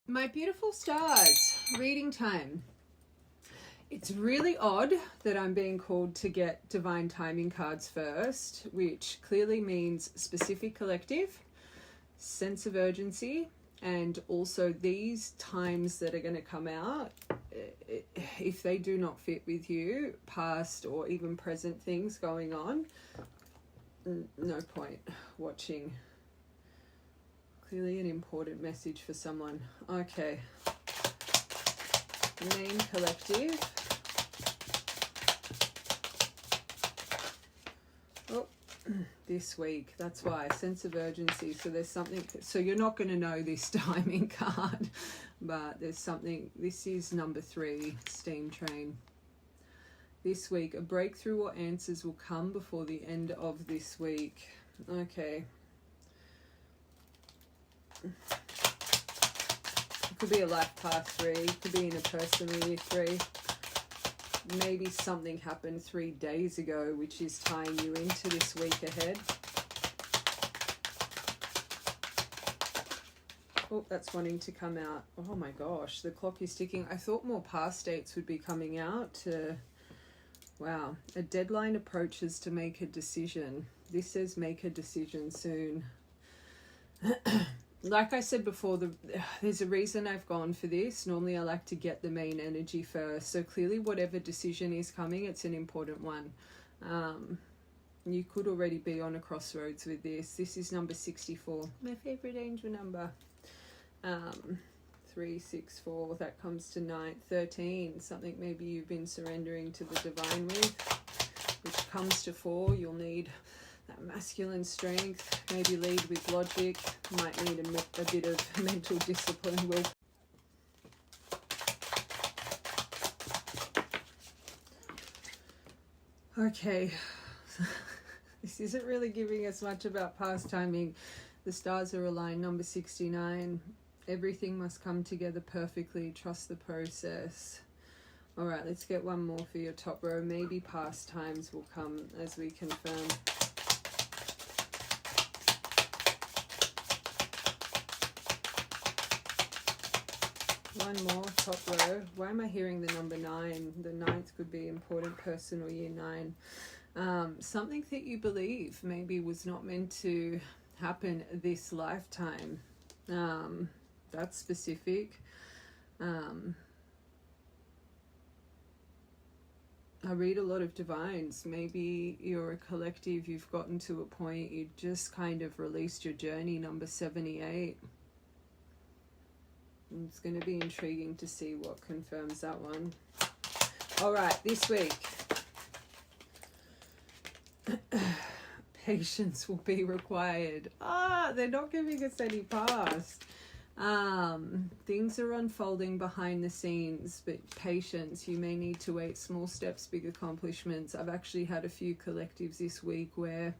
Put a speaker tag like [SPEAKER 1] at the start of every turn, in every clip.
[SPEAKER 1] My beautiful stars, reading time. It's really odd that I'm being called to get divine timing cards first, which clearly means specific collective, sense of urgency, and also these times that are going to come out, if they do not fit with you, past or even present things going on, no point watching. Clearly an important message for someone. Okay. Main collective. Oh, this week. That's why. Sense of urgency. So there's something. So you're not going to know this timing card, but there's something. This is number 3, Steam Train. This week, a breakthrough or answers will come before the end of this week. Okay. It could be a life path 3, it could be in a personal year 3. Maybe something happened 3 days ago which is tying you into this week ahead. Oh, that's wanting to come out. Oh my gosh, the clock is ticking. I thought more past dates would be coming out. Wow, a deadline approaches to make a decision. This says make a decision soon. Like I said before, there's a reason I've gone for this. Normally I like to get the main energy first. So clearly whatever decision is coming, it's an important one. You could already be on a crossroads with this. This is number 64. My favorite angel number. 3, 6, 4. That comes to 9. 13. Something maybe you've been surrendering to the divine with. Which comes to 4. You'll need that masculine strength, maybe lead with logic, might need a bit of mental discipline. Okay, this isn't really giving us much about past timing. The stars are aligned, number 69. Everything must come together perfectly, trust the process. All right, let's get one more for your top row. Maybe past times will come as we confirm. One more, top row. Why am I hearing the number 9? The 9th could be important person or year 9. Something that you believe maybe was not meant to happen this lifetime. That's specific. I read a lot of divines. Maybe you're a collective, you've gotten to a point, you just kind of released your journey, number 78. It's going to be intriguing to see what confirms that one. All right, this week. Patience will be required. They're not giving us any past. Things are unfolding behind the scenes, but patience. You may need to wait. Small steps, big accomplishments. I've actually had a few collectives this week where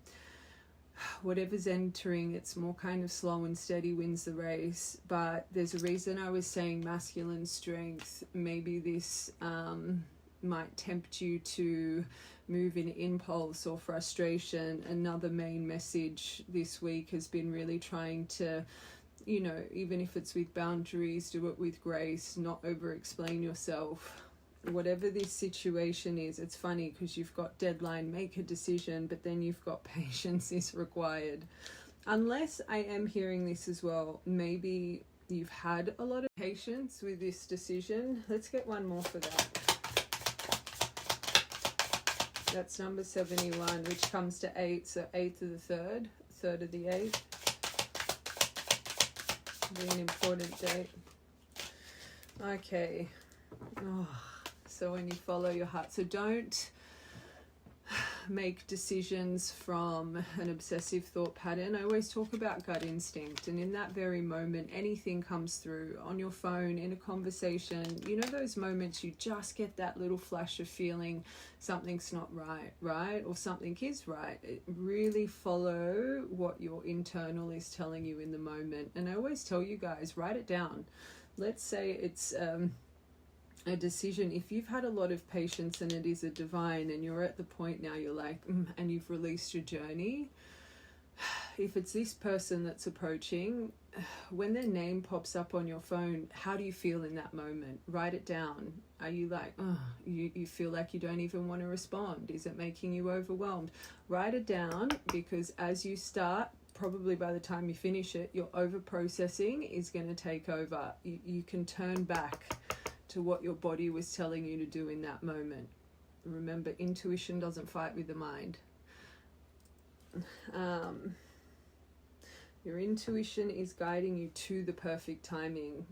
[SPEAKER 1] whatever's entering, it's more kind of slow and steady wins the race. But there's a reason I was saying masculine strength. Maybe this might tempt you to move in impulse or frustration. Another main message this week has been really trying to, you know, even if it's with boundaries, do it with grace, not over explain yourself. Whatever this situation is, it's funny because you've got deadline, make a decision, but then you've got patience is required. Unless I am hearing this as well, maybe you've had a lot of patience with this decision. Let's get one more for that. That's number 71, which comes to 8, so 8th of the 3rd, 3rd of the 8th. Be an important date. Okay. So when you follow your heart, so don't make decisions from an obsessive thought pattern. I always talk about gut instinct, and in that very moment anything comes through on your phone, in a conversation, you know, those moments you just get that little flash of feeling something's not right, or something is right. Really follow what your internal is telling you in the moment. And I always tell you guys, write it down. Let's say it's a decision. If you've had a lot of patience and it is a divine, and you're at the point now you're like, and you've released your journey, if it's this person that's approaching, when their name pops up on your phone, how do you feel in that moment? Write it down. Are you like, oh, you feel like you don't even want to respond? Is it making you overwhelmed? Write it down, because as you start, probably by the time you finish it, your over processing is going to take over. You can turn back to what your body was telling you to do in that moment. Remember, intuition doesn't fight with the mind. Your intuition is guiding you to the perfect timing.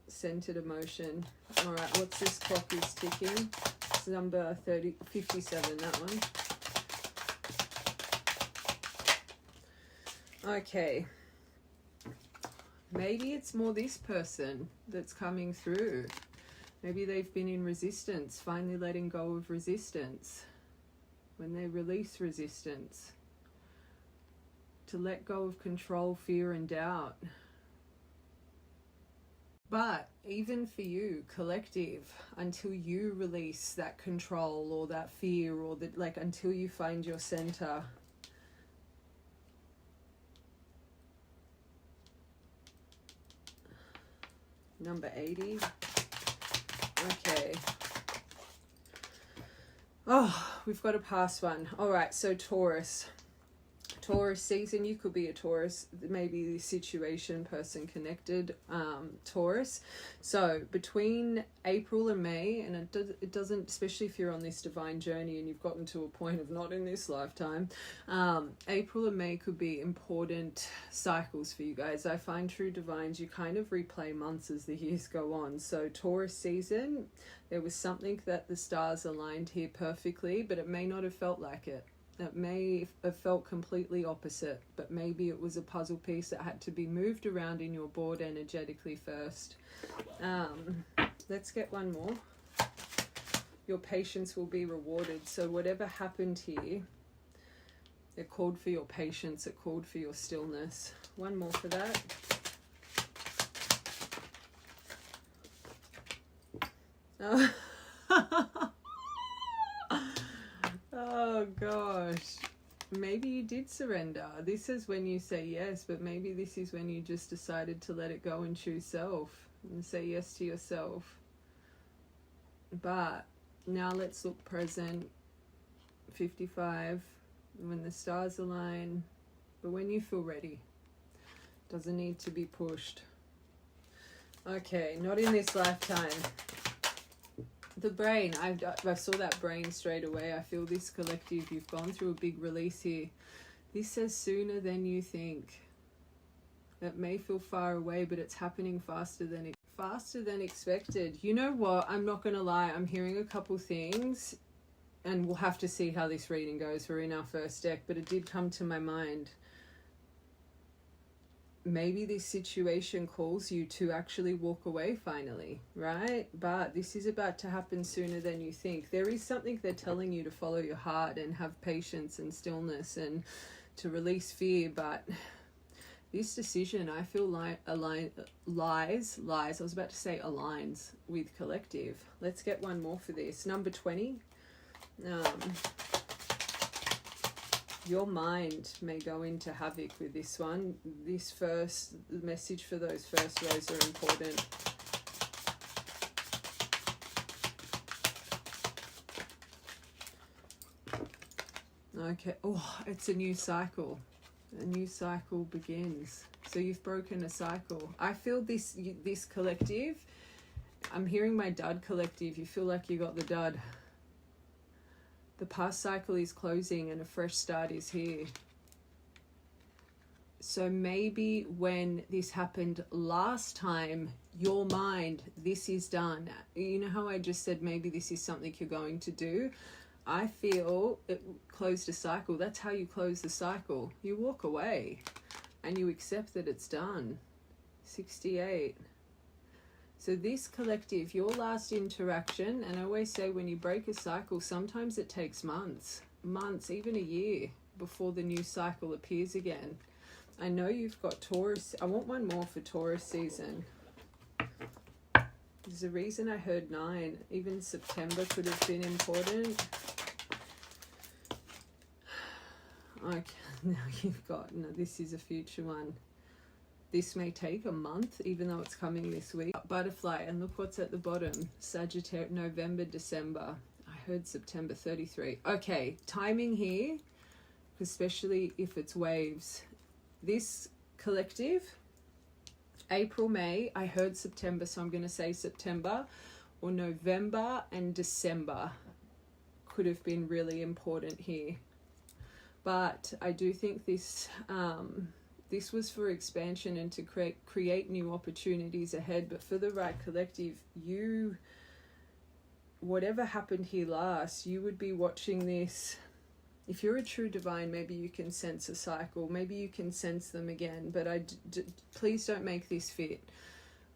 [SPEAKER 1] Centered emotion. All right, what's this clock is ticking? It's number 57, that one. Okay. Maybe it's more this person that's coming through. Maybe they've been in resistance, finally letting go of resistance. When they release resistance, to let go of control, fear, and doubt. But even for you, collective, until you release that control or that fear, or that, like, until you find your center, number 80. Okay. Oh, we've got a past one. All right, so Taurus season, you could be a Taurus, maybe the situation, person connected, Taurus. So between April and May, and it doesn't, especially if you're on this divine journey and you've gotten to a point of not in this lifetime, April and May could be important cycles for you guys. I find true divines, you kind of replay months as the years go on. So Taurus season, there was something that the stars aligned here perfectly, but it may not have felt like it. It may have felt completely opposite, but maybe it was a puzzle piece that had to be moved around in your board energetically first. Let's get one more. Your patience will be rewarded. So whatever happened here, it called for your patience, it called for your stillness. One more for that. Oh gosh, maybe you did surrender. This is when you say yes, but maybe this is when you just decided to let it go and choose self and say yes to yourself. But now let's look present. 55, when the stars align, but when you feel ready. Doesn't need to be pushed. Okay, not in this lifetime. The brain, I saw that brain straight away. I feel this collective, you've gone through a big release here. This says sooner than you think. It may feel far away, but it's happening faster than expected. You know what? I'm not going to lie. I'm hearing a couple things, and we'll have to see how this reading goes. We're in our first deck, but it did come to my mind. Maybe this situation calls you to actually walk away finally, right? But this is about to happen sooner than you think. There is something they're telling you to follow your heart and have patience and stillness and to release fear. But this decision, I feel like lies. I was about to say aligns with collective. Let's get one more for this. Number 20. Your mind may go into havoc with this one. The message for those first rows are important. Okay. Oh, it's a new cycle. A new cycle begins. So you've broken a cycle. I feel this collective. I'm hearing my dud collective. You feel like you got the dud. The past cycle is closing and a fresh start is here. So maybe when this happened last time, your mind, this is done. You know how I just said maybe this is something you're going to do? I feel it closed a cycle. That's how you close the cycle. You walk away and you accept that it's done. 68. So this collective, your last interaction, and I always say when you break a cycle, sometimes it takes months, even a year before the new cycle appears again. I know you've got Taurus. I want one more for Taurus season. There's a reason I heard 9. Even September could have been important. Okay, Now you've got, no, this is a future one. This may take a month, even though it's coming this week. Butterfly, and look what's at the bottom. Sagittarius, November, December. I heard September 33. Okay, timing here, especially if it's waves. This collective, April, May, I heard September, so I'm going to say September, or November and December could have been really important here. But I do think this this was for expansion and to create new opportunities ahead. But for the right collective, you, whatever happened here last, you would be watching this. If you're a true divine, maybe you can sense a cycle. Maybe you can sense them again. But please don't make this fit.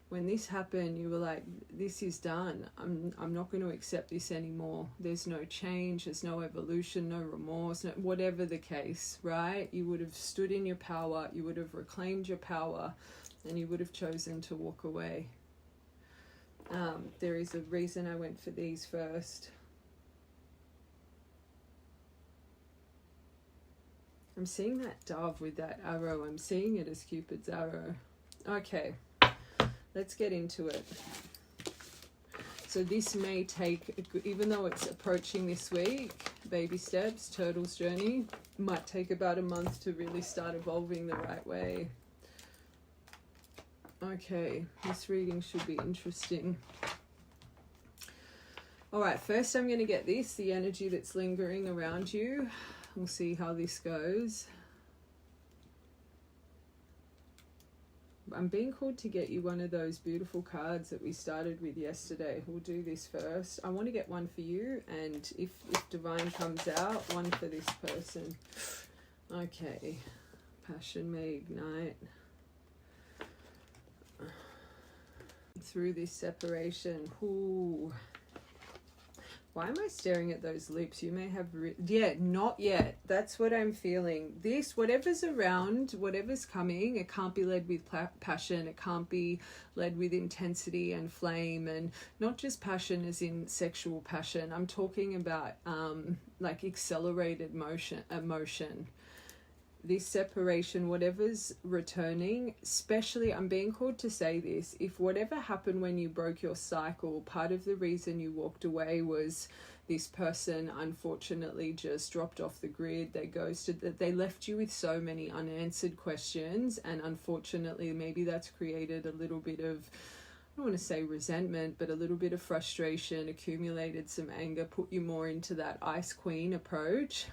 [SPEAKER 1] When this happened, you were like, this is done. I'm not going to accept this anymore. There's no change. There's no evolution, no remorse, no, whatever the case, right? You would have stood in your power. You would have reclaimed your power, and you would have chosen to walk away. There is a reason I went for these first. I'm seeing that dove with that arrow. I'm seeing it as Cupid's arrow. Okay. Let's get into it. So this may take, even though it's approaching this week, baby steps, turtle's journey, might take about a month to really start evolving the right way. Okay, this reading should be interesting. All right, first I'm going to get this, the energy that's lingering around you. We'll see how this goes. I'm being called to get you one of those beautiful cards that we started with yesterday. We'll do this first. I want to get one for you, and if divine comes out, one for this person. Okay. Passion may ignite. Through this separation. Ooh. Why am I staring at those lips? You may have... yeah, not yet. That's what I'm feeling. This, whatever's around, whatever's coming, it can't be led with passion. It can't be led with intensity and flame. And not just passion as in sexual passion. I'm talking about like accelerated emotion. This separation, whatever's returning, especially, I'm being called to say this, if whatever happened when you broke your cycle, part of the reason you walked away was this person unfortunately just dropped off the grid, they ghosted, that they left you with so many unanswered questions, and unfortunately maybe that's created a little bit of, I don't want to say resentment, but a little bit of frustration, accumulated some anger, put you more into that Ice Queen approach.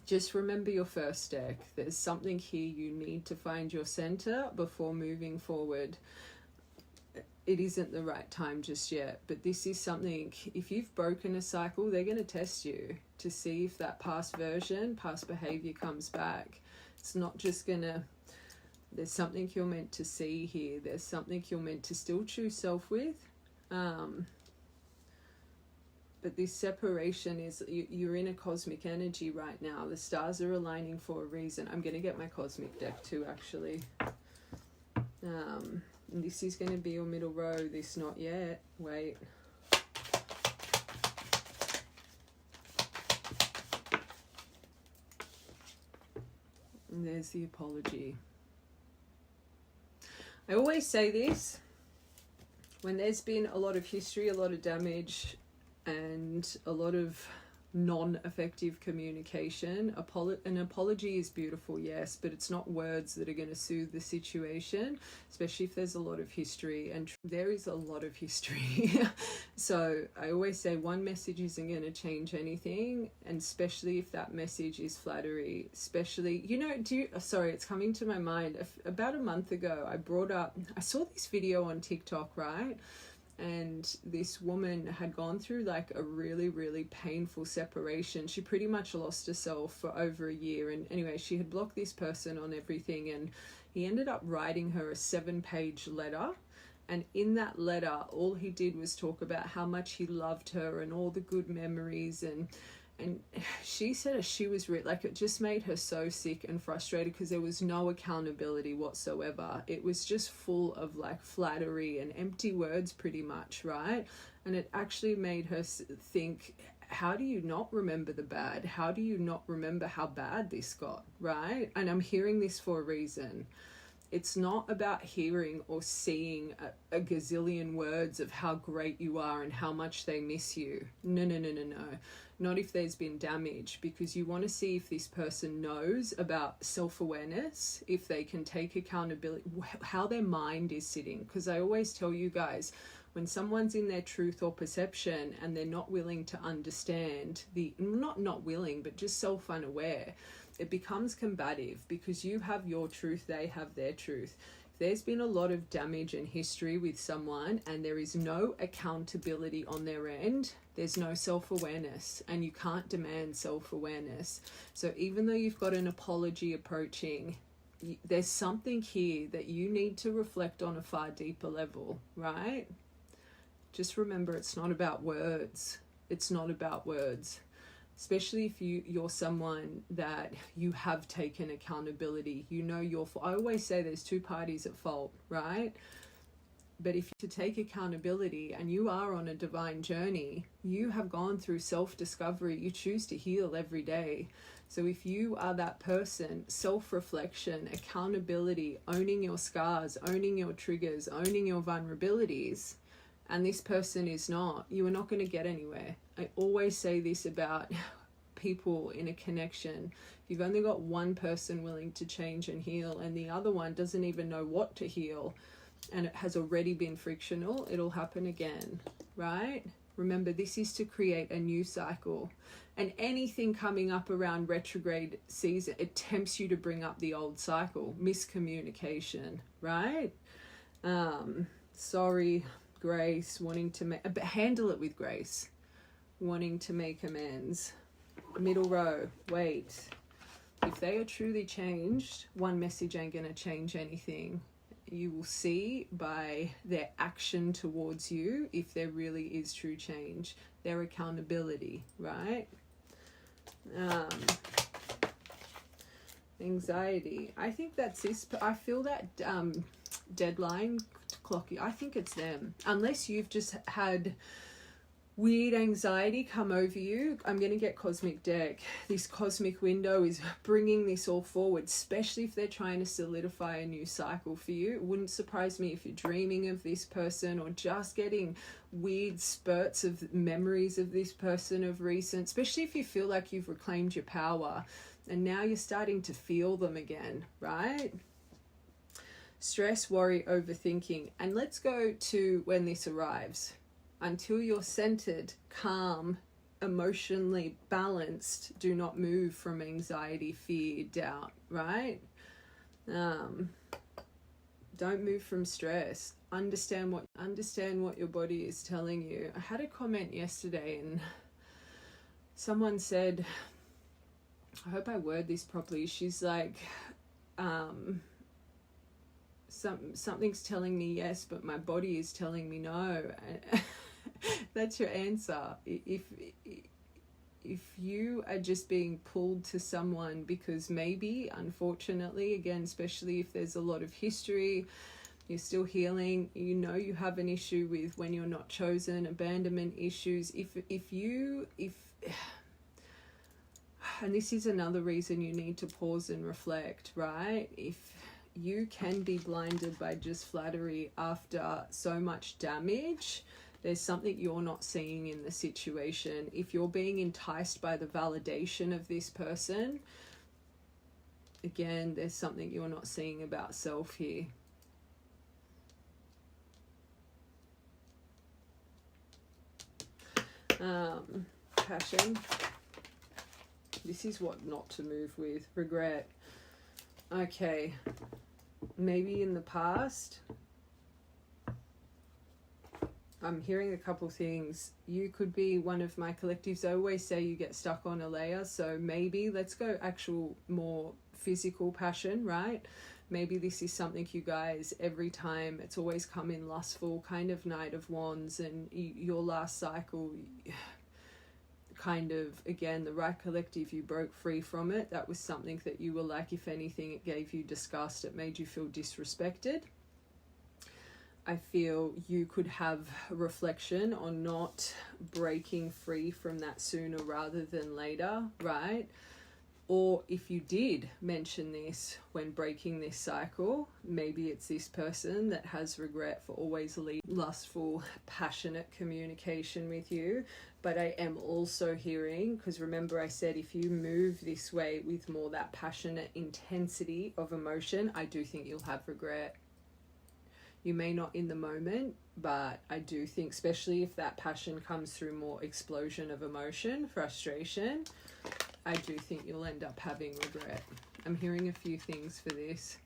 [SPEAKER 1] Just remember your first deck. There's something here you need to find your center before moving forward. It isn't the right time just yet, but this is something, if you've broken a cycle, they're going to test you to see if that past version, past behavior comes back. It's not just going to, there's something you're meant to see here. There's something you're meant to still choose self with. But this separation is, you're in a cosmic energy right now. The stars are aligning for a reason. I'm going to get my cosmic deck too, actually. And this is going to be your middle row. This not yet. Wait. And there's the apology. I always say this. When there's been a lot of history, a lot of damage, and a lot of non-effective communication, an apology is beautiful, yes, but it's not words that are going to soothe the situation, especially if there's a lot of history, and there is a lot of history. So I always say one message isn't going to change anything, and especially if that message is flattery, especially, you know, sorry, it's coming to my mind. About a month ago, I saw this video on TikTok, right? And this woman had gone through like a really, really painful separation. She pretty much lost herself for over a year. And anyway, she had blocked this person on everything. And he ended up writing her a 7-page letter. And in that letter, all he did was talk about how much he loved her and all the good memories. And she said she was like, it just made her so sick and frustrated because there was no accountability whatsoever. It was just full of like flattery and empty words pretty much, right? And it actually made her think, how do you not remember the bad? How do you not remember how bad this got, right? And I'm hearing this for a reason. It's not about hearing or seeing a gazillion words of how great you are and how much they miss you. No. Not if there's been damage, because you want to see if this person knows about self-awareness, if they can take accountability, how their mind is sitting. Because I always tell you guys, when someone's in their truth or perception and they're not willing to understand not willing, but just self-unaware, it becomes combative, because you have your truth, they have their truth. If there's been a lot of damage and history with someone and there is no accountability on their end, there's no self-awareness, and you can't demand self-awareness. So even though you've got an apology approaching, there's something here that you need to reflect on a far deeper level, right? Just remember, it's not about words. It's not about words. Especially if you're someone that you have taken accountability, you know I always say there's two parties at fault, right? But if you take accountability and you are on a divine journey, you have gone through self-discovery, you choose to heal every day. So if you are that person, self-reflection, accountability, owning your scars, owning your triggers, owning your vulnerabilities, and this person is not, you are not going to get anywhere. I always say this about people in a connection. If you've only got one person willing to change and heal and the other one doesn't even know what to heal, and it has already been frictional, it'll happen again, right? Remember, this is to create a new cycle. And anything coming up around retrograde season, it tempts you to bring up the old cycle. Miscommunication, right? Sorry, grace, wanting to make, but handle it with grace, wanting to make amends. Middle row, wait. If they are truly changed, one message ain't going to change anything. You will see by their action towards you if there really is true change. Their accountability, right? Anxiety. I think that's this. I feel that deadline clock. I think it's them. Unless you've just had weird anxiety come over you, I'm going to get cosmic deck. This cosmic window is bringing this all forward, especially if they're trying to solidify a new cycle for you. It wouldn't surprise me if you're dreaming of this person or just getting weird spurts of memories of this person of recent, especially if you feel like you've reclaimed your power and now you're starting to feel them again, right? Stress, worry, overthinking. And let's go to when this arrives. Until you're centered, calm, emotionally balanced, do not move from anxiety, fear, doubt, right? Don't move from stress. Understand what your body is telling you. I had a comment yesterday and someone said, I hope I word this properly. She's like, something's telling me yes, but my body is telling me no. That's your answer. If you are just being pulled to someone because maybe, unfortunately, again, especially if there's a lot of history, you're still healing, you know you have an issue with when you're not chosen, abandonment issues. And this is another reason you need to pause and reflect, right? If you can be blinded by just flattery after so much damage, there's something you're not seeing in the situation. If you're being enticed by the validation of this person, again, there's something you're not seeing about self here. Passion. This is what not to move with. Regret. Okay. Maybe in the past, I'm hearing a couple things. You could be one of my collectives. I always say you get stuck on a layer. So maybe let's go actual more physical passion, right? Maybe this is something you guys, every time, it's always come in lustful, kind of Knight of Wands, and your last cycle, kind of, again, the right collective, you broke free from it. That was something that you were like, if anything, it gave you disgust. It made you feel disrespected. I feel you could have a reflection on not breaking free from that sooner rather than later, right? Or if you did mention this when breaking this cycle, maybe it's this person that has regret for always leading lustful, passionate communication with you. But I am also hearing, because remember I said if you move this way with more that passionate intensity of emotion, I do think you'll have regret. You may not in the moment, but I do think, especially if that passion comes through more explosion of emotion, frustration, I do think you'll end up having regret. I'm hearing a few things for this.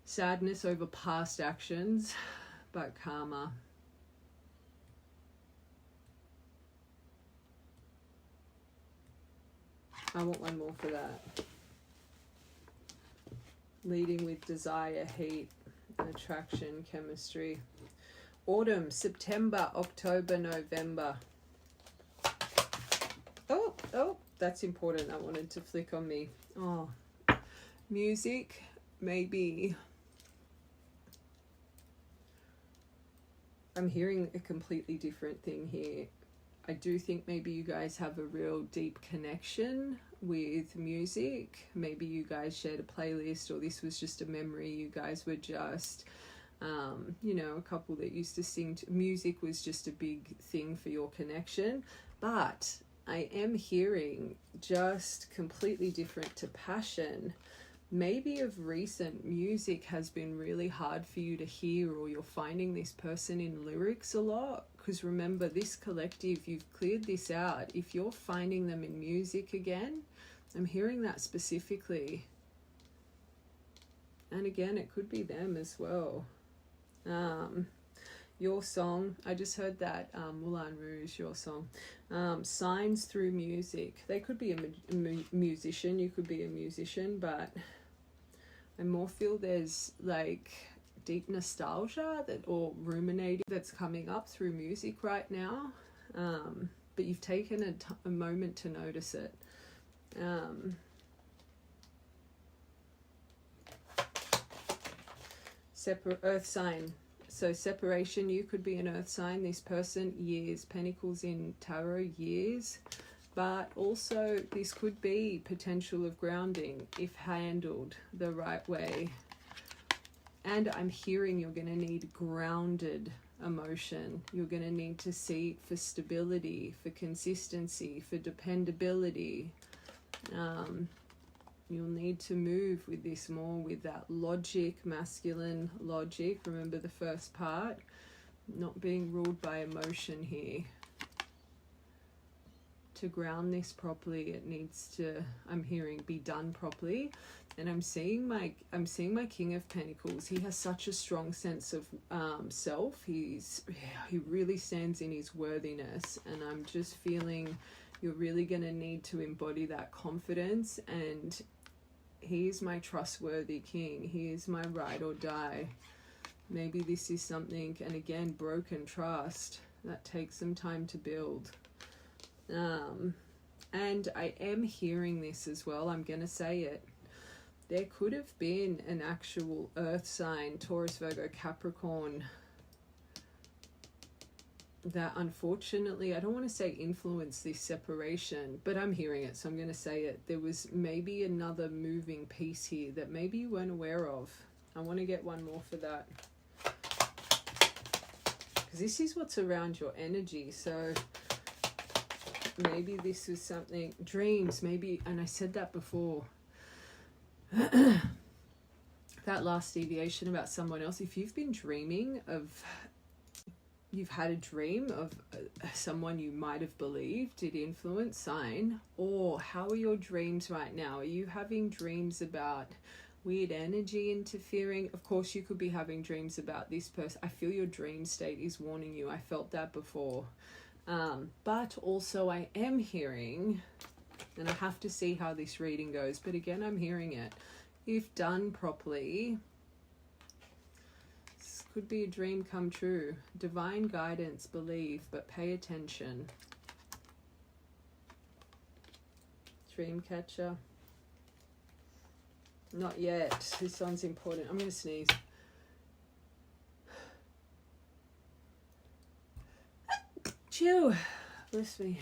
[SPEAKER 1] Sadness over past actions, but karma. I want one more for that. Leading with desire, heat, attraction, chemistry. Autumn, September, October, November. Oh, that's important. I wanted to flick on me. Oh, music, maybe. I'm hearing a completely different thing here. I do think maybe you guys have a real deep connection with music. Maybe you guys shared a playlist, or this was just a memory. You guys were just, a couple that used to sing. Music was just a big thing for your connection. But I am hearing just completely different to passion. Maybe of recent, music has been really hard for you to hear, or you're finding this person in lyrics a lot. Because remember, this collective, you've cleared this out. If you're finding them in music again, I'm hearing that specifically. And again, it could be them as well. Your song, I just heard that, Moulin Rouge, your song. Signs through music. They could be a musician, you could be a musician, but I more feel there's like deep nostalgia or ruminating that's coming up through music right now. But you've taken a moment to notice it. Earth sign. So separation, you could be an earth sign. This person, years. Pentacles in tarot, years. But also this could be potential of grounding if handled the right way. And I'm hearing you're going to need grounded emotion. You're going to need to seek for stability, for consistency, for dependability. You'll need to move with this more with that logic, masculine logic. Remember the first part, not being ruled by emotion here. To ground this properly, it needs to, I'm hearing, be done properly. And I'm seeing my King of Pentacles. He has such a strong sense of self. He really stands in his worthiness, and I'm just feeling you're really going to need to embody that confidence. And he is my trustworthy king. He is my ride or die. Maybe this is something, and again, broken trust that takes some time to build. And I am hearing this as well. I'm going to say it. There could have been an actual earth sign, Taurus, Virgo, Capricorn, that unfortunately, I don't want to say influenced this separation, but I'm hearing it, so I'm going to say it. There was maybe another moving piece here that maybe you weren't aware of. I want to get one more for that. Because this is what's around your energy, so maybe this was something, dreams, maybe, and I said that before. That last deviation about someone else, if you've been dreaming of, you've had a dream of someone you might have believed did influence, sign. Or how are your dreams right now? Are you having dreams about weird energy interfering? Of course you could be having dreams about this person. I feel your dream state is warning you. I felt that before. But also I am hearing, and I have to see how this reading goes, but again I'm hearing it, if done properly, this could be a dream come true. Divine guidance, believe, but pay attention. Dream catcher. Not yet. This one's important. I'm going to sneeze. Phew. Bless me.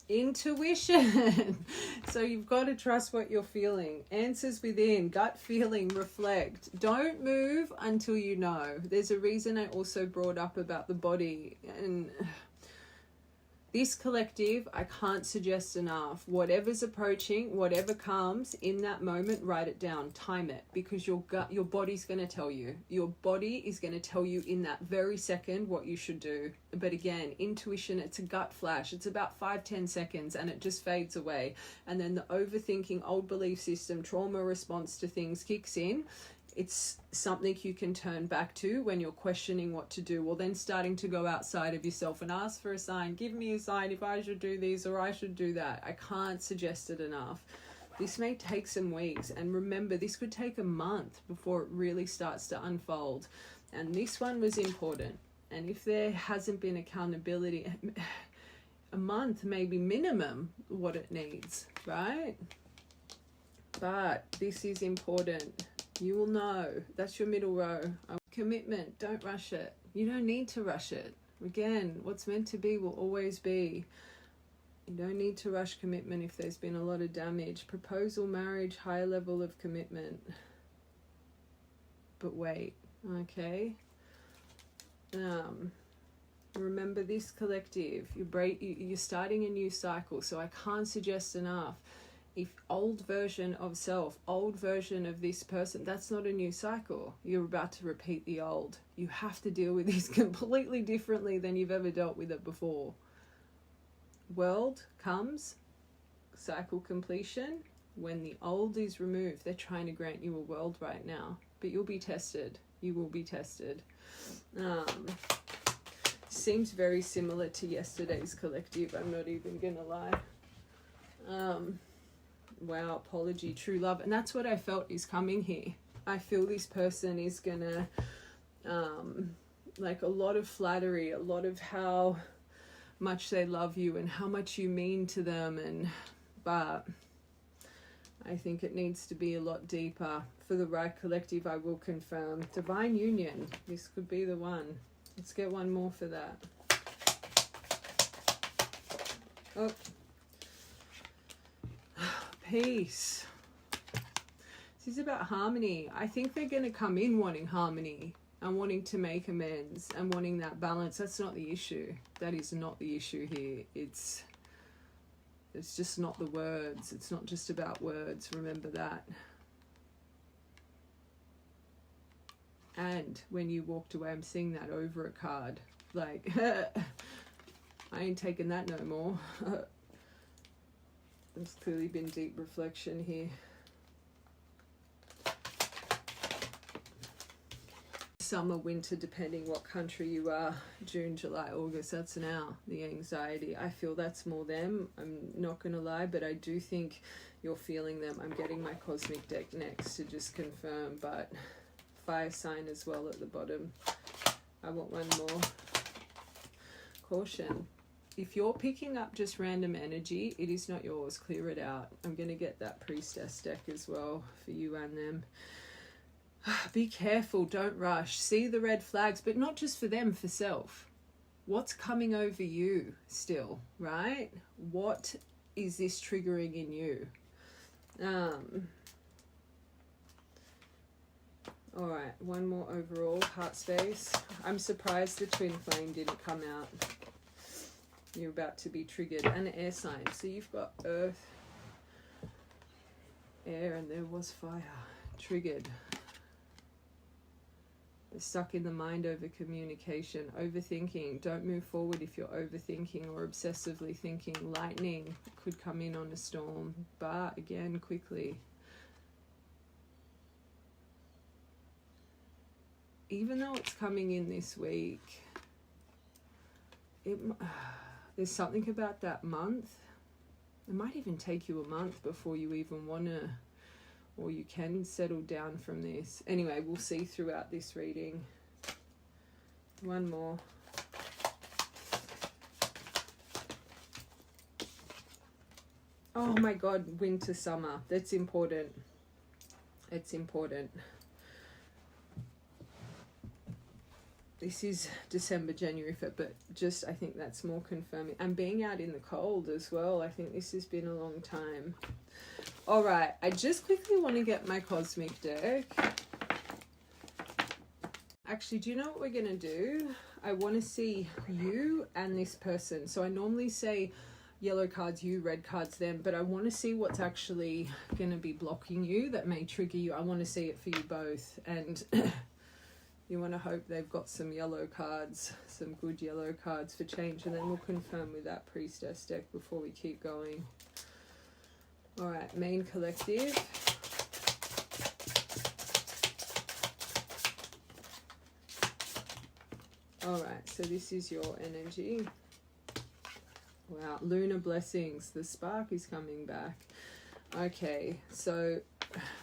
[SPEAKER 1] Intuition. So you've got to trust what you're feeling. Answers within, gut feeling, reflect. Don't move until you know. There's a reason I also brought up about the body. And this collective, I can't suggest enough. Whatever's approaching, whatever comes in that moment, write it down, time it, because your body's going to tell you. Your body is going to tell you in that very second what you should do. But again, intuition, it's a gut flash. It's about 5-10 seconds and it just fades away. And then the overthinking, old belief system, trauma response to things kicks in. It's something you can turn back to when you're questioning what to do, or then starting to go outside of yourself and ask for a sign. Give me a sign if I should do this or I should do that. I can't suggest it enough. This may take some weeks, and remember, this could take a month before it really starts to unfold. And this one was important. And if there hasn't been accountability, a month may be minimum what it needs, right? But this is important. You will know. That's your middle row. Commitment. Don't rush it. You don't need to rush it. Again, what's meant to be will always be. You don't need to rush commitment if there's been a lot of damage. Proposal, marriage, higher level of commitment. But wait, okay? Remember this collective. You're starting a new cycle, so I can't suggest enough. If old version of self, old version of this person, that's not a new cycle. You're about to repeat the old. You have to deal with this completely differently than you've ever dealt with it before. World comes, cycle completion. When the old is removed, they're trying to grant you a world right now. But you'll be tested. You will be tested. Seems very similar to yesterday's collective. I'm not even going to lie. Wow, apology, true love. And that's what I felt is coming here. I feel this person is gonna like a lot of flattery, a lot of how much they love you and how much you mean to them, but I think it needs to be a lot deeper. For the right collective, I will confirm. Divine union, this could be the one. Let's get one more for that. Oh, peace. This is about harmony. I think they're going to come in wanting harmony and wanting to make amends and wanting that balance. That's not the issue. That is not the issue here. It's just not the words. It's not just about words. Remember that. And when you walked away, I'm seeing that over a card. Like, I ain't taking that no more. There's clearly been deep reflection here. Summer, winter, depending what country you are. June, July, August, that's now the anxiety. I feel that's more them. I'm not going to lie, but I do think you're feeling them. I'm getting my cosmic deck next to just confirm, but fire sign as well at the bottom. I want one more. Caution. If you're picking up just random energy, it is not yours. Clear it out. I'm going to get that priestess deck as well for you and them. Be careful. Don't rush. See the red flags, but not just for them, for self. What's coming over you still, right? What is this triggering in you? All right, one more overall. Heart space. I'm surprised the twin flame didn't come out. You're about to be triggered. And air sign. So you've got earth, air, and there was fire. Triggered. They're stuck in the mind over communication. Overthinking. Don't move forward if you're overthinking or obsessively thinking. Lightning could come in on a storm. But again, quickly. Even though it's coming in this week, there's something about that month. It might even take you a month before you even want to, or you can settle down from this. Anyway, we'll see throughout this reading. One more. Oh my God, winter, summer. That's important. It's important. this is December, January, Feb, but just I think that's more confirming. And being out in the cold as well. I think this has been a long time. All right, I just quickly want to get my cosmic deck. Actually, do you know what we're going to do? I want to see you and this person. So I normally say yellow cards you, red cards them, but I want to see what's actually going to be blocking you that may trigger you. I want to see it for you both. And you want to hope they've got some yellow cards, some good yellow cards for change. And then we'll confirm with that priestess deck before we keep going. All right, main collective. All right, so this is your energy. Wow, lunar blessings. The spark is coming back. Okay, so,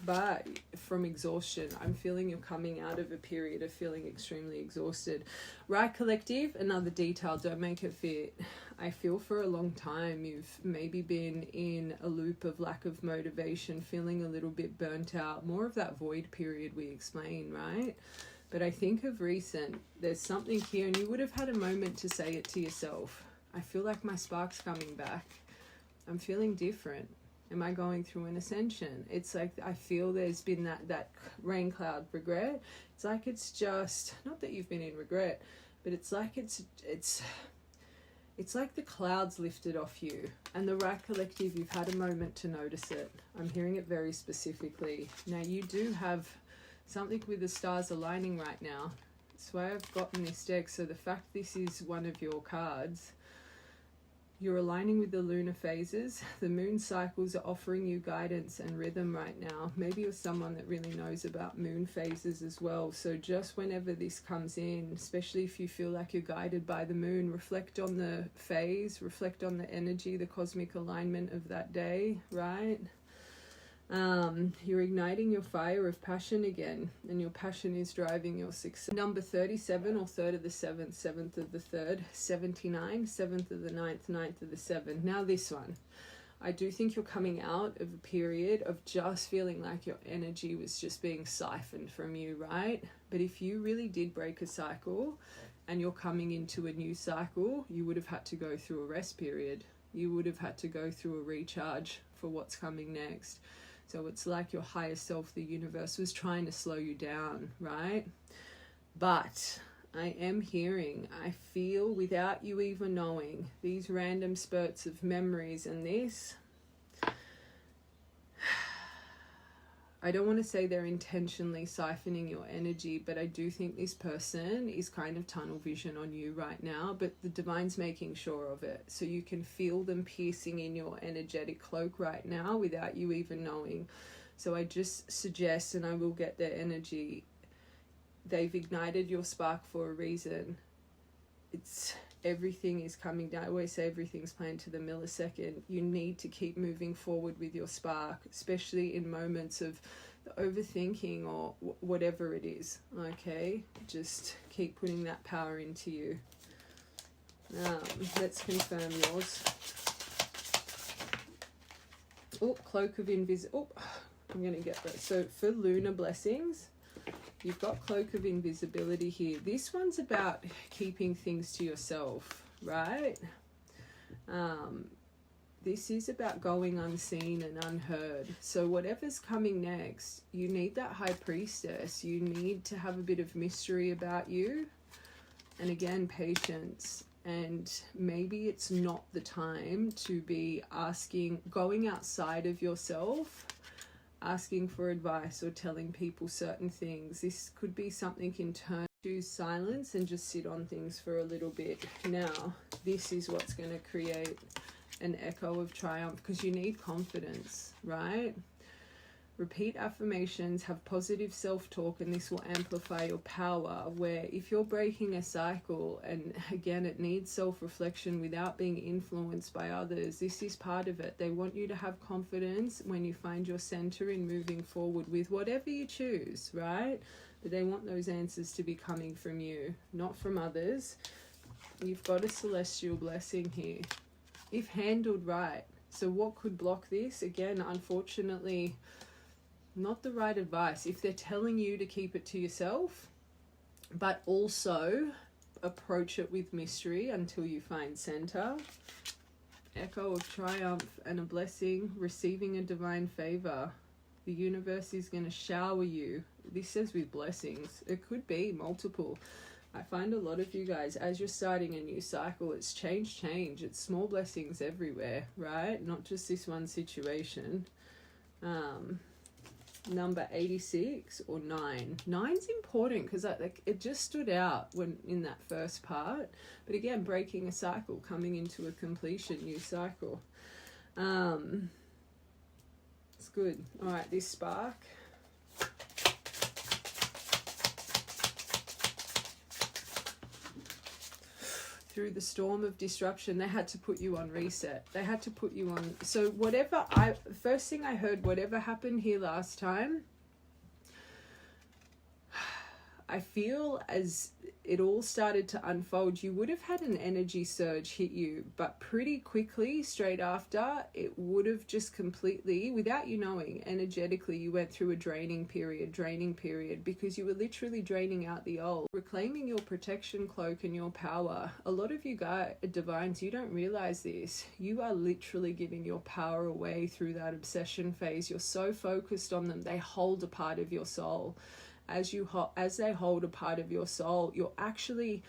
[SPEAKER 1] but from exhaustion, I'm feeling you're coming out of a period of feeling extremely exhausted. Right, collective, another detail, don't make it fit. I feel for a long time you've maybe been in a loop of lack of motivation, feeling a little bit burnt out, more of that void period we explained, right? But I think of recent, there's something here, and you would have had a moment to say it to yourself. I feel like my spark's coming back. I'm feeling different. Am I going through an ascension? It's like I feel there's been that rain cloud regret. It's like it's just, not that you've been in regret, but it's like it's like the clouds lifted off you. And the right collective, you've had a moment to notice it. I'm hearing it very specifically. Now you do have something with the stars aligning right now. That's why I've gotten this deck. So the fact this is one of your cards, you're aligning with the lunar phases. The moon cycles are offering you guidance and rhythm right now. Maybe you're someone that really knows about moon phases as well. So just whenever this comes in, especially if you feel like you're guided by the moon, reflect on the phase, reflect on the energy, the cosmic alignment of that day, right? You're igniting your fire of passion again, and your passion is driving your success. Number 37, or 3rd of the 7th, 7th of the 3rd, 79, 7th of the 9th, 9th of the 7th. Now this one, I do think you're coming out of a period of just feeling like your energy was just being siphoned from you, right? But if you really did break a cycle and you're coming into a new cycle, you would have had to go through a rest period. You would have had to go through a recharge for what's coming next. So it's like your higher self, the universe, was trying to slow you down, right? But I am hearing, I feel without you even knowing, these random spurts of memories and this, I don't want to say they're intentionally siphoning your energy, but I do think this person is kind of tunnel vision on you right now, but the divine's making sure of it. So you can feel them piercing in your energetic cloak right now without you even knowing. So I just suggest, and I will get their energy, they've ignited your spark for a reason. It's everything is coming down. I always say everything's planned to the millisecond. You need to keep moving forward with your spark, especially in moments of overthinking or whatever it is. Okay, just keep putting that power into you. Let's confirm yours. Oh, cloak of invisibility. Oh, I'm gonna get that. So for lunar blessings, you've got cloak of invisibility here. This one's about keeping things to yourself, right? This is about going unseen and unheard. So whatever's coming next, you need that high priestess. You need to have a bit of mystery about you. And again, patience. And maybe it's not the time to be going outside of yourself, asking for advice or telling people certain things. This could be something internal. Choose silence and just sit on things for a little bit. Now, this is what's going to create an echo of triumph, because you need confidence, right? Repeat affirmations, have positive self-talk, and this will amplify your power. Where if you're breaking a cycle, and again, it needs self-reflection without being influenced by others, this is part of it. They want you to have confidence when you find your center in moving forward with whatever you choose, right? But they want those answers to be coming from you, not from others. You've got a celestial blessing here, if handled right. So what could block this? Again, unfortunately, not the right advice. If they're telling you to keep it to yourself, but also approach it with mystery until you find center. Echo of triumph and a blessing, receiving a divine favor. The universe is going to shower you. This says with blessings. It could be multiple. I find a lot of you guys, as you're starting a new cycle, it's change. It's small blessings everywhere, right? Not just this one situation. Number 86 or 9. 9's important because it just stood out when in that first part. But again, breaking a cycle, coming into a completion, new cycle. It's good. All right, this spark. Through the storm of disruption, they had to put you on reset. They had to put you on. So first thing I heard, whatever happened here last time, I feel as it all started to unfold, you would have had an energy surge hit you, but pretty quickly, straight after, it would have just completely, without you knowing, energetically, you went through a draining period, because you were literally draining out the old, reclaiming your protection cloak and your power. A lot of you guys, divines, you don't realize this. You are literally giving your power away through that obsession phase. You're so focused on them, they hold a part of your soul. As they hold a part of your soul, you're actually,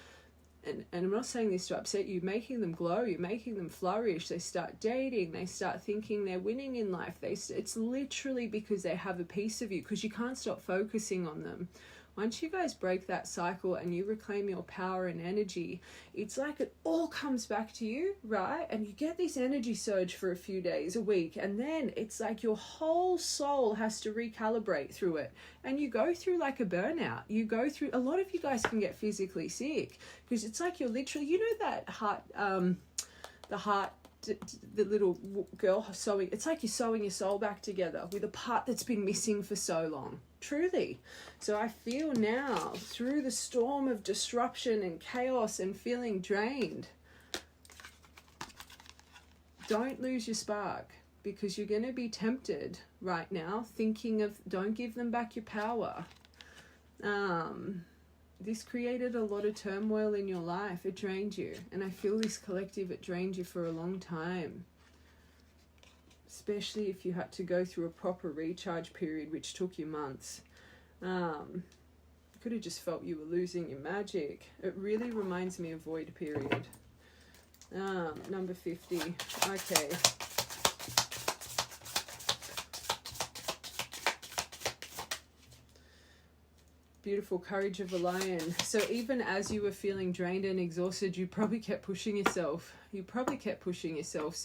[SPEAKER 1] and I'm not saying this to upset you, making them glow, you're making them flourish. They start dating, they start thinking they're winning in life. It's literally because they have a piece of you, because you can't stop focusing on them. Once you guys break that cycle and you reclaim your power and energy, it's like it all comes back to you, right? And you get this energy surge for a few days, a week, and then it's like your whole soul has to recalibrate through it. And you go through like a burnout. A lot of you guys can get physically sick because it's like you're literally, you know that the little girl sewing, it's like you're sewing your soul back together with a part that's been missing for so long. Truly. So I feel now, through the storm of disruption and chaos and feeling drained, don't lose your spark, because you're going to be tempted right now thinking of, don't give them back your power. This created a lot of turmoil in your life. It drained you. And I feel this collective, it drained you for a long time. Especially if you had to go through a proper recharge period, which took you months. Could have just felt you were losing your magic. It really reminds me of void period. Number 50. Okay. Beautiful, courage of a lion. So even as you were feeling drained and exhausted, you probably kept pushing yourself. So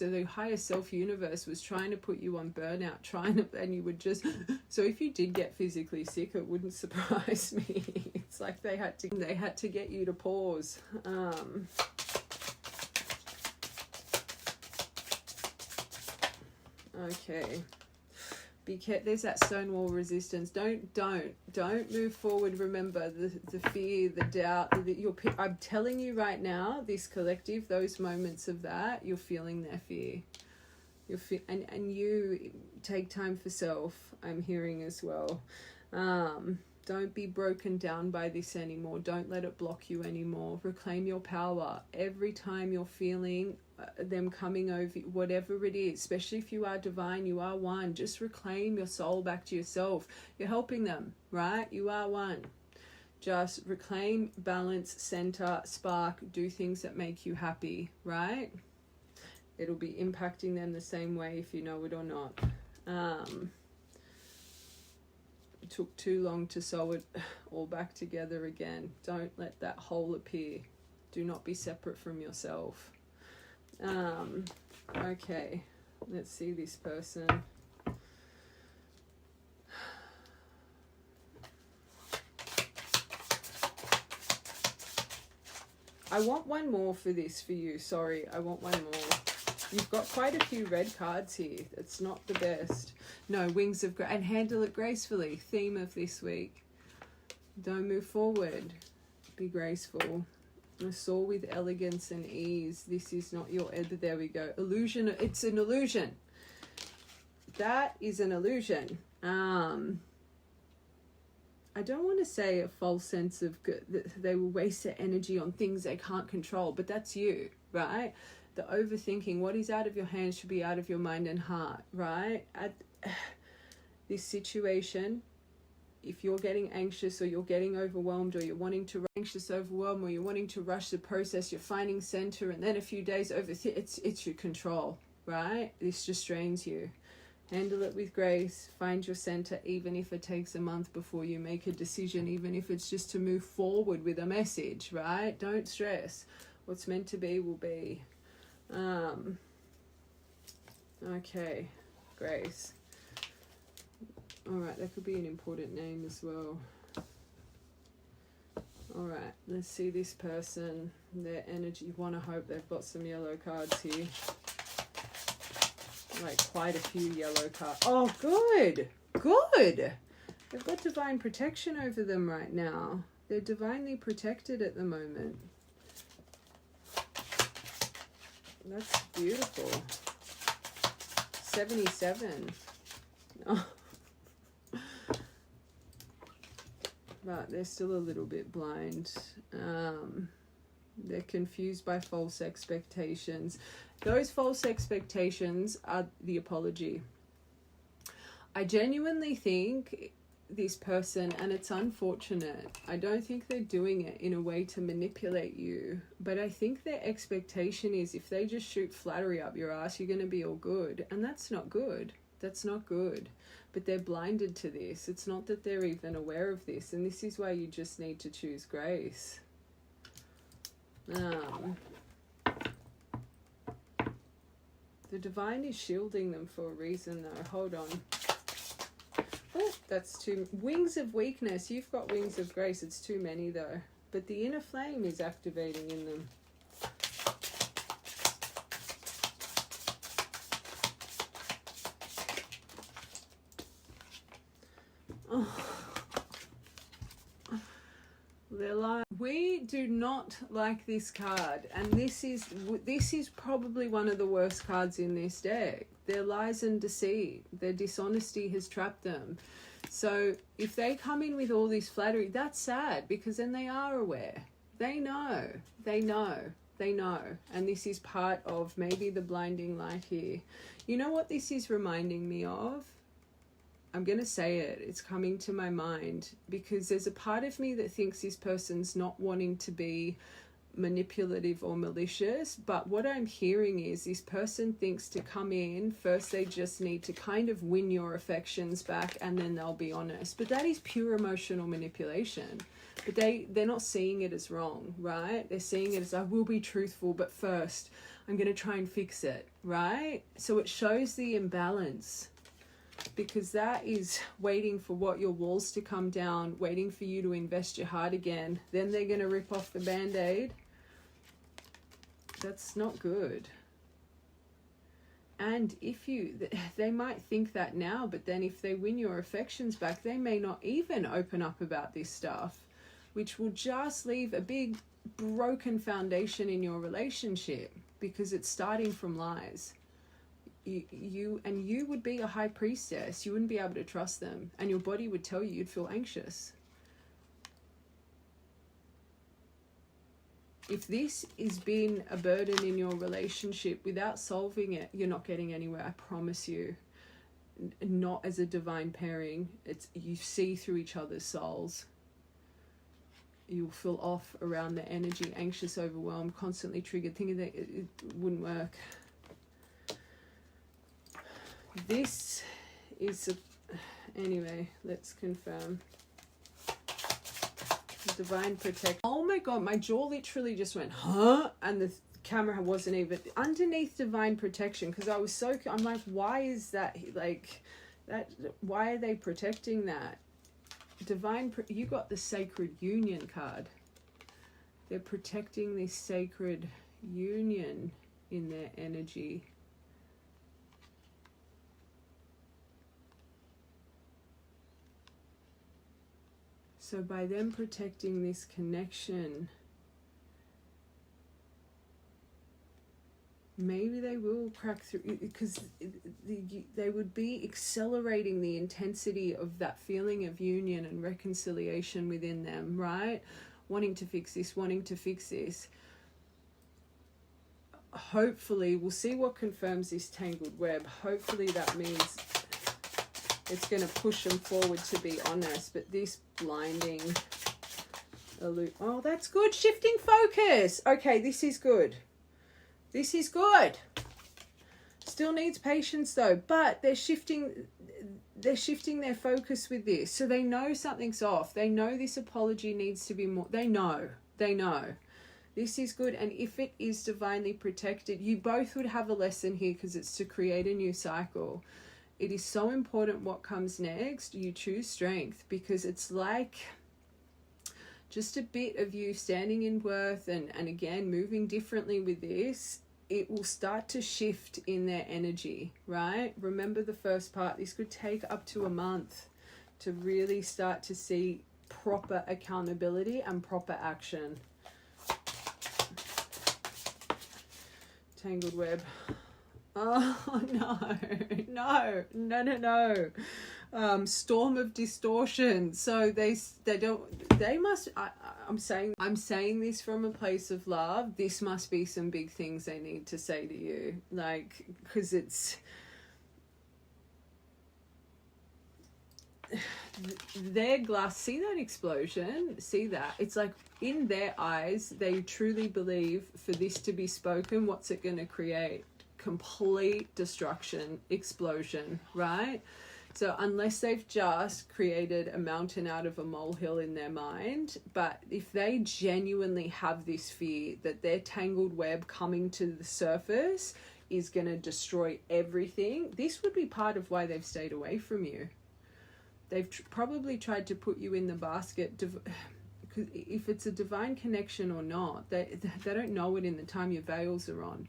[SPEAKER 1] the higher self universe was trying to put you on burnout, and you would just, so if you did get physically sick, it wouldn't surprise me. It's like they had to get you to pause. Okay. There's that stonewall resistance. Don't move forward. Remember the fear, the doubt. I'm telling you right now, this collective, those moments of that, you're feeling their fear. And you take time for self. I'm hearing as well. Don't be broken down by this anymore. Don't let it block you anymore. Reclaim your power. Every time you're feeling them coming over, whatever it is, especially if you are divine, you are one, just reclaim your soul back to yourself. You're helping them, right? You are one. Just reclaim, balance, center, spark, do things that make you happy, right? It'll be impacting them the same way if you know it or not. It took too long to sew it all back together again. Don't let that hole appear. Do not be separate from yourself. Okay, let's see this person. I want one more for this for you. Sorry, I want one more. You've got quite a few red cards here. It's not the best. No, wings of grace. And handle it gracefully. Theme of this week. Don't move forward. Be graceful. I saw with elegance and ease. This is not your... There we go. Illusion. It's an illusion. That is an illusion. I I don't want to say a false sense of good, that they will waste their energy on things they can't control, but that's you, right? The overthinking, what is out of your hands should be out of your mind and heart, right? At this situation, if you're getting anxious or you're getting overwhelmed or you're wanting to anxious, overwhelm, or you're wanting to rush the process, you're finding center, and then a few days it's your control, right? This just drains you. Handle it with grace. Find your center, even if it takes a month before you make a decision, even if it's just to move forward with a message, right? Don't stress. What's meant to be will be. Okay, grace. All right, that could be an important name as well. All right, let's see this person, their energy. You want to hope they've got some yellow cards here. Like quite a few yellow cards. Oh, good. Good. They've got divine protection over them right now. They're divinely protected at the moment. That's beautiful. 77. Oh. But they're still a little bit blind. They're confused by false expectations. Those false expectations are the apology. I genuinely think this person, and it's unfortunate, I don't think they're doing it in a way to manipulate you, but I think their expectation is if they just shoot flattery up your ass, you're going to be all good. And that's not good. That's not good. But they're blinded to this. It's not that they're even aware of this. And this is why you just need to choose grace. The divine is shielding them for a reason though. Hold on. Oh, that's too... Wings of weakness. You've got wings of grace. It's too many though. But the inner flame is activating in them. They're like, we do not like this card, and this is probably one of the worst cards in this deck. Their lies and deceit, their dishonesty has trapped them. So if they come in with all this flattery, that's sad, because then they are aware. They know, and this is part of maybe the blinding light here. You know what this is reminding me of? I'm going to say it. It's coming to my mind because there's a part of me that thinks this person's not wanting to be manipulative or malicious, but what I'm hearing is this person thinks to come in, first they just need to kind of win your affections back and then they'll be honest. But that is pure emotional manipulation. But they're not seeing it as wrong, right? They're seeing it as, I will be truthful, but first I'm going to try and fix it, right? So it shows the imbalance. Because that is waiting for what, your walls to come down, waiting for you to invest your heart again. Then they're going to rip off the band-aid. That's not good. And if they might think that now, but then if they win your affections back, they may not even open up about this stuff, which will just leave a big broken foundation in your relationship because it's starting from lies. You would be a high priestess. You wouldn't be able to trust them, and your body would tell you you'd feel anxious. If this has been a burden in your relationship, without solving it, you're not getting anywhere. I promise you. Not as a divine pairing. It's, you see through each other's souls. You'll feel off around the energy, anxious, overwhelmed, constantly triggered, thinking that it wouldn't work. This is anyway, let's confirm. Divine protection. Oh my god, my jaw literally just went, huh? And the camera wasn't even underneath divine protection, because I was so, I'm like, why is that, like, that, why are they protecting that? You got the sacred union card. They're protecting this sacred union in their energy. So by them protecting this connection, maybe they will crack through, because they would be accelerating the intensity of that feeling of union and reconciliation within them, right? Wanting to fix this, wanting to fix this. Hopefully, we'll see what confirms this tangled web. Hopefully that means it's going to push them forward, to be honest. But this blinding... Oh, that's good. Shifting focus. Okay, this is good. This is good. Still needs patience though, but they're shifting their focus with this. So they know something's off. They know this apology needs to be more. They know. This is good. And if it is divinely protected, you both would have a lesson here, because it's to create a new cycle. It is so important what comes next. You choose strength, because it's like just a bit of you standing in worth and again, moving differently with this. It will start to shift in their energy, right? Remember the first part, this could take up to a month to really start to see proper accountability and proper action. Tangled web. Oh, no. Storm of distortion. So I'm saying this from a place of love. This must be some big things they need to say to you, like, because it's their glass. See that explosion? See that? It's like in their eyes, they truly believe for this to be spoken, what's it going to create? Complete destruction, explosion, right? So unless they've just created a mountain out of a molehill in their mind, but if they genuinely have this fear that their tangled web coming to the surface is going to destroy everything, this would be part of why they've stayed away from you. They've probably tried to put you in the basket, because if it's a divine connection or not, they don't know it in the time your veils are on.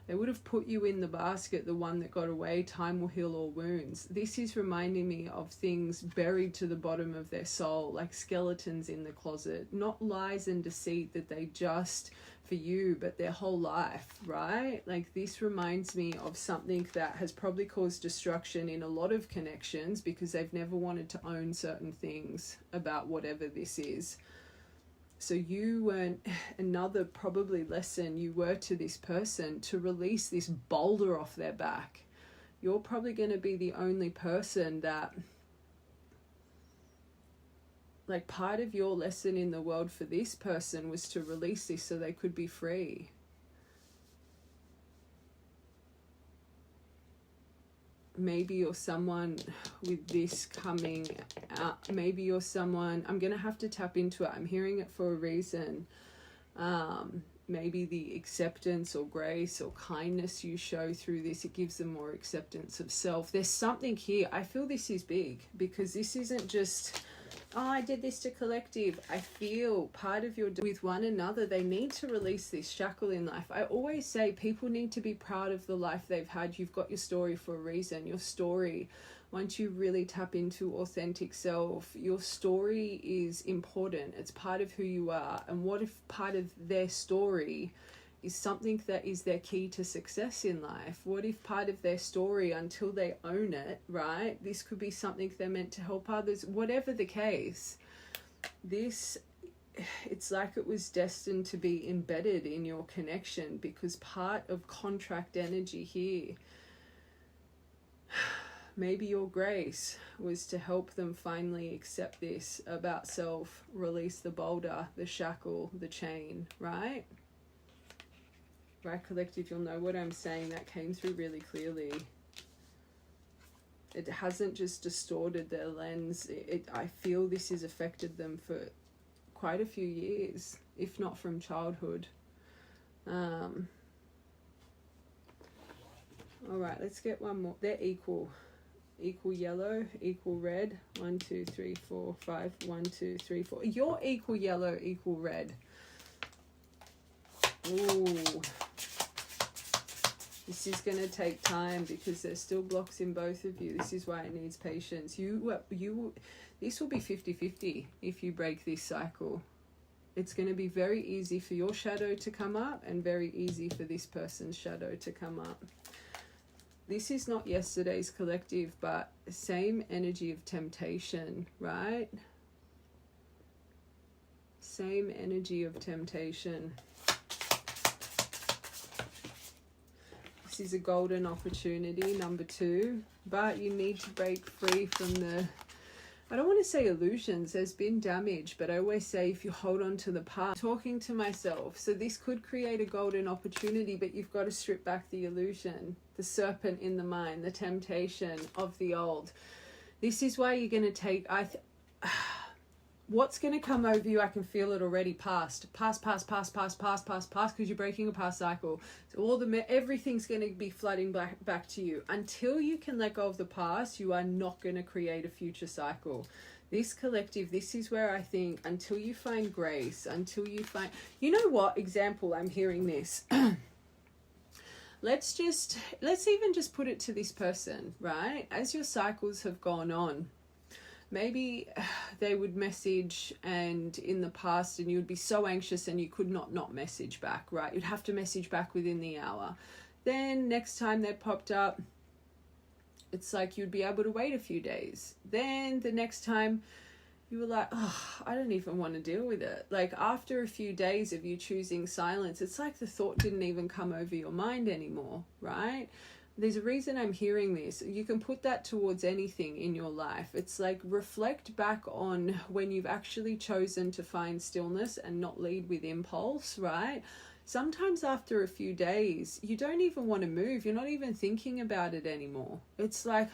[SPEAKER 1] They would have put you in the basket, the one that got away, time will heal all wounds. This is reminding me of things buried to the bottom of their soul, like skeletons in the closet, not lies and deceit that they just for you, but their whole life, right? Like this reminds me of something that has probably caused destruction in a lot of connections, because they've never wanted to own certain things about whatever this is. So you weren't, another probably lesson you were to this person to release this boulder off their back. You're probably going to be the only person that, like, part of your lesson in the world for this person was to release this so they could be free. Maybe you're someone with this coming out. Maybe you're someone, I'm going to have to tap into it. I'm hearing it for a reason. Maybe the acceptance or grace or kindness you show through this, it gives them more acceptance of self. There's something here. I feel this is big, because this isn't just, oh, I did this to collective. I feel part of your with one another, they need to release this shackle in life. I always say people need to be proud of the life they've had. You've got your story for a reason. Your story, once you really tap into authentic self, your story is important. It's part of who you are. And what if part of their story is something that is their key to success in life? What if part of their story, until they own it, right? This could be something they're meant to help others. Whatever the case, this, it's like it was destined to be embedded in your connection, because part of contract energy here, maybe your grace was to help them finally accept this about self, release the boulder, the shackle, the chain, right? Right, collective, you'll know what I'm saying. That came through really clearly. It hasn't just distorted their lens. I feel this has affected them for quite a few years, if not from childhood. All right, let's get one more. They're equal. Equal yellow, equal red. 1, 2, 3, 4, 5. 1, 2, 3, 4. You're equal yellow, equal red. Ooh. This is going to take time, because there's still blocks in both of you. This is why it needs patience. This will be 50-50 if you break this cycle. It's going to be very easy for your shadow to come up and very easy for this person's shadow to come up. This is not yesterday's collective, but same energy of temptation, right? Same energy of temptation. This is a golden opportunity, number 2, but you need to break free from the, I don't want to say illusions, there's been damage, but I always say if you hold on to the past, talking to myself, so this could create a golden opportunity, but you've got to strip back the illusion, the serpent in the mind, the temptation of the old. This is why you're going to take, what's going to come over you, I can feel it already, past, because you're breaking a past cycle. So everything's going to be flooding back to you. Until you can let go of the past, you are not going to create a future cycle. This collective, this is where I think, until you find grace, until you find, you know what, example, I'm hearing this. Let's even just put it to this person, right? As your cycles have gone on, maybe they would message and in the past and you would be so anxious and you could not message back, right? You'd have to message back within the hour. Then next time they popped up, it's like you'd be able to wait a few days. Then the next time you were like, oh, I don't even want to deal with it. Like after a few days of you choosing silence, it's like the thought didn't even come over your mind anymore, right? There's a reason I'm hearing this. You can put that towards anything in your life. It's like reflect back on when you've actually chosen to find stillness and not lead with impulse, right? Sometimes after a few days, you don't even want to move. You're not even thinking about it anymore. It's like,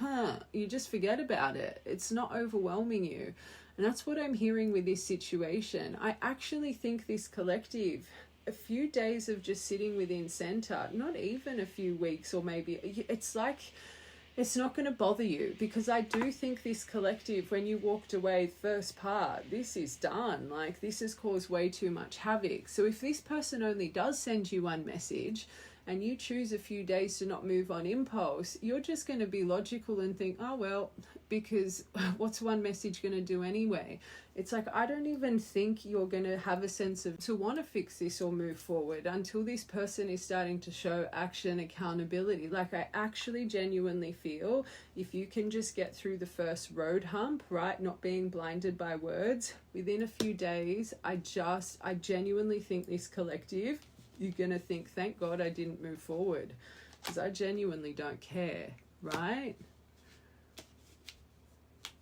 [SPEAKER 1] you just forget about it. It's not overwhelming you. And that's what I'm hearing with this situation. I actually think this collective, a few days of just sitting within center, not even a few weeks or maybe, it's like it's not going to bother you, because I do think this collective, when you walked away first part, this is done. Like this has caused way too much havoc. So if this person only does send you one message and you choose a few days to not move on impulse, you're just going to be logical and think, oh well, because what's one message going to do anyway? It's like, I don't even think you're going to have a sense of to want to fix this or move forward until this person is starting to show action, accountability. Like I actually genuinely feel if you can just get through the first road hump, right? Not being blinded by words within a few days, I genuinely think this collective, you're going to think, thank God I didn't move forward, because I genuinely don't care, right?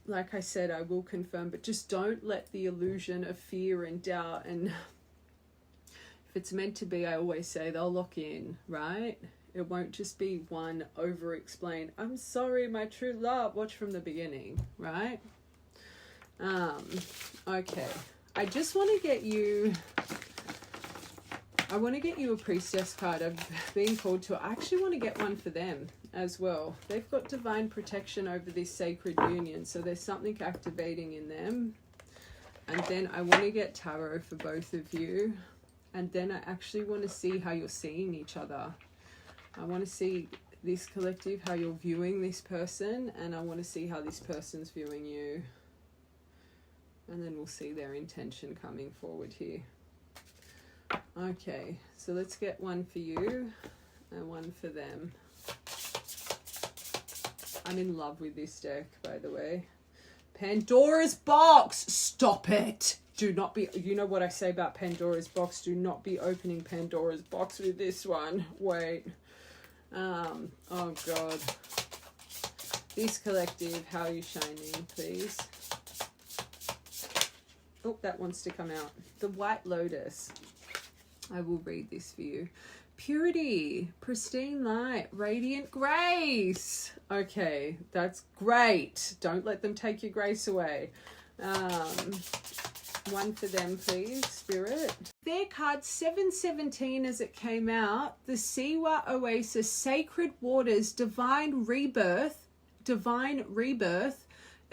[SPEAKER 1] Like I said, I will confirm, but just don't let the illusion of fear and doubt, and if it's meant to be, I always say they'll lock in, right? It won't just be one over-explained, I'm sorry, my true love, watch from the beginning, right? Okay. I just want to get you... I want to get you a priestess card. I've been called to. I actually want to get one for them as well. They've got divine protection over this sacred union, so there's something activating in them. And then I want to get tarot for both of you. And then I actually want to see how you're seeing each other. I want to see this collective, how you're viewing this person, and I want to see how this person's viewing you. And then we'll see their intention coming forward here. Okay, so let's get one for you and one for them. I'm in love with this deck, by the way. Pandora's box! Stop it! Do not be... You know what I say about Pandora's box. Do not be opening Pandora's box with this one. Wait. Oh, God. This collective, how are you shining, please? Oh, that wants to come out. The White Lotus. I will read this for you. Purity, pristine light, radiant grace. Okay, that's great. Don't let them take your grace away. One for them, please, Spirit. Their card 717 as it came out. The Siwa Oasis, Sacred Waters, Divine Rebirth,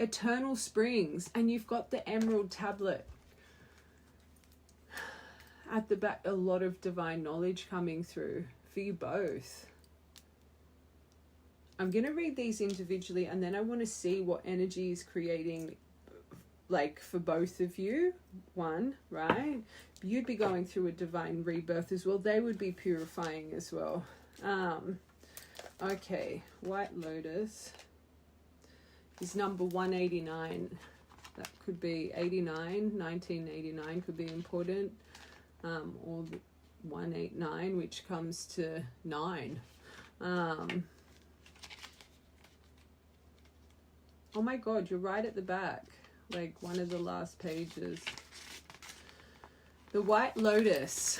[SPEAKER 1] Eternal Springs. And you've got the Emerald Tablet. At the back, a lot of divine knowledge coming through for you both. I'm going to read these individually, and then I want to see what energy is creating, like, for both of you. One, right? you'd be going through a divine rebirth as well. They would be purifying as well. Okay, White Lotus is number 189. That could be 89, 1989 could be important. Or 189, which comes to 9. Oh my God, you're right at the back, like one of the last pages. The White Lotus.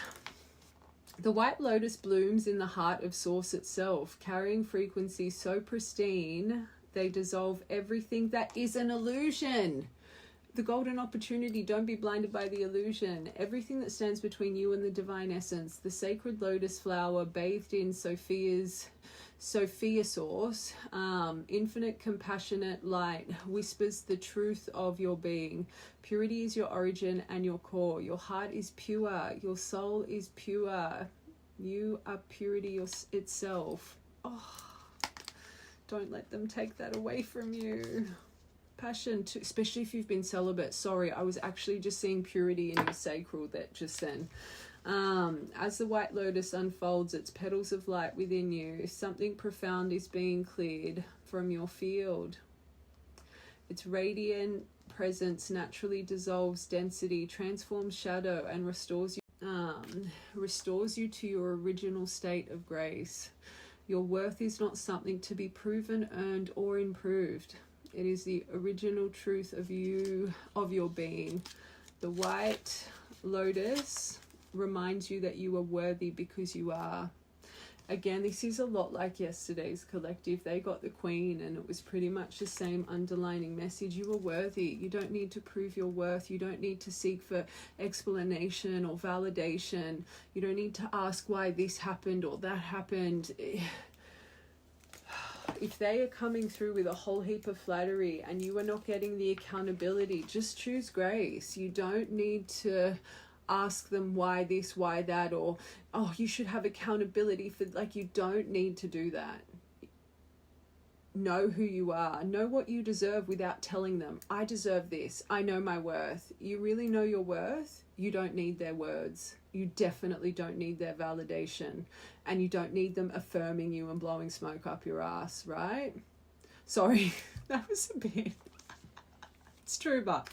[SPEAKER 1] The White Lotus blooms in the heart of Source itself, carrying frequencies so pristine they dissolve everything that is an illusion. The golden opportunity, don't be blinded by the illusion. Everything that stands between you and the divine essence, the sacred lotus flower bathed in Sophia Source, infinite compassionate light, whispers the truth of your being. Purity is your origin and your core. Your heart is pure. Your soul is pure. You are purity itself. Oh, don't let them take that away from you. Passion, too, especially if you've been celibate. Sorry, I was actually just seeing purity in your sacral that just then. As the White Lotus unfolds its petals of light within you, something profound is being cleared from your field. Its radiant presence naturally dissolves density, transforms shadow, and restores you to your original state of grace. Your worth is not something to be proven, earned, or improved. It is the original truth of you, of your being. The White Lotus reminds you that you are worthy because you are. Again, this is a lot like yesterday's collective. They got the Queen and it was pretty much the same underlining message. You are worthy. You don't need to prove your worth. You don't need to seek for explanation or validation. You don't need to ask why this happened or that happened. If they are coming through with a whole heap of flattery and you are not getting the accountability, just choose grace. You don't need to ask them why this, why that, or, oh, you should have accountability for, like, you don't need to do that. Know who you are. Know what you deserve without telling them, I deserve this. I know my worth. You really know your worth. You don't need their words. You definitely don't need their validation. And you don't need them affirming you and blowing smoke up your ass, right? Sorry, that was a bit... It's true, but...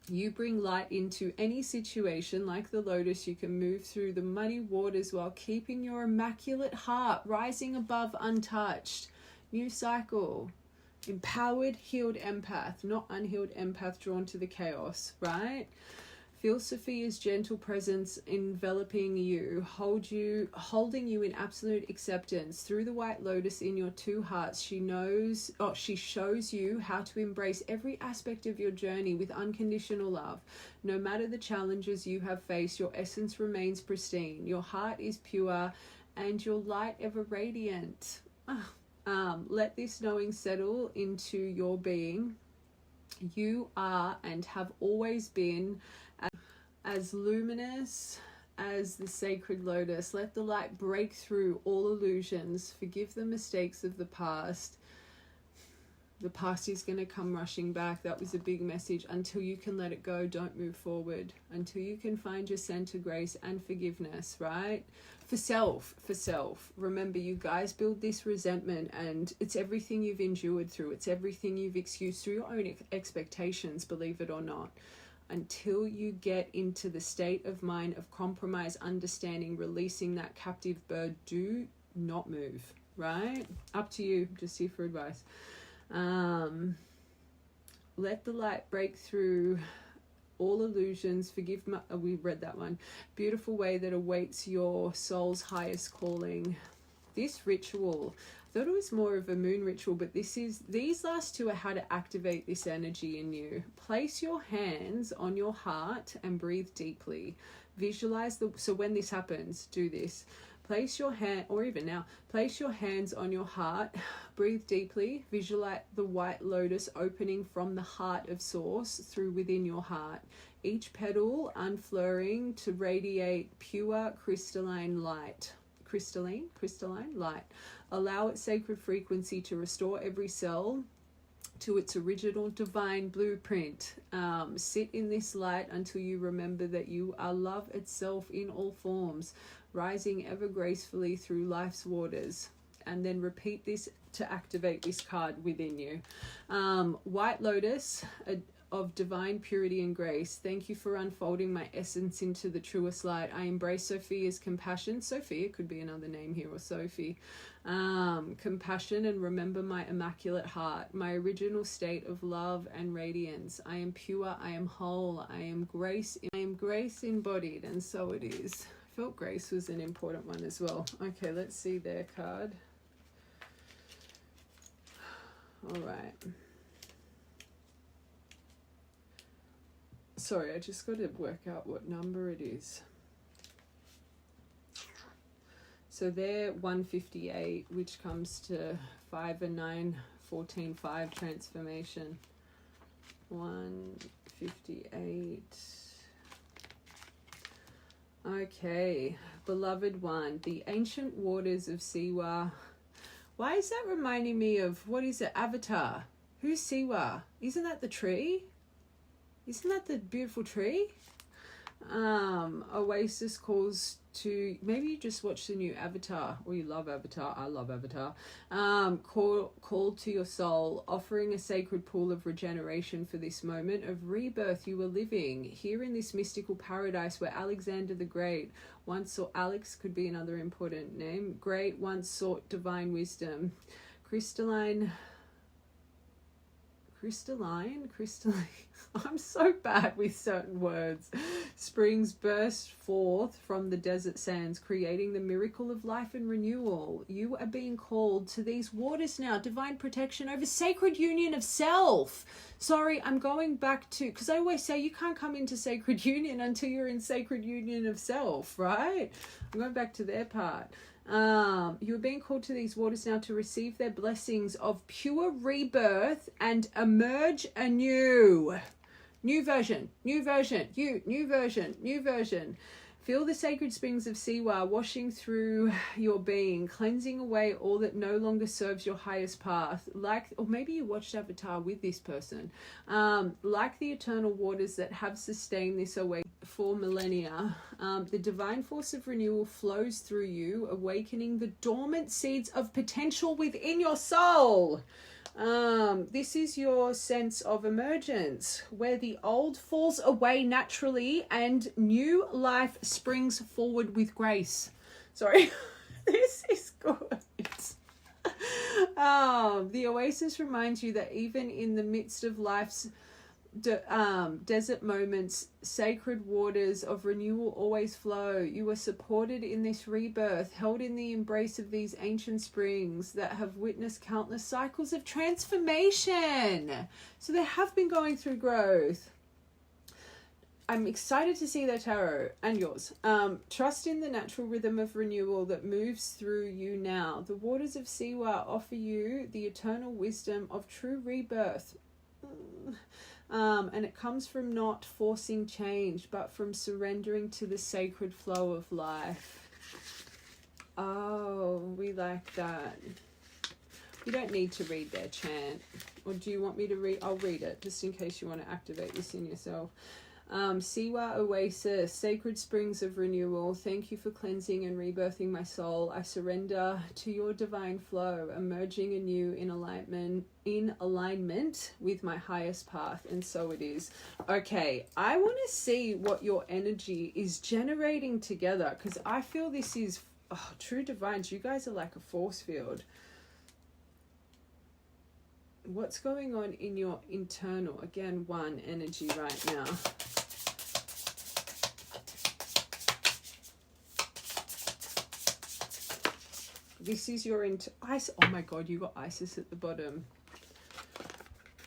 [SPEAKER 1] You bring light into any situation. Like the lotus, you can move through the muddy waters while keeping your immaculate heart rising above untouched. New cycle. Empowered, healed empath, not unhealed empath drawn to the chaos, right? Feel Sophia's gentle presence enveloping you, holding you in absolute acceptance. Through the White Lotus in your two hearts, she shows you how to embrace every aspect of your journey with unconditional love. No matter the challenges you have faced, your essence remains pristine. Your heart is pure and your light ever radiant. Let this knowing settle into your being. You are and have always been as luminous as the sacred lotus. Let the light break through all illusions. Forgive the mistakes of the past. The past is going to come rushing back. That was a big message. Until you can let it go, don't move forward. Until you can find your center, grace, and forgiveness, right? For self. Remember, you guys build this resentment and it's everything you've endured through. It's everything you've excused through your own expectations, believe it or not. Until you get into the state of mind of compromise, understanding, releasing that captive bird, do not move, right? Up to you. Just here for advice. Let the light break through all illusions. We read that one. Beautiful way that awaits your soul's highest calling. This ritual, I thought it was more of a moon ritual, but these last two are how to activate this energy in you. Place your hands on your heart and breathe deeply. Visualize so when this happens, do this. Place your hand, or even now, place your hands on your heart, breathe deeply, visualize the White Lotus opening from the heart of Source through within your heart. Each petal unfurling to radiate pure crystalline light. Crystalline light. Allow its sacred frequency to restore every cell, to its original divine blueprint. Sit in this light until you remember that you are love itself in all forms, rising ever gracefully through life's waters. And then repeat this to activate this card within you. White Lotus of divine purity and grace, thank you for unfolding my essence into the truest light. I embrace Sophia's compassion. Sophia could be another name here, or Sophie. Compassion, and remember my immaculate heart, my original state of love and radiance. I am pure, I am whole, I am grace embodied, and so it is. I felt grace was an important one as well. Okay, let's see their card. All right. Sorry, I just got to work out what number it is. So they're 158, which comes to 5 and 9, 14, 5 transformation. 158. Okay, beloved one, the ancient waters of Siwa. Why is that reminding me of, what is it, Avatar? Who's Siwa? Isn't that the tree? Isn't that the beautiful tree? Oasis calls to, maybe you just watched the new Avatar, or you love Avatar. I love Avatar. Call to your soul, offering a sacred pool of regeneration for this moment of rebirth you were living here in this mystical paradise where Alexander the Great once sought, Alex could be another important name, Great once sought divine wisdom. Crystalline. I'm so bad with certain words. Springs burst forth from the desert sands, creating the miracle of life and renewal. You are being called to these waters now. Divine protection over sacred union of self. Sorry, I'm going back to, because I always say you can't come into sacred union until you're in sacred union of self, right? I'm going back to their part. You are being called to these waters now to receive their blessings of pure rebirth and emerge anew. New version. Feel the sacred springs of Siwa washing through your being, cleansing away all that no longer serves your highest path. Or maybe you watched Avatar with this person. Like the eternal waters that have sustained this away for millennia, the divine force of renewal flows through you, awakening the dormant seeds of potential within your soul. This is your sense of emergence, where the old falls away naturally and new life springs forward with grace. Sorry, this is good. The oasis reminds you that even in the midst of life's desert moments, sacred waters of renewal always flow. You are supported in this rebirth, held in the embrace of these ancient springs that have witnessed countless cycles of transformation. So they have been going through growth. I'm excited to see their tarot and yours. Trust in the natural rhythm of renewal that moves through you now. The waters of Siwa offer you the eternal wisdom of true rebirth. And it comes from not forcing change, but from surrendering to the sacred flow of life. Oh, we like that. You don't need to read their chant. Or do you want me to read? I'll read it, just in case you want to activate this in yourself. Siwa Oasis, sacred springs of renewal, thank you for cleansing and rebirthing my soul. I surrender to your divine flow, emerging anew in alignment with my highest path, and so it is. Okay, I want to see what your energy is generating together, because I feel this is true divines. You guys are like a force field. What's going on in your internal? Again, one energy right now. This is your Isis. Oh my God, you got Isis at the bottom.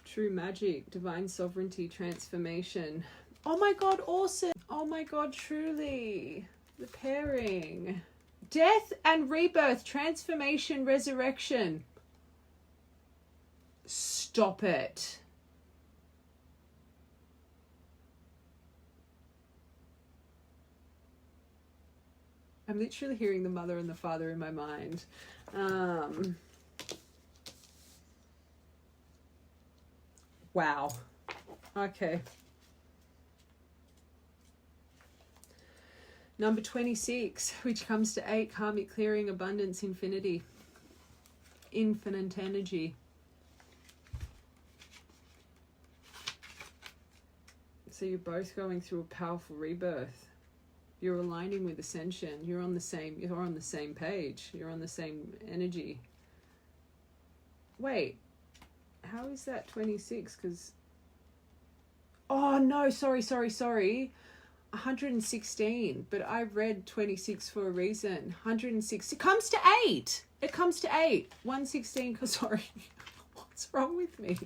[SPEAKER 1] True magic, divine sovereignty, transformation. Oh my God, awesome. Oh my God, truly. The pairing. Death and rebirth, transformation, resurrection. Stop it. I'm literally hearing the mother and the father in my mind. Wow. Okay. Number 26, which comes to 8, karmic clearing, abundance, infinity, infinite energy. So you're both going through a powerful rebirth. You're aligning with ascension. You're on the same page. You're on the same energy. Wait, how is that 26? Because, oh no, sorry. 116, but I read 26 for a reason. 106, it comes to 8. 116, sorry. What's wrong with me?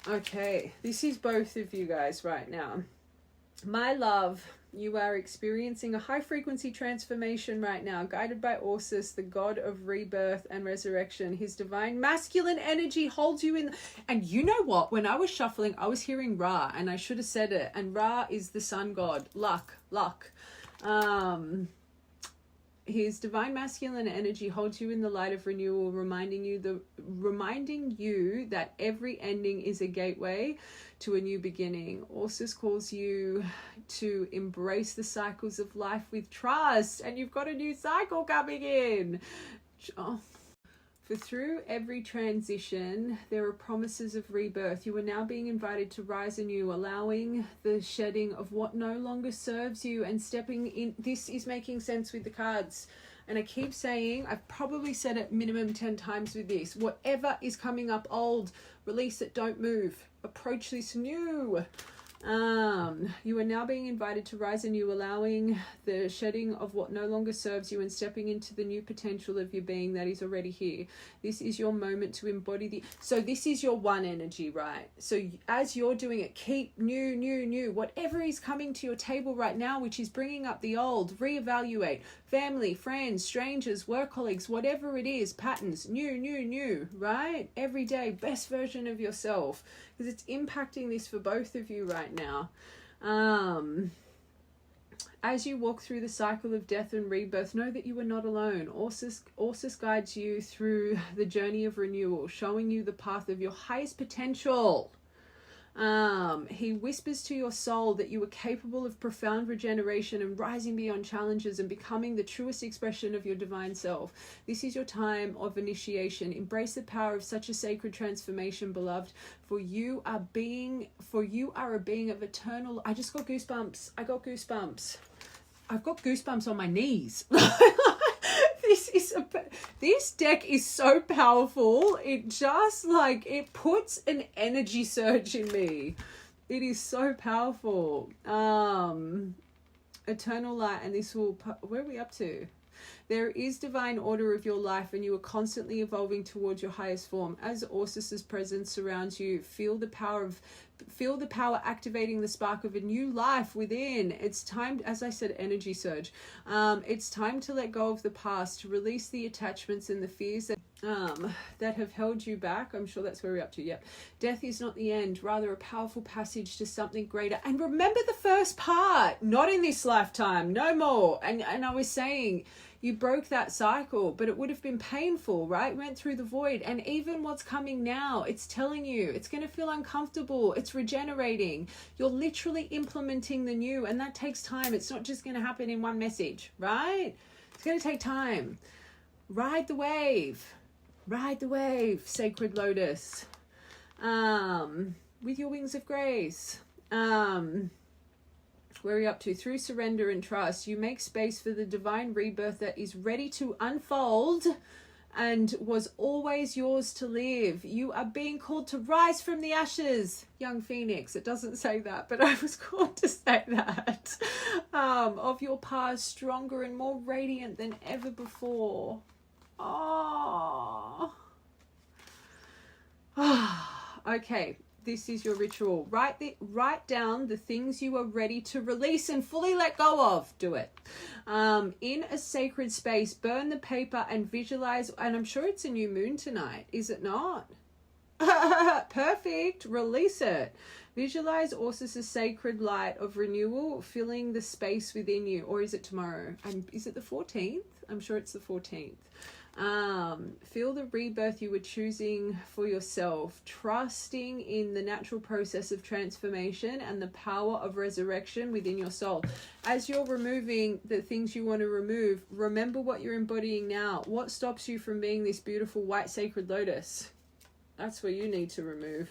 [SPEAKER 1] Okay, this is both of you guys right now. My love, you are experiencing a high frequency transformation right now, guided by Orsis, the god of rebirth and resurrection. His divine masculine energy holds you in. And you know what? When I was shuffling, I was hearing Ra, and I should have said it. And Ra is the sun god, luck. His divine masculine energy holds you in the light of renewal, reminding you that every ending is a gateway to a new beginning. Orsis calls you to embrace the cycles of life with trust, and you've got a new cycle coming in. For through every transition, there are promises of rebirth. You are now being invited to rise anew, allowing the shedding of what no longer serves you and stepping in. This is making sense with the cards. And I keep saying, I've probably said it minimum 10 times with this. Whatever is coming up old, release it, don't move. Approach this new. You are now being invited to rise anew, allowing the shedding of what no longer serves you and stepping into the new potential of your being that is already here. This is your moment to embody so this is your one energy, right? So as you're doing it, keep new, whatever is coming to your table right now, which is bringing up the old, reevaluate. Family, friends, strangers, work colleagues, whatever it is, patterns, new, right? Every day, best version of yourself, because it's impacting this for both of you right now. As you walk through the cycle of death and rebirth, know that you are not alone. Orsis guides you through the journey of renewal, showing you the path of your highest potential. He whispers to your soul that you are capable of profound regeneration and rising beyond challenges and becoming the truest expression of your divine self. This is your time of initiation. Embrace the power of such a sacred transformation, beloved, for you are a being of eternal. I just got goosebumps. I've got goosebumps on my knees. This deck is so powerful. It just it puts an energy surge in me. It is so powerful. Eternal light, and this will, where are we up to? There is divine order of your life, and you are constantly evolving towards your highest form. As Orsis's presence surrounds you, feel the power activating the spark of a new life within. It's time, as I said, energy surge. It's time to let go of the past, to release the attachments and the fears that have held you back. I'm sure that's where we're up to. Yep. Death is not the end, rather a powerful passage to something greater. And remember the first part, not in this lifetime, no more. And I was saying, you broke that cycle, but it would have been painful, right? Went through the void. And even what's coming now, it's telling you it's going to feel uncomfortable. It's regenerating. You're literally implementing the new, and that takes time. It's not just going to happen in one message, right? It's going to take time. Ride the wave, Sacred Lotus, with your wings of grace. Where are you up to? Through surrender and trust, you make space for the divine rebirth that is ready to unfold and was always yours to live. You are being called to rise from the ashes, young phoenix. It doesn't say that, but I was called to say that. Of your past, stronger and more radiant than ever before. Okay. This is your ritual. Write down the things you are ready to release and fully let go of. Do it. In a sacred space, burn the paper and visualize. And I'm sure it's a new moon tonight. Is it not? Perfect. Release it. Visualize Orsus's sacred light of renewal filling the space within you. Or is it tomorrow? Is it the 14th? I'm sure it's the 14th. Feel the rebirth you were choosing for yourself, trusting in the natural process of transformation and the power of resurrection within your soul. As you're removing the things you want to remove, remember what you're embodying now. What stops you from being this beautiful white sacred lotus? That's where you need to remove.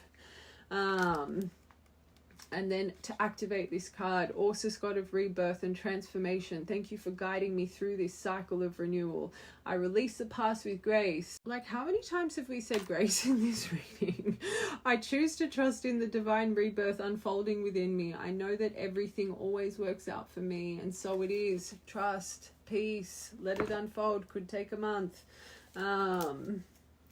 [SPEAKER 1] And then to activate this card, Orsus, God of rebirth and transformation, thank you for guiding me through this cycle of renewal. I release the past with grace. Like, how many times have we said grace in this reading? I choose to trust in the divine rebirth unfolding within me. I know that everything always works out for me, and so it is. Trust, peace, let it unfold. Could take a month.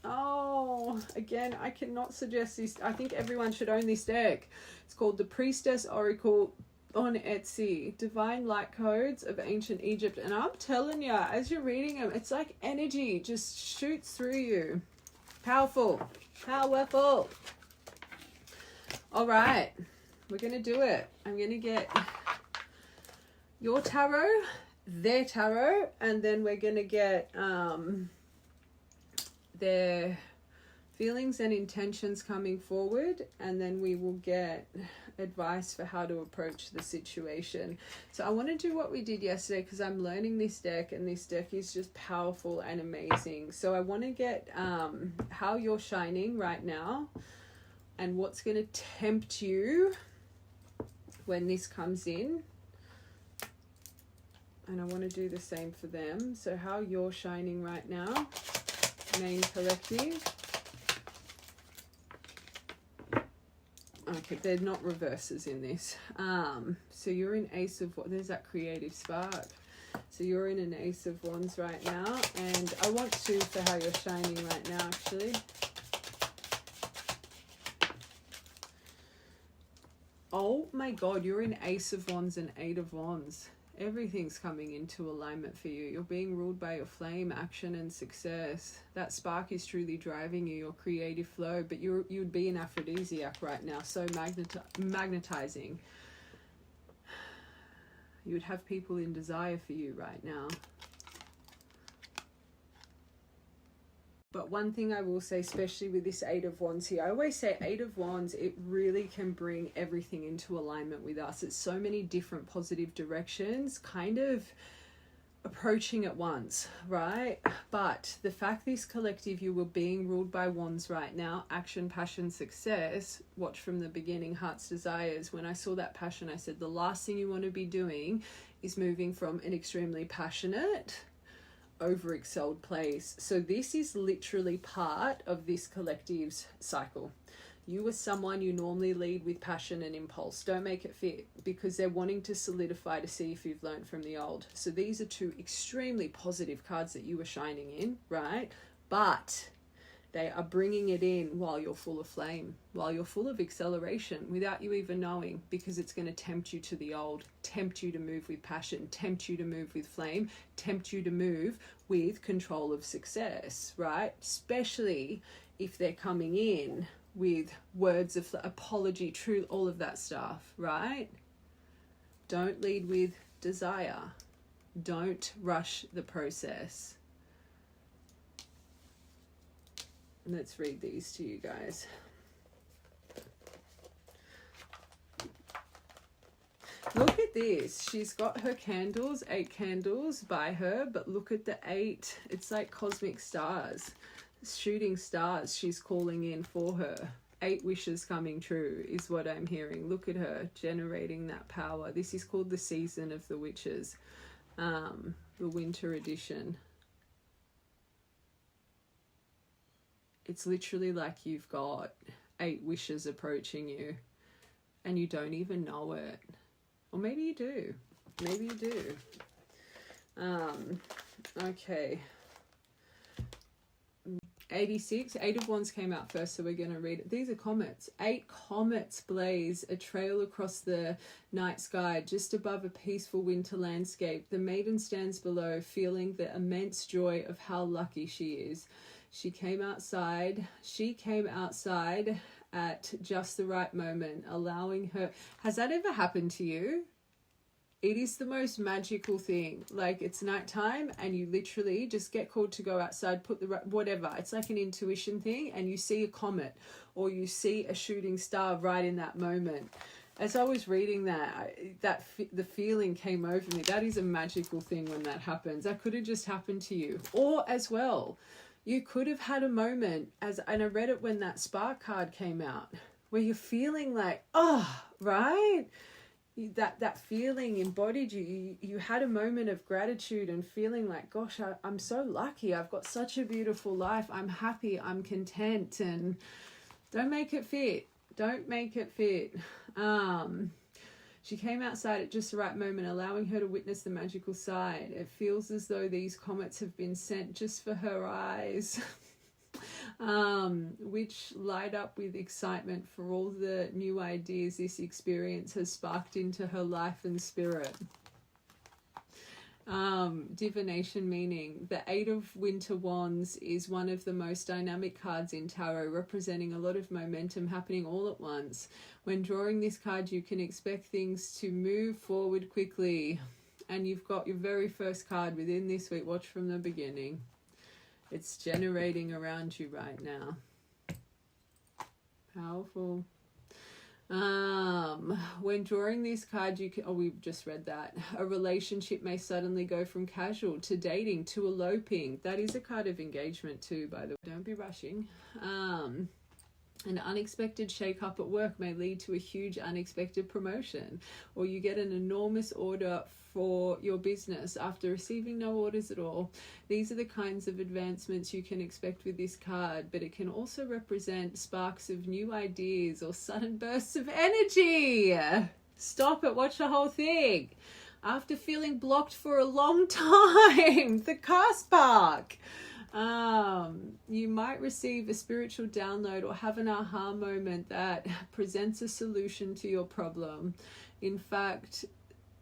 [SPEAKER 1] Oh, again, I cannot suggest this. I think everyone should own this deck. It's called the Priestess Oracle on Etsy. Divine Light Codes of Ancient Egypt. And I'm telling you, as you're reading them, it's like energy just shoots through you. Powerful. Powerful. All right. We're going to do it. I'm going to get your tarot, their tarot, and then we're going to get their feelings and intentions coming forward, and then we will get advice for how to approach the situation. So I want to do what we did yesterday because I'm learning this deck, and this deck is just powerful and amazing. So I want to get how you're shining right now and what's going to tempt you when this comes in. And I want to do the same for them. So how you're shining right now. Main collective. Okay, they're not reverses in this. So you're in Ace of Wands. There's that creative spark. So you're in an Ace of Wands right now. And I want to for how you're shining right now, actually. Oh my God, you're in Ace of Wands and Eight of Wands. Everything's coming into alignment for you. You're being ruled by your flame, action and success. That spark is truly driving you, your creative flow, but you'd be an aphrodisiac right now, so magnetizing. You would have people in desire for you right now. But one thing I will say, especially with this Eight of Wands here, I always say Eight of Wands, it really can bring everything into alignment with us. It's so many different positive directions, kind of approaching at once, right? But the fact this collective, you were being ruled by Wands right now, action, passion, success, watch from the beginning, heart's desires. When I saw that passion, I said the last thing you want to be doing is moving from an extremely passionate over excelled place. So this is literally part of this collective's cycle. You are someone, you normally lead with passion and impulse. Don't make it fit, because they're wanting to solidify to see if you've learned from the old. So these are two extremely positive cards that you are shining in, right? But they are bringing it in while you're full of flame, while you're full of acceleration, without you even knowing, because it's going to tempt you to the old, tempt you to move with passion, tempt you to move with flame, tempt you to move with control of success, right? Especially if they're coming in with words of apology, truth, all of that stuff, right? Don't lead with desire. Don't rush the process. Let's read these to you guys. Look at this. She's got her candles, 8 candles by her, but look at the 8. It's like cosmic stars, shooting stars she's calling in for her. 8 wishes coming true is what I'm hearing. Look at her generating that power. This is called the Season of the Witches, the winter edition. It's literally like you've got 8 wishes approaching you and you don't even know it. Or maybe you do. Maybe you do. Okay. 86. 8 of Wands came out first, so we're going to read it. These are comets. 8 comets blaze a trail across the night sky just above a peaceful winter landscape. The maiden stands below, feeling the immense joy of how lucky she is. She came outside. She came outside at just the right moment, allowing her. Has that ever happened to you? It is the most magical thing. Like, it's nighttime and you literally just get called to go outside, put the whatever. It's like an intuition thing, and you see a comet or you see a shooting star right in that moment. As I was reading that, the feeling came over me. That is a magical thing when that happens. That could have just happened to you. Or as well, you could have had a moment, and I read it when that spark card came out, where you're feeling like, oh, right? That feeling embodied you. You had a moment of gratitude and feeling like, gosh, I'm so lucky. I've got such a beautiful life. I'm happy. I'm content. And don't make it fit. Don't make it fit. She came outside at just the right moment, allowing her to witness the magical side. It feels as though these comets have been sent just for her eyes. Which light up with excitement for all the new ideas this experience has sparked into her life and spirit. Divination meaning. The Eight of Winter Wands is one of the most dynamic cards in tarot, representing a lot of momentum happening all at once. When drawing this card, you can expect things to move forward quickly. And you've got your very first card within this week. Watch from the beginning. It's generating around you right now. Powerful. When drawing this card, you can, we've just read that. A relationship may suddenly go from casual to dating to eloping. That is a card of engagement too, by the way. Don't be rushing. An unexpected shake-up at work may lead to a huge unexpected promotion, or you get an enormous order for your business after receiving no orders at all. These are the kinds of advancements you can expect with this card, but it can also represent sparks of new ideas or sudden bursts of energy. Stop it, watch the whole thing. After feeling blocked for a long time, the car spark. You might receive a spiritual download or have an aha moment that presents a solution to your problem. In fact,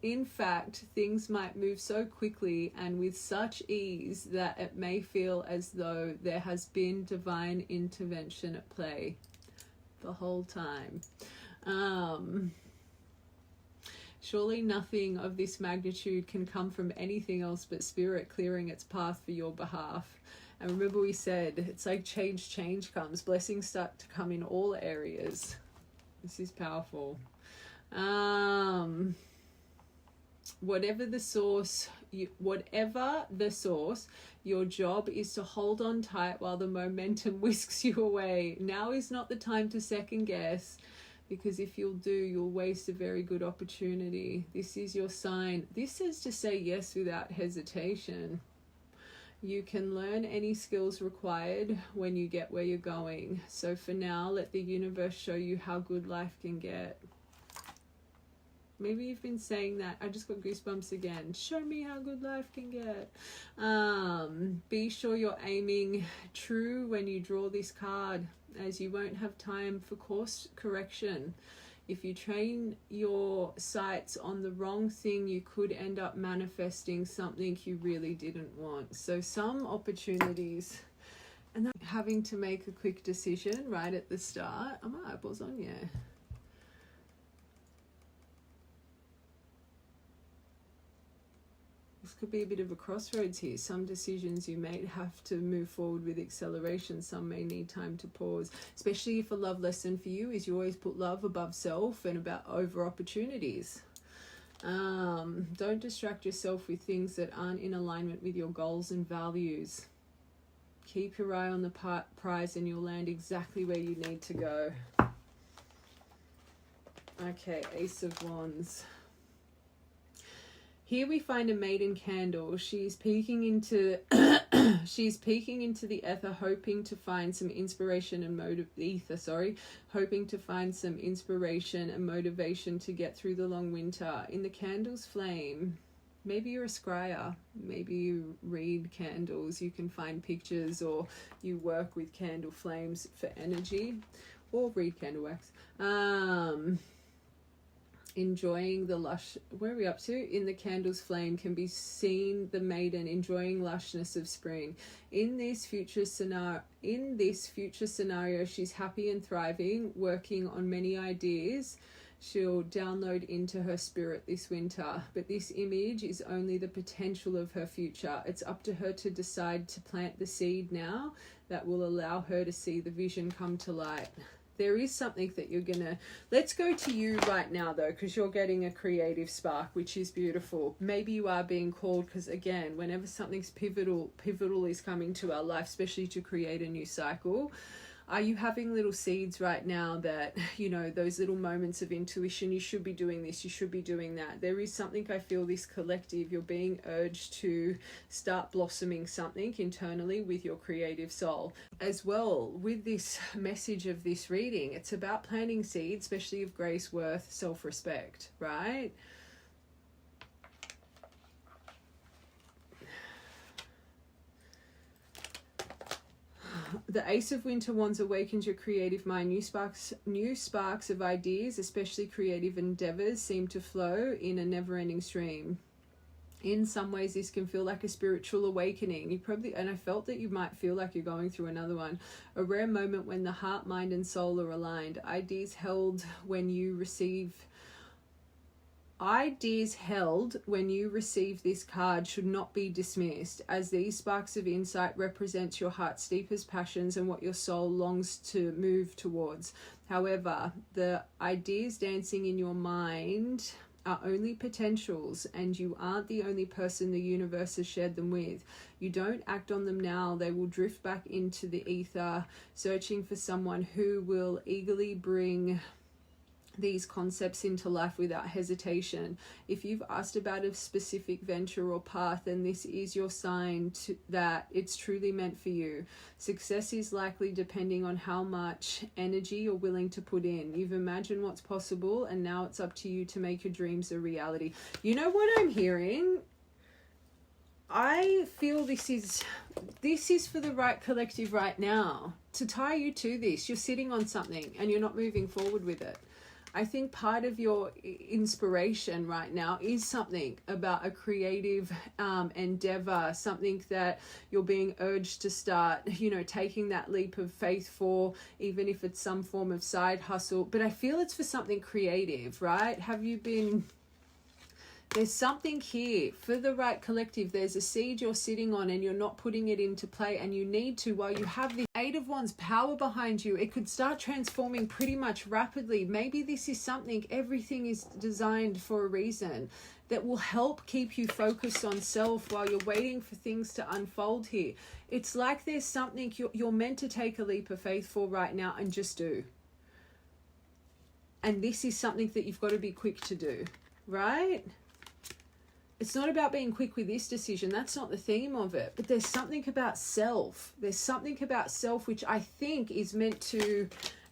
[SPEAKER 1] things might move so quickly and with such ease that it may feel as though there has been divine intervention at play the whole time. Surely nothing of this magnitude can come from anything else but spirit clearing its path for your behalf. And remember, we said it's like change comes. Blessings start to come in all areas. This is powerful. Whatever the source, your job is to hold on tight while the momentum whisks you away. Now is not the time to second guess, because if you'll do, you'll waste a very good opportunity. This is your sign. This says to say yes without hesitation. You can learn any skills required when you get where you're going. So for now, let the universe show you how good life can get. Maybe you've been saying that. I just got goosebumps again. Show me how good life can get. Be sure you're aiming true when you draw this card, as you won't have time for course correction. If you train your sights on the wrong thing, you could end up manifesting something you really didn't want. So some opportunities, and then having to make a quick decision right at the start. Oh, my eyeballs on you. This could be a bit of a crossroads here. Some decisions you may have to move forward with acceleration. Some may need time to pause, especially if a love lesson for you is you always put love above self and over opportunities. Don't distract yourself with things that aren't in alignment with your goals and values. Keep your eye on the prize and you'll land exactly where you need to go. Okay, Ace of Wands. Here we find a maiden candle. She's peeking into the ether, hoping to find some inspiration and hoping to find some inspiration and motivation to get through the long winter. In the candle's flame, maybe you're a scryer, maybe you read candles, you can find pictures, or you work with candle flames for energy, or read candle wax. enjoying the lush, where are we up to? In the candle's flame can be seen the maiden enjoying lushness of spring. In this future scenario, she's happy and thriving, working on many ideas she'll download into her spirit this winter. But this image is only the potential of her future. It's up to her to decide to plant the seed now that will allow her to see the vision come to light. There is something that you're gonna, let's go to you right now though, because you're getting a creative spark, which is beautiful. Maybe you are being called, because again, whenever something's pivotal is coming to our life, especially to create a new cycle, are you having little seeds right now that, you know, those little moments of intuition, you should be doing this, you should be doing that. There is something, I feel, this collective, you're being urged to start blossoming something internally with your creative soul. As well, with this message of this reading, it's about planting seeds, especially of grace, worth, self-respect, right? The Ace of Winter Wands awakens your creative mind. New sparks of ideas, especially creative endeavors, seem to flow in a never-ending stream. In some ways, this can feel like a spiritual awakening. You probably, and I felt that you might feel like you're going through another one. A rare moment when the heart, mind, and soul are aligned. Ideas held when you receive this card should not be dismissed, as these sparks of insight represents your heart's deepest passions and what your soul longs to move towards. However, the ideas dancing in your mind are only potentials, and you aren't the only person the universe has shared them with. You don't act on them now, they will drift back into the ether, searching for someone who will eagerly bring these concepts into life without hesitation. If you've asked about a specific venture or path, then this is your sign that it's truly meant for you. Success is likely depending on how much energy you're willing to put in. You've imagined what's possible, and now it's up to you to make your dreams a reality. You know what I'm hearing? I feel this is for the right collective right now. To tie you to this, you're sitting on something and you're not moving forward with it. I think part of your inspiration right now is something about a creative endeavor, something that you're being urged to start, you know, taking that leap of faith for, even if it's some form of side hustle. But I feel it's for something creative, right? There's something here for the right collective. There's a seed you're sitting on and you're not putting it into play, and you need to. While you have the Eight of Wands power behind you, it could start transforming pretty much rapidly. Maybe this is something, everything is designed for a reason, that will help keep you focused on self while you're waiting for things to unfold here. It's like there's something you're meant to take a leap of faith for right now and just do. And this is something that you've got to be quick to do, right? It's not about being quick with this decision. That's not the theme of it. But there's something about self. There's something about self which I think is meant to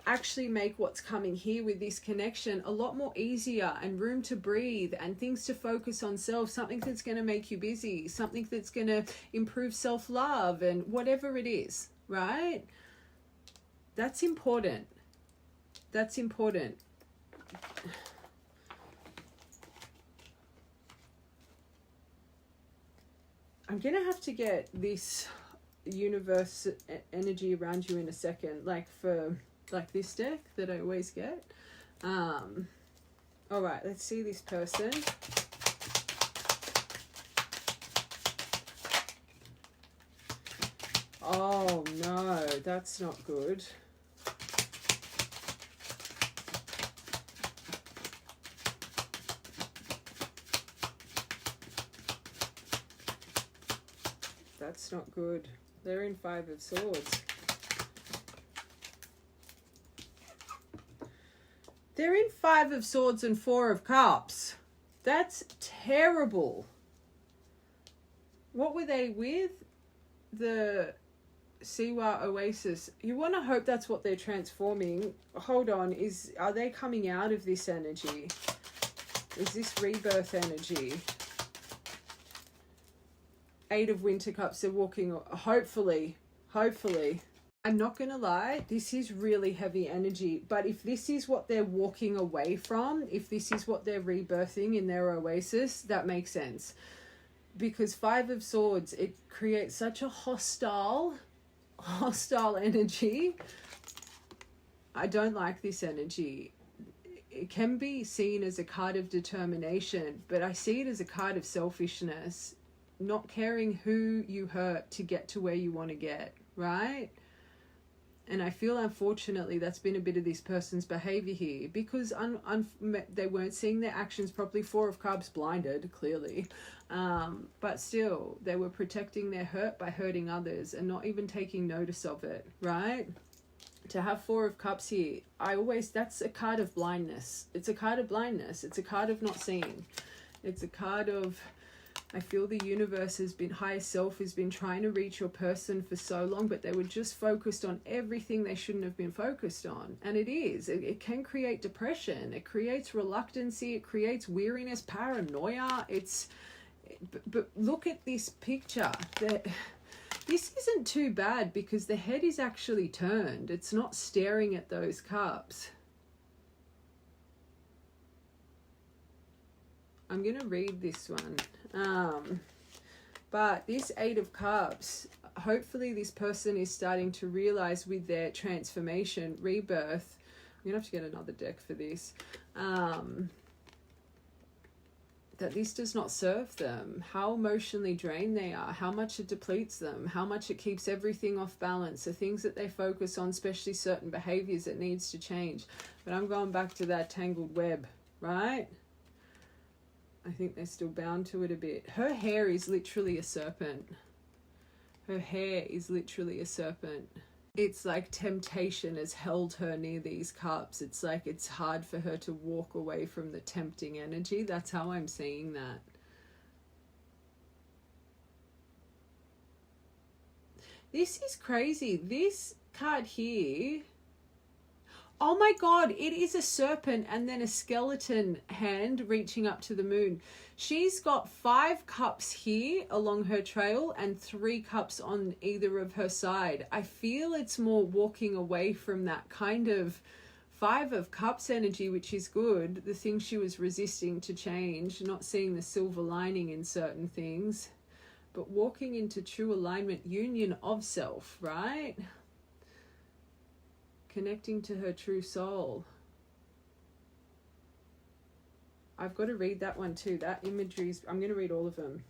[SPEAKER 1] actually make what's coming here with this connection a lot more easier, and room to breathe and things to focus on self. Something that's going to make you busy. Something that's going to improve self-love and whatever it is, right? That's important. That's important. I'm going to have to get this universe energy around you in a second, like this deck that I always get. All right, let's see this person. Oh no, that's not good. That's not good. They're in Five of Swords. They're in Five of Swords and Four of Cups. That's terrible. What were they with? The Siwa Oasis. You want to hope that's what they're transforming. Hold on. Are they coming out of this energy? Is this rebirth energy? Eight of Winter Cups. They're walking, hopefully. I'm not going to lie, this is really heavy energy. But if this is what they're walking away from, if this is what they're rebirthing in their oasis, that makes sense. Because Five of Swords, it creates such a hostile energy. I don't like this energy. It can be seen as a card of determination, but I see it as a card of selfishness, not caring who you hurt to get to where you want to get, right? And I feel, unfortunately, that's been a bit of this person's behavior here, because they weren't seeing their actions properly. Four of Cups, blinded, clearly. But still, they were protecting their hurt by hurting others and not even taking notice of it, right? To have Four of Cups here, that's a card of blindness. It's a card of blindness. It's a card of not seeing. It's a card of, I feel the universe has been, higher self has been trying to reach your person for so long, but they were just focused on everything they shouldn't have been focused on. And it can create depression. It creates reluctancy. It creates weariness, paranoia. But look at this picture. This isn't too bad, because the head is actually turned. It's not staring at those cups. I'm going to read this one. But this Eight of Cups, hopefully this person is starting to realize with their transformation, rebirth. I'm going to have to get another deck for this. That this does not serve them, how emotionally drained they are, how much it depletes them, how much it keeps everything off balance, the things that they focus on, especially certain behaviors that needs to change. But I'm going back to that tangled web, right? I think they're still bound to it a bit. Her hair is literally a serpent. Her hair is literally a serpent. It's like temptation has held her near these cups. It's like it's hard for her to walk away from the tempting energy. That's how I'm seeing that. This is crazy. This card here, oh my God, it is a serpent and then a skeleton hand reaching up to the moon. She's got 5 cups here along her trail and 3 cups on either of her side. I feel it's more walking away from that kind of 5 of Cups energy, which is good. The thing she was resisting to change, not seeing the silver lining in certain things, but walking into true alignment, union of self, right? Connecting to her true soul. I've got to read that one too. That imagery is, I'm going to read all of them.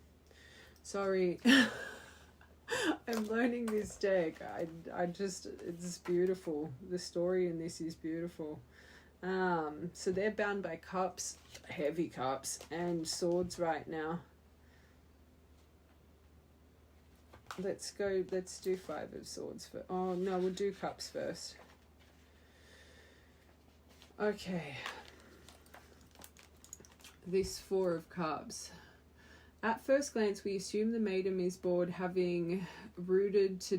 [SPEAKER 1] Sorry. I'm learning this deck. It's beautiful. The story in this is beautiful. So they're bound by cups, heavy cups, and swords right now. Let's do 5 of Swords first. Oh no, we'll do cups first. Okay. This 4 of Cups. At first glance, we assume the maiden is bored, having rooted too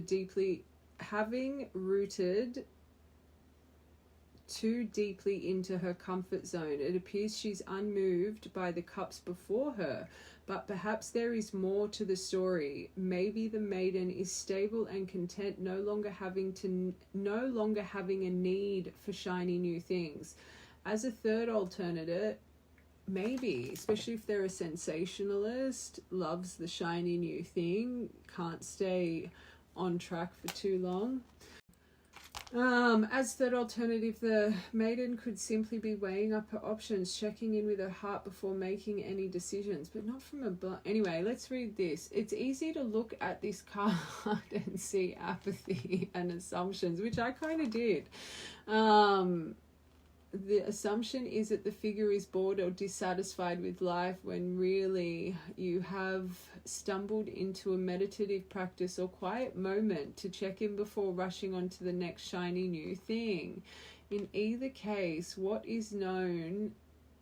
[SPEAKER 1] deeply into her comfort zone. It appears she's unmoved by the cups before her, but perhaps there is more to the story. Maybe the maiden is stable and content, no longer having a need for shiny new things. As a third alternative, maybe, especially if they're a sensationalist, loves the shiny new thing, can't stay on track for too long. As third alternative, the maiden could simply be weighing up her options, checking in with her heart before making any decisions, but not from a anyway, let's read this. It's easy to look at this card and see apathy and assumptions, which I kind of did. The assumption is that the figure is bored or dissatisfied with life, when really you have stumbled into a meditative practice or quiet moment to check in before rushing on to the next shiny new thing. In either case, what is known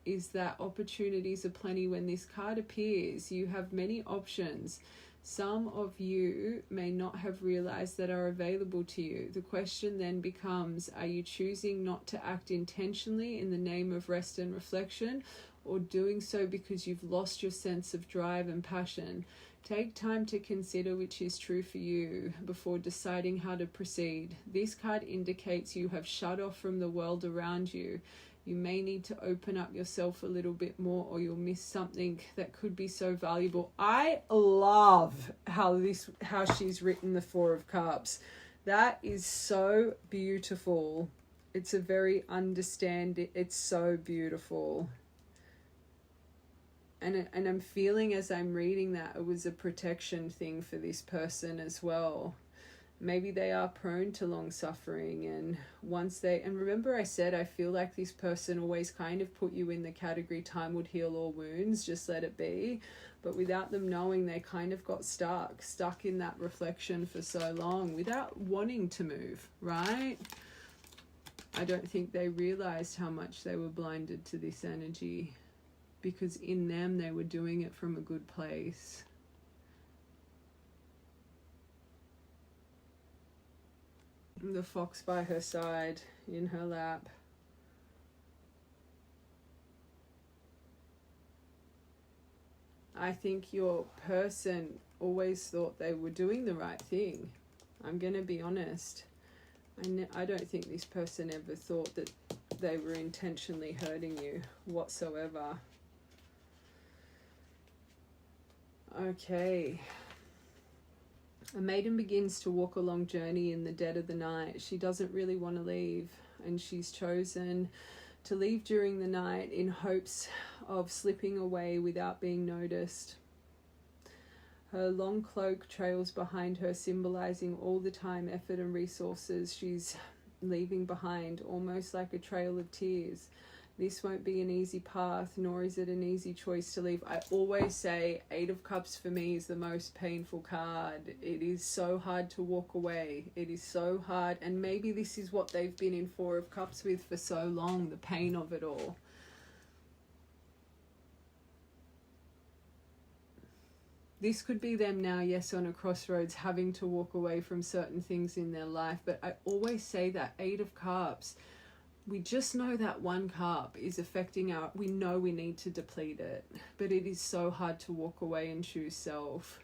[SPEAKER 1] is that opportunities are plenty. When this card appears, you have many options. Some of you may not have realized that are available to you. The question then becomes, are you choosing not to act intentionally in the name of rest and reflection, or doing so because you've lost your sense of drive and passion? Take time to consider which is true for you before deciding how to proceed. This card indicates you have shut off from the world around you. You may need to open up yourself a little bit more, or you'll miss something that could be so valuable. I love how she's written the Four of Cups. That is so beautiful. It's a very understanding. It's so beautiful. And I'm feeling as I'm reading that it was a protection thing for this person as well. Maybe they are prone to long suffering, and remember I said I feel like this person always kind of put you in the category time would heal all wounds, just let it be. But without them knowing, they kind of got stuck in that reflection for so long without wanting to move, right? I don't think they realized how much they were blinded to this energy, because in them they were doing it from a good place. The fox by her side, in her lap. I think your person always thought they were doing the right thing. I'm going to be honest. I don't think this person ever thought that they were intentionally hurting you whatsoever. Okay. A maiden begins to walk a long journey in the dead of the night. She doesn't really want to leave, and she's chosen to leave during the night in hopes of slipping away without being noticed. Her long cloak trails behind her, symbolizing all the time, effort, and resources she's leaving behind, almost like a trail of tears. This won't be an easy path, nor is it an easy choice to leave. I always say Eight of Cups for me is the most painful card. It is so hard to walk away. It is so hard. And maybe this is what they've been in Four of Cups with for so long, the pain of it all. This could be them now, yes, on a crossroads, having to walk away from certain things in their life. But I always say that Eight of Cups, we just know that one cup is affecting we know we need to deplete it, but it is so hard to walk away and choose self.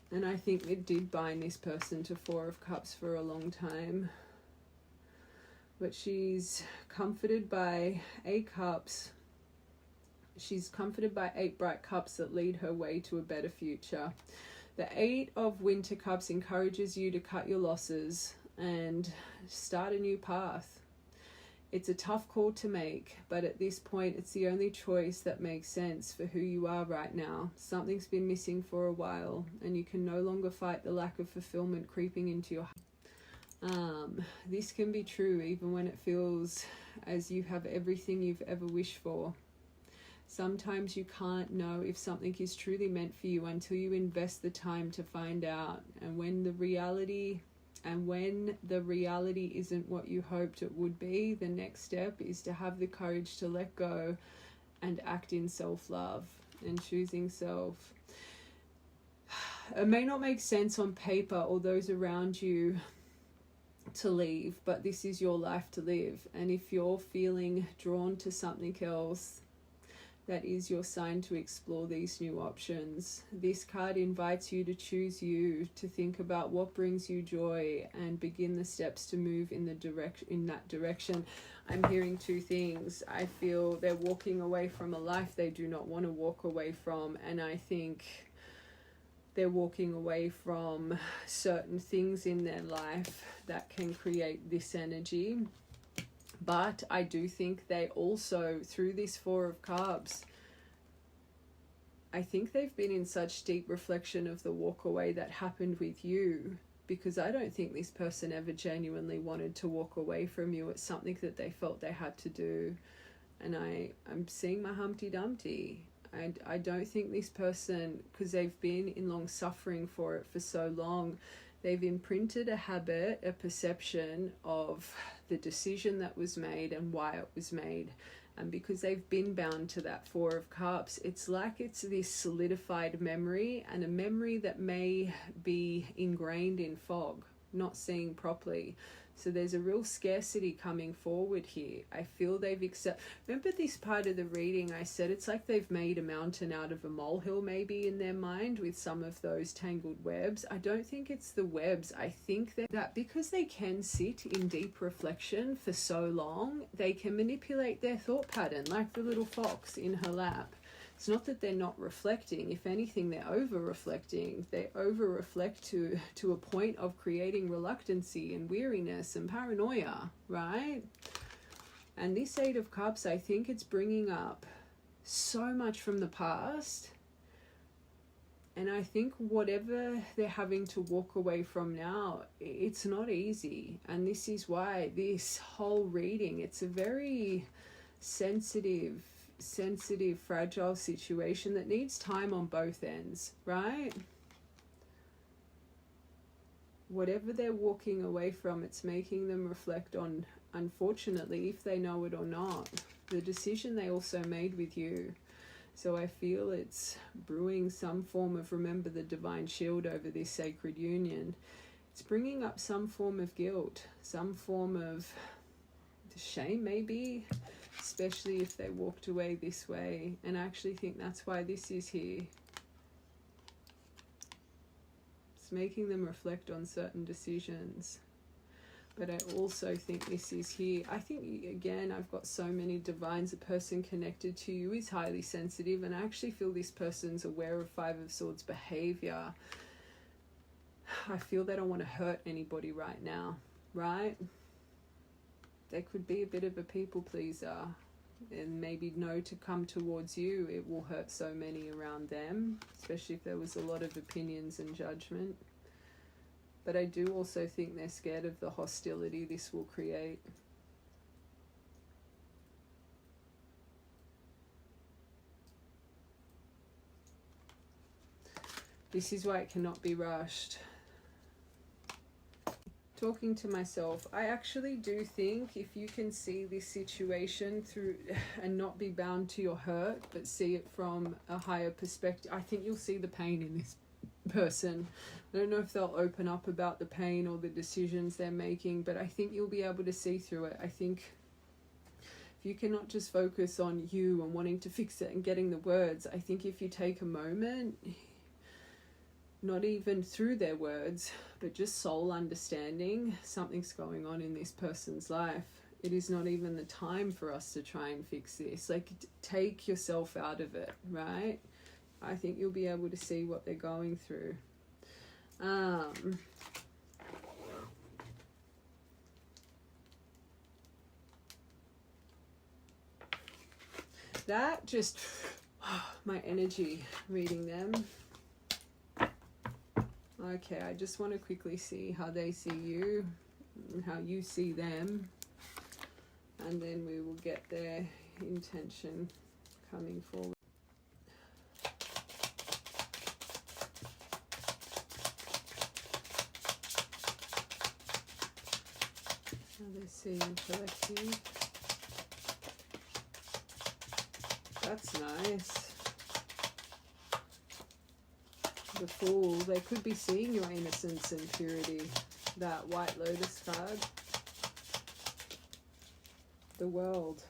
[SPEAKER 1] And I think it did bind this person to Four of Cups for a long time. But she's comforted by 8 cups. She's comforted by 8 bright cups that lead her way to a better future. The 8 of Winter Cups encourages you to cut your losses and start a new path. It's a tough call to make, but at this point it's the only choice that makes sense for who you are right now. Something's been missing for a while, and you can no longer fight the lack of fulfillment creeping into your heart. This can be true even when it feels as you have everything you've ever wished for. Sometimes you can't know if something is truly meant for you until you invest the time to find out. And when the reality isn't what you hoped it would be, the next step is to have the courage to let go and act in self-love and choosing self. It may not make sense on paper or those around you to leave, but this is your life to live. And if you're feeling drawn to something else, that is your sign to explore these new options. This card invites you to choose you, to think about what brings you joy and begin the steps to move in that direction. I'm hearing 2 things. I feel they're walking away from a life they do not want to walk away from, and I think they're walking away from certain things in their life that can create this energy. But I do think they also, through this Four of Cups, I think they've been in such deep reflection of the walk away that happened with you, because I don't think this person ever genuinely wanted to walk away from you. It's something that they felt they had to do. And I'm seeing my Humpty Dumpty. I don't think this person, because they've been in long suffering for it for so long, they've imprinted a habit, a perception of the decision that was made and why it was made. And because they've been bound to that Four of Cups, it's like it's this solidified memory, and a memory that may be ingrained in fog, not seeing properly. So there's a real scarcity coming forward here. I feel they've remember this part of the reading I said it's like they've made a mountain out of a molehill maybe in their mind with some of those tangled webs. I don't think it's the webs. I think that because they can sit in deep reflection for so long, they can manipulate their thought pattern like the little fox in her lap. It's not that they're not reflecting. If anything, they're over-reflecting. They over-reflect to a point of creating reluctancy and weariness and paranoia, right? And this Eight of Cups, I think it's bringing up so much from the past. And I think whatever they're having to walk away from now, it's not easy. And this is why this whole reading, it's a very sensitive, fragile situation that needs time on both ends, right? Whatever they're walking away from, it's making them reflect on, unfortunately, if they know it or not, the decision they also made with you. So I feel it's brewing some form of, remember the divine shield over this sacred union. It's bringing up some form of guilt, some form of shame maybe, especially if they walked away this way. And I actually think that's why this is here. It's making them reflect on certain decisions. But I also think this is here. I think, again, I've got so many divines. A person connected to you is highly sensitive, and I actually feel this person's aware of Five of Swords behavior. I feel they don't want to hurt anybody right now, right? They could be a bit of a people pleaser and maybe know to come towards you, it will hurt so many around them, especially if there was a lot of opinions and judgment. But I do also think they're scared of the hostility this will create. This is why it cannot be rushed. Talking to myself, I actually do think if you can see this situation through and not be bound to your hurt, but see it from a higher perspective, I think you'll see the pain in this person. I don't know if they'll open up about the pain or the decisions they're making, but I think you'll be able to see through it. I think if you cannot just focus on you and wanting to fix it and getting the words, I think if you take a moment, not even through their words, but just soul understanding, something's going on in this person's life. It is not even the time for us to try and fix this. Like, take yourself out of it, right? I think you'll be able to see what they're going through. That just, my energy reading them. Okay, I just want to quickly see how they see you and how you see them. And then we will get their intention coming forward. How they see you collective. That's nice. The Fool, they could be seeing your innocence and purity. That White Lotus card. The World.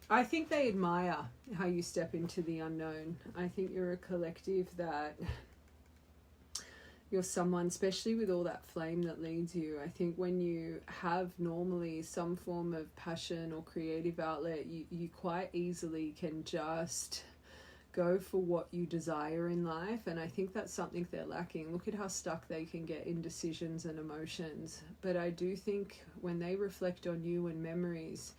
[SPEAKER 1] I think they admire how you step into the unknown. I think you're a collective that you're someone, especially with all that flame that leads you. I think when you have normally some form of passion or creative outlet, you quite easily can just go for what you desire in life. And I think that's something they're lacking. Look at how stuck they can get in decisions and emotions. But I do think when they reflect on you and memories,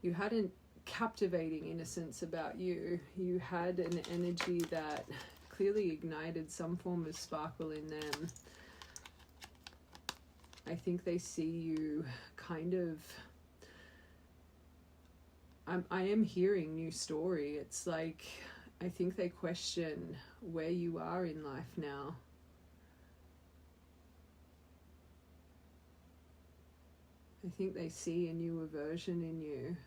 [SPEAKER 1] you had a captivating innocence about you. You had an energy that clearly ignited some form of sparkle in them. I think they see you kind of, I am hearing new story. It's like, I think they question where you are in life now. I think they see a new aversion in you.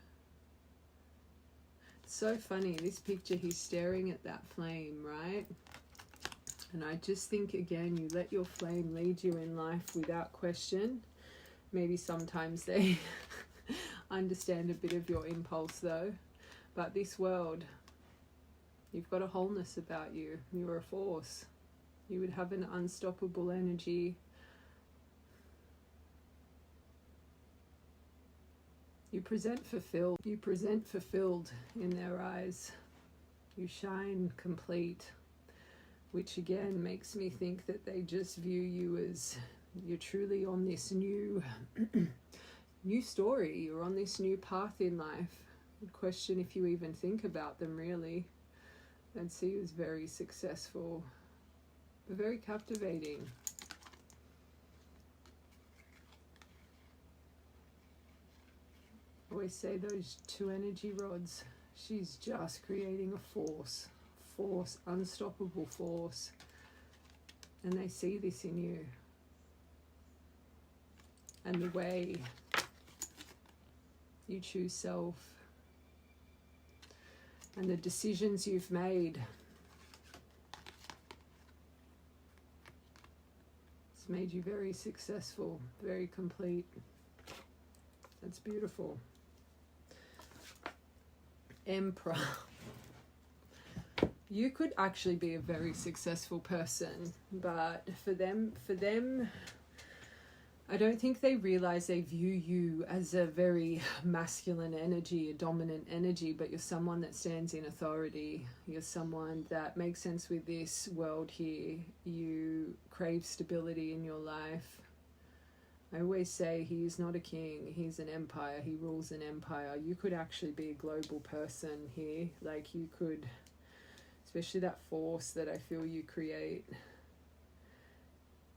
[SPEAKER 1] It's so funny, this picture, he's staring at that flame, right? And I just think, again, you let your flame lead you in life without question. Maybe sometimes they understand a bit of your impulse though. But this world, you've got a wholeness about you. You're a force. You would have an unstoppable energy. You present fulfilled. You present fulfilled in their eyes. You shine complete, which again makes me think that they just view you as you're truly on this new new story. You're on this new path in life. I'd question if you even think about them really. I'd see you as very successful, but very captivating. I always say those two energy rods, she's just creating a force, unstoppable force. And they see this in you. And the way you choose self and the decisions you've made, it's made you very successful, very complete. That's beautiful. Emperor. You could actually be a very successful person, but for them, I don't think they realize they view you as a very masculine energy, a dominant energy, but you're someone that stands in authority. You're someone that makes sense with this world here. You crave stability in your life. I always say he is not a king, he's an empire, he rules an empire. You could actually be a global person here. Like you could, especially that force that I feel you create.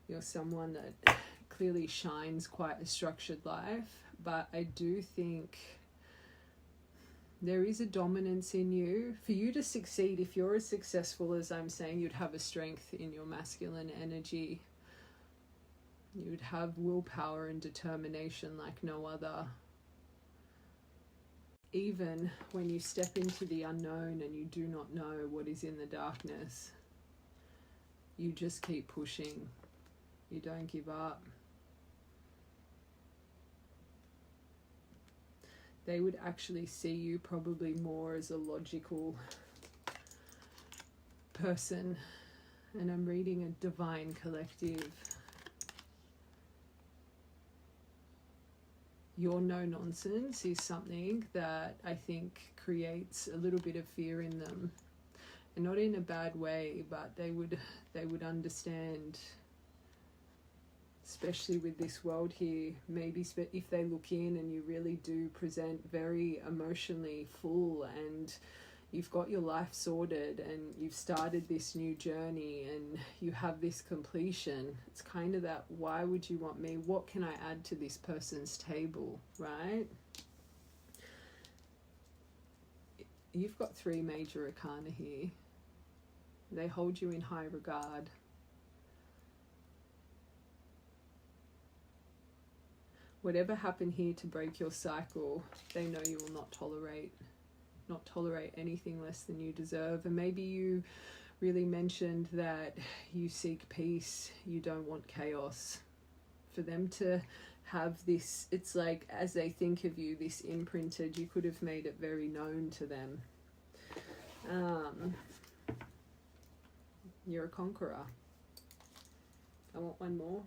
[SPEAKER 1] You're someone that clearly shines quite a structured life, but I do think there is a dominance in you. For you to succeed, if you're as successful as I'm saying, you'd have a strength in your masculine energy. You would have willpower and determination like no other. Even when you step into the unknown and you do not know what is in the darkness, you just keep pushing. You don't give up. They would actually see you probably more as a logical person. And I'm reading a divine collective. Your no nonsense is something that I think creates a little bit of fear in them, and not in a bad way, but they would understand, especially with this world here, maybe if they look in and you really do present very emotionally full and you've got your life sorted and you've started this new journey and you have this completion. It's kind of that, why would you want me? What can I add to this person's table, right? You've got 3 major arcana here. They hold you in high regard. Whatever happened here to break your cycle, they know you will not tolerate anything less than you deserve. And maybe you really mentioned that you seek peace, you don't want chaos. For them to have this, it's like as they think of you, this imprinted, you could have made it very known to them. You're a conqueror. I want one more.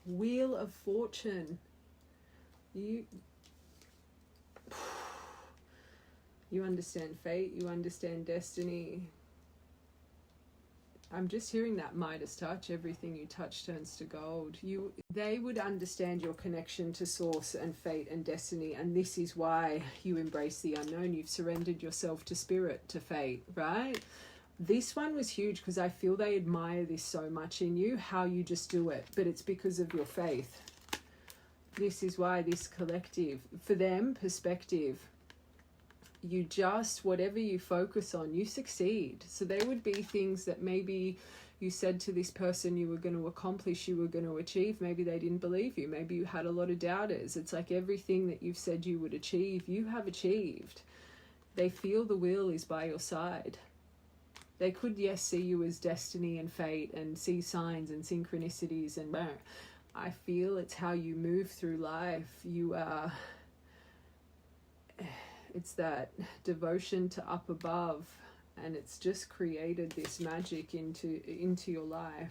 [SPEAKER 1] Wheel of Fortune. You understand fate, you understand destiny. I'm just hearing that Midas touch. Everything you touch turns to gold. They would understand your connection to source and fate and destiny, and this is why you embrace the unknown. You've surrendered yourself to spirit, to fate, right? This one was huge because I feel they admire this so much in you, how you just do it, but it's because of your faith. This is why this collective, for them, perspective, you just, whatever you focus on, you succeed. So there would be things that maybe you said to this person you were going to accomplish, you were going to achieve. Maybe they didn't believe you. Maybe you had a lot of doubters. It's like everything that you've said you would achieve, you have achieved. They feel the wheel is by your side. They could, yes, see you as destiny and fate and see signs and synchronicities and blah. I feel it's how you move through life. You are, it's that devotion to up above, and it's just created this magic into your life.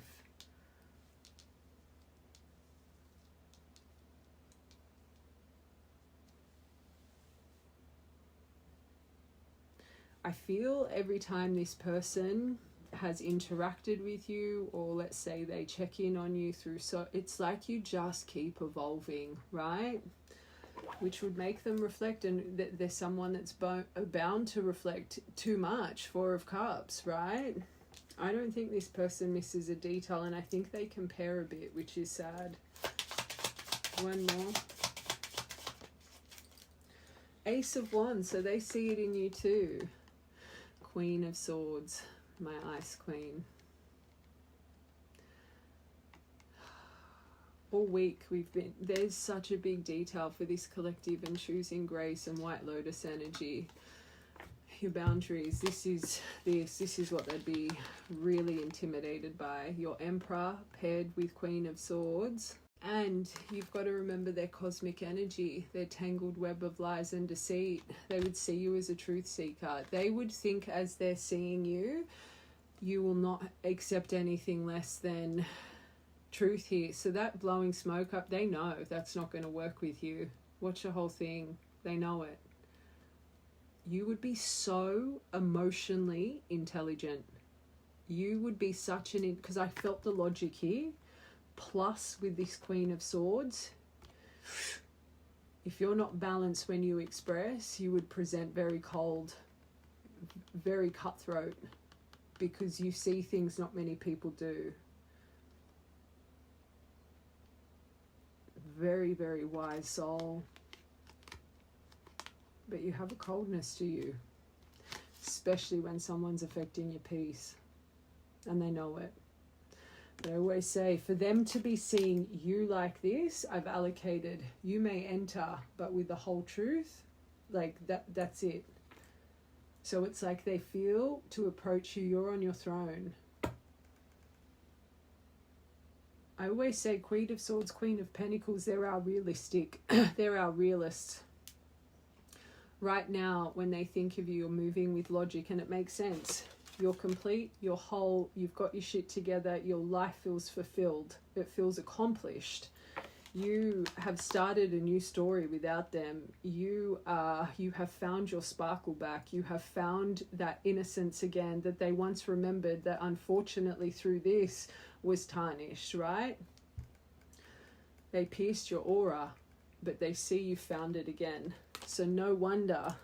[SPEAKER 1] I feel every time this person has interacted with you, or let's say they check in on you through, so it's like you just keep evolving, right? Which would make them reflect, and there's someone that's bound to reflect too much. Four of Cups, right? I don't think this person misses a detail, and I think they compare a bit, which is sad. One more. Ace of Wands, so they see it in you too. Queen of Swords, my Ice Queen. All week there's such a big detail for this collective and choosing grace and White Lotus energy. Your boundaries, this is what they'd be really intimidated by. Your Emperor paired with Queen of Swords. And you've got to remember their cosmic energy, their tangled web of lies and deceit. They would see you as a truth seeker. They would think as they're seeing you, you will not accept anything less than truth here. So that blowing smoke up, they know that's not going to work with you. Watch the whole thing. They know it. You would be so emotionally intelligent. You would be such an... because I felt the logic here. Plus, with this Queen of Swords, if you're not balanced when you express, you would present very cold, very cutthroat, because you see things not many people do. Very, very wise soul. But you have a coldness to you, especially when someone's affecting your peace, and they know it. But I always say, for them to be seeing you like this, I've allocated, you may enter, but with the whole truth, like that's it. So it's like they feel to approach you, you're on your throne. I always say Queen of Swords, Queen of Pentacles, they're our realistic, they're our realists. Right now, when they think of you, you're moving with logic, and it makes sense. You're complete, you're whole, you've got your shit together, your life feels fulfilled, it feels accomplished. You have started a new story without them. You have found your sparkle back. You have found that innocence again that they once remembered, that unfortunately through this was tarnished, right? They pierced your aura, but they see you found it again. So no wonder,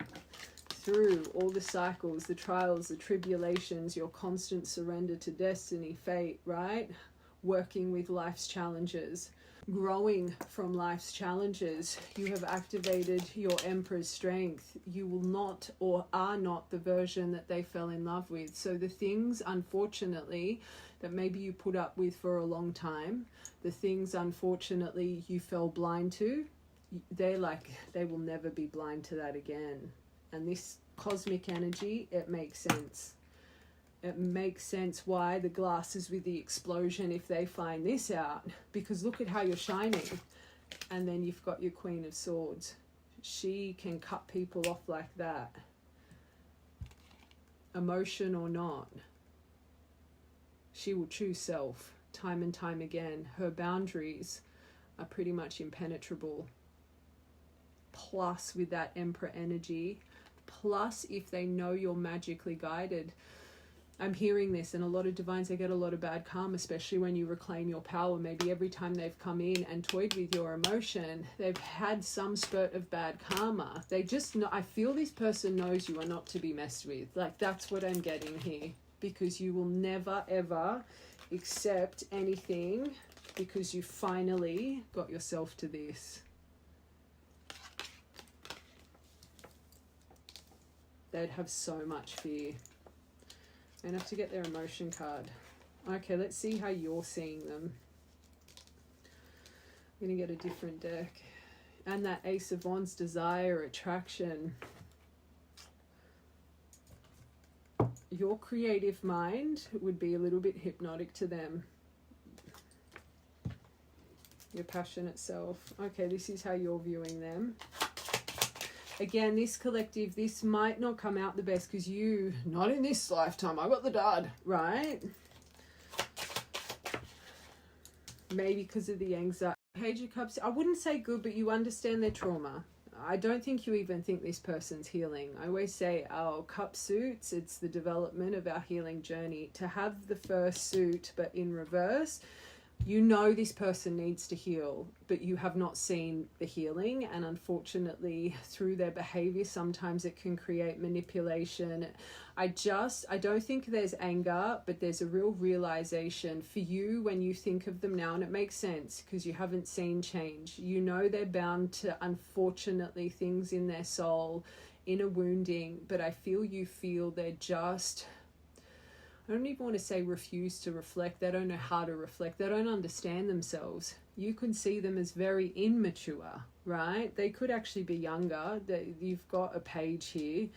[SPEAKER 1] through all the cycles, the trials, the tribulations, your constant surrender to destiny, fate, right? Working with life's challenges, growing from life's challenges, you have activated your Emperor's strength. You will not, or are not, the version that they fell in love with. So the things, unfortunately, that maybe you put up with for a long time, the things, unfortunately, you fell blind to, they will never be blind to that again. And this cosmic energy, it makes sense. It makes sense why the glass is with the explosion if they find this out. Because look at how you're shining. And then you've got your Queen of Swords. She can cut people off like that. Emotion or not. She will choose self time and time again. Her boundaries are pretty much impenetrable. Plus with that Emperor energy, plus if they know you're magically guided. I'm hearing this, and a lot of divines, they get a lot of bad karma, especially when you reclaim your power. Maybe every time they've come in and toyed with your emotion, they've had some spurt of bad karma. They just know, I feel this person knows you are not to be messed with. Like, that's what I'm getting here. Because you will never, ever accept anything because you finally got yourself to this. They'd have so much fear. I'm going to have to get their emotion card. Okay, let's see how you're seeing them. I'm going to get a different deck. And that Ace of Wands, desire, attraction. your creative mind would be a little bit hypnotic to them. Your passionate self. Okay, this is how you're viewing them. Again, this collective, this might not come out the best because you, not in this lifetime, I got the dud, right? Maybe because of the anxiety. Page of Cups, I wouldn't say good, but you understand their trauma. I don't think you even think this person's healing. I always say our cup suits, it's the development of our healing journey. To have the first suit, but in reverse, you know this person needs to heal, but you have not seen the healing. And unfortunately, through their behavior, sometimes it can create manipulation. I don't think there's anger, but there's a real realization for you when you think of them now, and it makes sense because you haven't seen change. You know they're bound to, unfortunately, things in their soul, inner wounding, but I feel you feel they're just, I don't even want to say refuse to reflect. They don't know how to reflect. They don't understand themselves. You can see them as very immature, right? They could actually be younger. You've got a page here.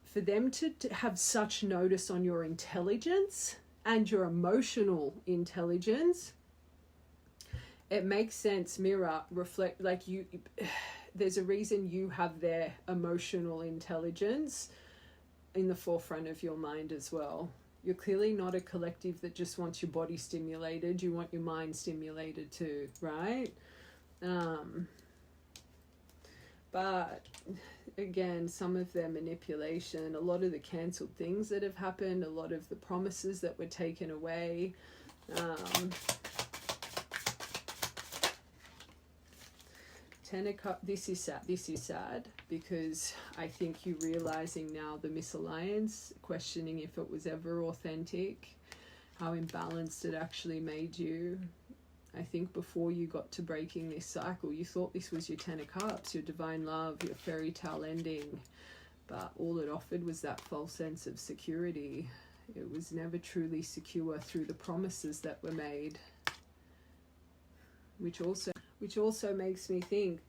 [SPEAKER 1] For them to have such notice on your intelligence and your emotional intelligence, it makes sense. Mirror, reflect, like you, there's a reason you have their emotional intelligence in the forefront of your mind as well. You're clearly not a collective that just wants your body stimulated. You want your mind stimulated too, right? But again, some of their manipulation, a lot of the cancelled things that have happened, a lot of the promises that were taken away. Ten of Cups, this is sad because I think you're realizing now the misalliance, questioning if it was ever authentic, how imbalanced it actually made you. I think before you got to breaking this cycle, you thought this was your Ten of Cups, your divine love, your fairy tale ending, but all it offered was that false sense of security. It was never truly secure through the promises that were made, which also makes me think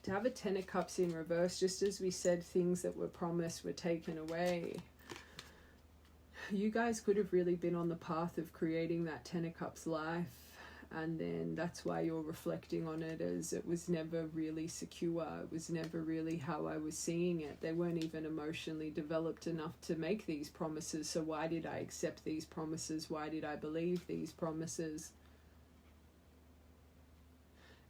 [SPEAKER 1] to have a Ten of Cups in reverse, just as we said, things that were promised were taken away. You guys could have really been on the path of creating that Ten of Cups life, and then that's why you're reflecting on it as it was never really secure. It was never really how I was seeing it. They weren't even emotionally developed enough to make these promises. So why did I accept these promises? Why did I believe these promises?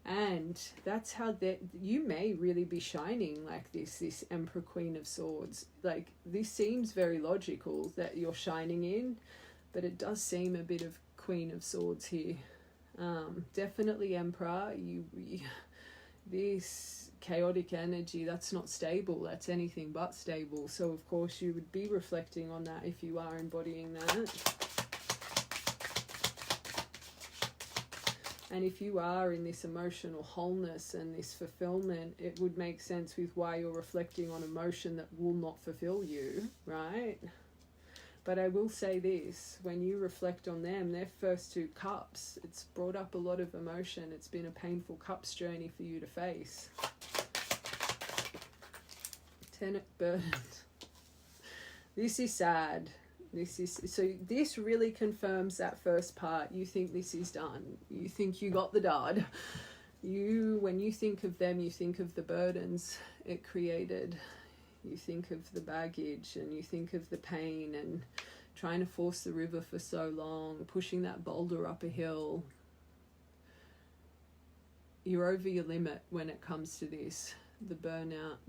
[SPEAKER 1] And that's how you may really be shining like this Emperor Queen of Swords. Like, this seems very logical that you're shining in, but it does seem a bit of Queen of Swords here. Definitely Emperor. This chaotic energy, that's not stable. That's anything but stable. So of course you would be reflecting on that if you are embodying that. And if you are in this emotional wholeness and this fulfillment, it would make sense with why you're reflecting on emotion that will not fulfill you, right? But I will say this, when you reflect on them, their first two cups, it's brought up a lot of emotion. It's been a painful cups journey for you to face. Ten of Burdens. This is sad. This really confirms that first part. You think this is done. You think you got the dud. When you think of them, you think of the burdens it created. You think of the baggage, and you think of the pain and trying to force the river for so long, pushing that boulder up a hill. You're over your limit when it comes to this, the burnout.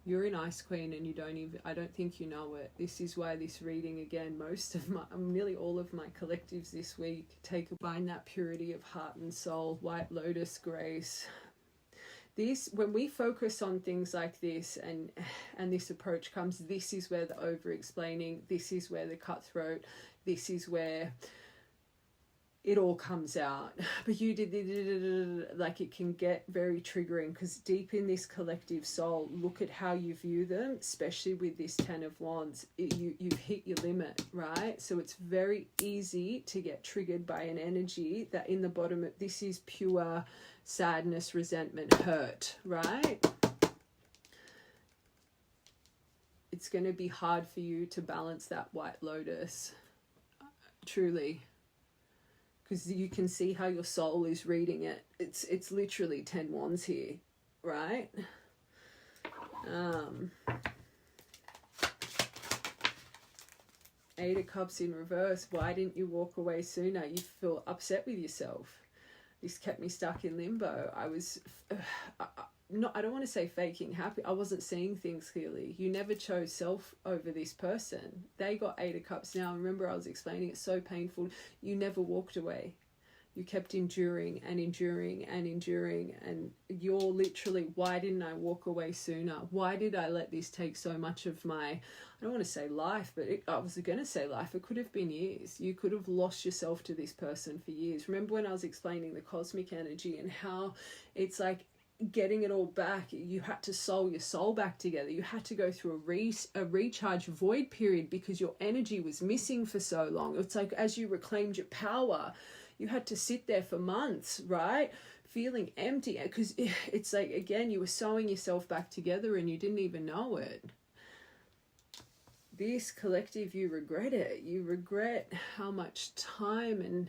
[SPEAKER 1] You're an Ice Queen and I don't think you know it. This is why this reading, again, nearly all of my collectives this week find that purity of heart and soul, White Lotus, grace. When we focus on things like this and this approach comes, this is where the over-explaining, this is where the cutthroat, this is where it all comes out. But you did, like, it can get very triggering because deep in this collective soul, look at how you view them, especially with this Ten of Wands. You've hit your limit, right? So it's very easy to get triggered by an energy that in the bottom of this is pure sadness, resentment, hurt, right? it's going to be hard for you to balance that White Lotus, truly, because you can see how your soul is reading it. It's literally 10 wands here, right? Eight of Cups in reverse. Why didn't you walk away sooner? You feel upset with yourself. This kept me stuck in limbo. I was I don't want to say faking happy. I wasn't seeing things clearly. You never chose self over this person. They got Eight of Cups now. Remember, I was explaining it's so painful. You never walked away. You kept enduring and enduring and enduring, and you're literally, why didn't I walk away sooner? Why did I let this take so much of my, I don't want to say life, but I was going to say life. It could have been years. You could have lost yourself to this person for years. Remember when I was explaining the cosmic energy and how it's like getting it all back? You had to soul your soul back together. You had to go through a recharge void period because your energy was missing for so long. It's like as you reclaimed your power, you had to sit there for months, right? Feeling empty, because it's like, again, you were sewing yourself back together and you didn't even know it. This collective, you regret it. You regret how much time and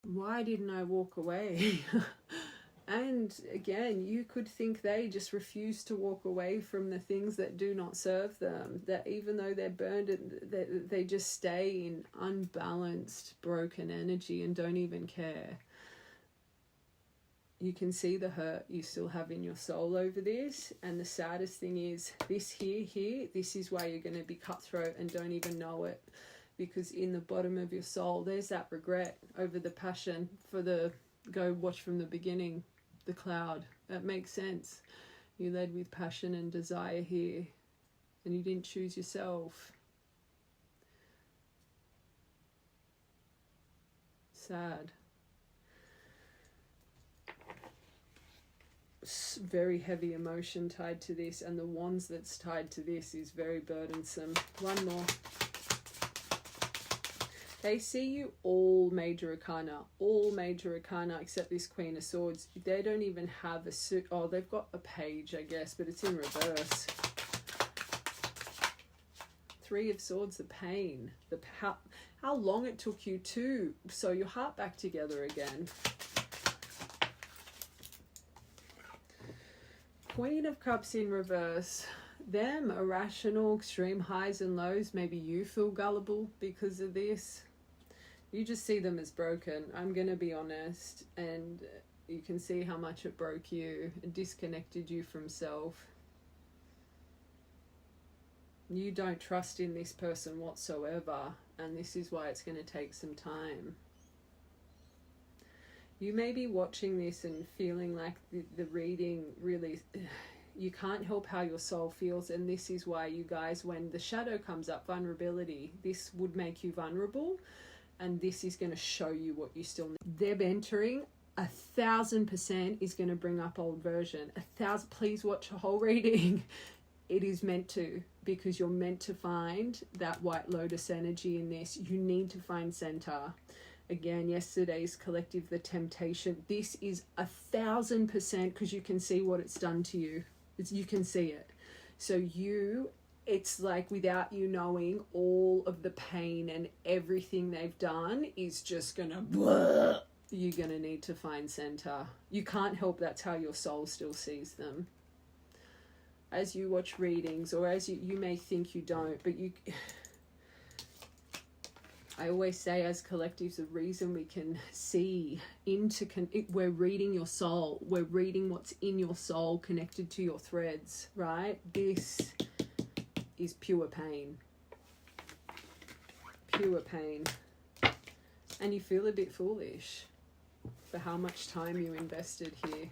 [SPEAKER 1] why didn't I walk away? And again, you could think they just refuse to walk away from the things that do not serve them, that even though they're burned, they just stay in unbalanced, broken energy and don't even care. You can see the hurt you still have in your soul over this. And the saddest thing is this here, this is why you're going to be cutthroat and don't even know it. Because in the bottom of your soul, there's that regret over the passion for the, go watch from the beginning, the cloud. That makes sense. You led with passion and desire here, and you didn't choose yourself. Sad. Very heavy emotion tied to this, and the wands that's tied to this is very burdensome. One more. They see you all major arcana except this Queen of Swords. They don't even have a suit. Oh, they've got a page, I guess, but it's in reverse. Three of Swords, the pain, how long it took you to sew your heart back together again. Queen of Cups in reverse. Them irrational, extreme highs and lows. Maybe you feel gullible because of this. You just see them as broken. I'm going to be honest. And you can see how much it broke you. It disconnected you from self. You don't trust in this person whatsoever. And this is why it's going to take some time. You may be watching this and feeling like the reading really... You can't help how your soul feels, and this is why, you guys, when the shadow comes up, vulnerability, this would make you vulnerable, and this is going to show you what you still need. Them entering 1,000% is going to bring up old version. 1,000. Please watch the whole reading. It is meant to, because you're meant to find that White Lotus energy in this. You need to find center. Again, yesterday's collective, the temptation. This is 1,000% because you can see what it's done to you. You can see it. So it's like without you knowing, all of the pain and everything they've done is just gonna blah. You're gonna need to find center. You can't help, that's how your soul still sees them. As you watch readings, or as you may think you don't, but I always say, as collectives, the reason we can see into, we're reading your soul. We're reading what's in your soul connected to your threads, right? This is pure pain. Pure pain. And you feel a bit foolish for how much time you invested here.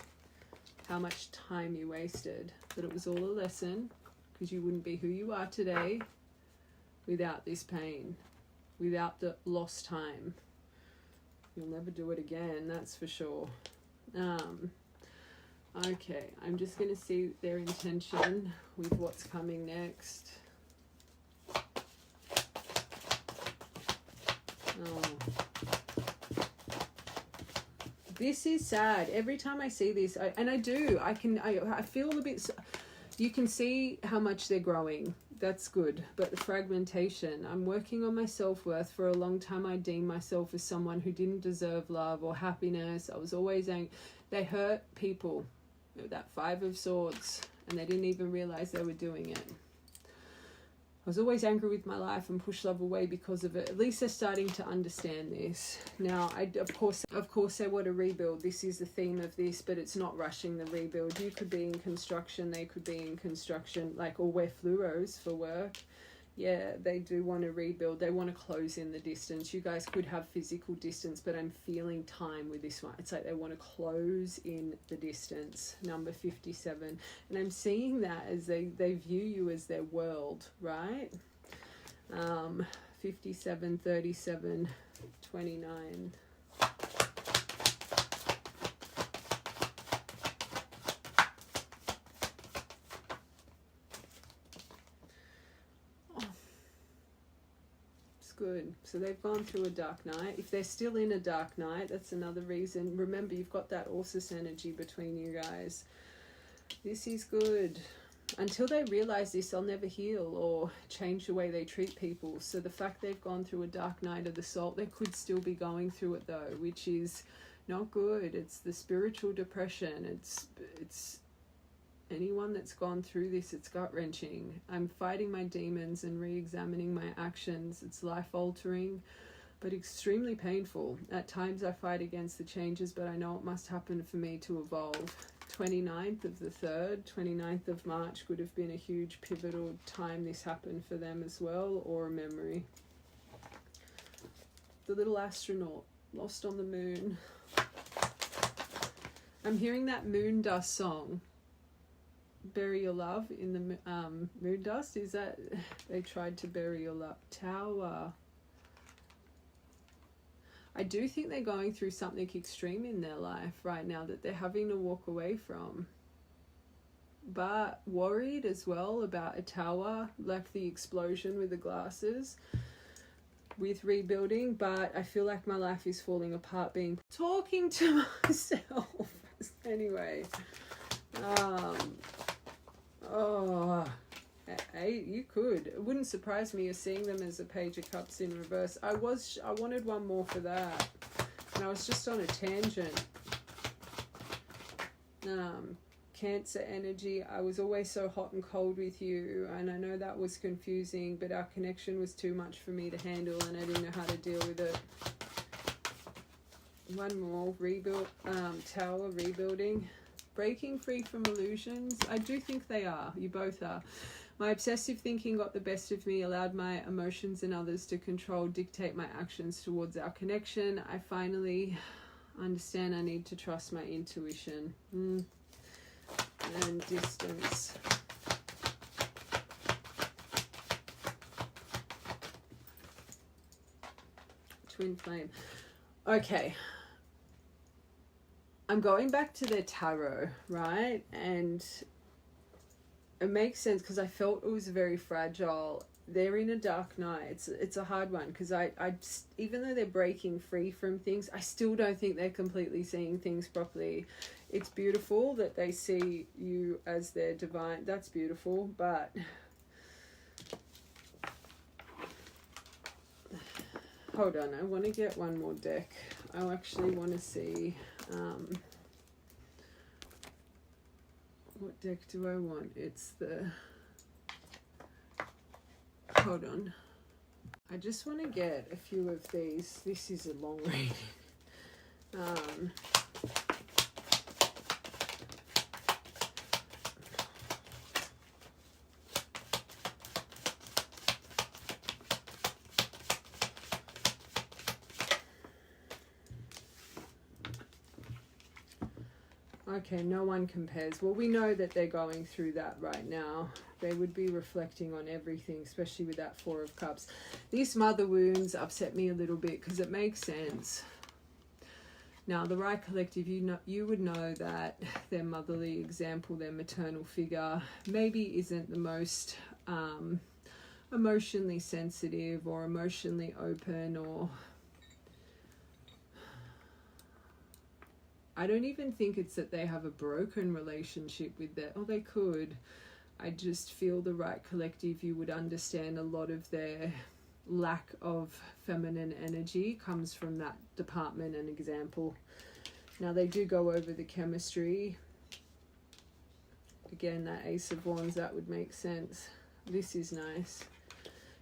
[SPEAKER 1] How much time you wasted. But it was all a lesson, because you wouldn't be who you are today without this pain. Without the lost time. You'll never do it again, that's for sure. Okay, I'm just going to see their intention with what's coming next. This is sad. Every time I see this, I feel a bit... You can see how much they're growing. that's good. But the fragmentation, I'm working on my self-worth. For a long time I deemed myself as someone who didn't deserve love or happiness. I was always they hurt people, that Five of Swords, and they didn't even realize they were doing it. I was always angry with my life and pushed love away because of it. At least they're starting to understand this. Now, of course they want to rebuild. This is the theme of this, but it's not rushing the rebuild. You could be in construction, they could be in construction, like, or wear fluoros for work. Yeah, they do want to rebuild. They want to close in the distance. You guys could have physical distance, but I'm feeling time with this one. It's like they want to close in the distance. Number 57. And I'm seeing that as they view you as their world, right? 57, 37, 29. Good. So they've gone through a dark night. If they're still in a dark night, that's another reason. Remember, you've got that Ursus energy between you guys. This is good. Until they realize this, they'll never heal or change the way they treat people. So the fact they've gone through a dark night of the soul, they could still be going through it though, which is not good. It's the spiritual depression. It's anyone that's gone through this, it's gut-wrenching. I'm fighting my demons and re-examining my actions. It's life-altering, but extremely painful. At times I fight against the changes, but I know it must happen for me to evolve. 29th of the 3rd, 29th of March could have been a huge pivotal time this happened for them as well, or a memory. The little astronaut lost on the moon. I'm hearing that moon dust song. Bury your love in the moon dust. Is that they tried to bury your love? Tower. I do think they're going through something extreme in their life right now that they're having to walk away from, but worried as well about a tower, like the explosion with the glasses, with rebuilding. But I feel like my life is falling apart being talking to myself. Anyway, you could. It wouldn't surprise me you're seeing them as a Page of Cups in reverse. I wanted one more for that, and I was just on a tangent. Cancer energy. I was always so hot and cold with you, and I know that was confusing, but our connection was too much for me to handle, and I didn't know how to deal with it. One more. Rebuild. Tower. Rebuilding. Breaking free from illusions. I do think they are. You both are. My obsessive thinking got the best of me, allowed my emotions and others to dictate my actions towards our connection. I finally understand I need to trust my intuition. And distance. Twin flame. Okay. I'm going back to their tarot, right? And it makes sense because I felt it was very fragile. They're in a dark night. It's a hard one because I even though they're breaking free from things, I still don't think they're completely seeing things properly. It's beautiful that they see you as their divine. That's beautiful, but hold on. I want to get one more deck. I actually want to see what deck do I want? It's the, hold on. I just want to get a few of these. This is a long reading. Okay, no one compares. Well, we know that they're going through that right now. They would be reflecting on everything, especially with that Four of Cups. These mother wounds upset me a little bit because it makes sense. Now, the Right Collective, you would know that their motherly example, their maternal figure, maybe isn't the most emotionally sensitive or emotionally open, or I don't even think it's that they have a broken relationship with their, oh, they could. I just feel the right collective, you would understand a lot of their lack of feminine energy comes from that department and example. Now they do go over the chemistry. Again, that Ace of Wands, that would make sense. This is nice.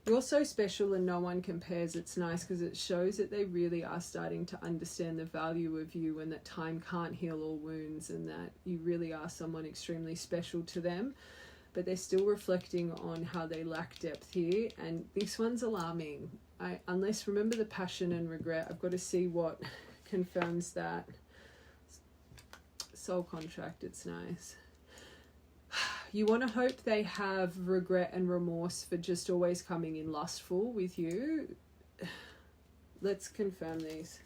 [SPEAKER 1] You're so special and no one compares. It's nice because it shows that they really are starting to understand the value of you, and that time can't heal all wounds, and that you really are someone extremely special to them. But they're still reflecting on how they lack depth here, and this one's alarming. Unless, remember the passion and regret, I've got to see what confirms that. Soul contract, it's nice. You want to hope they have regret and remorse for just always coming in lustful with you. Let's confirm these.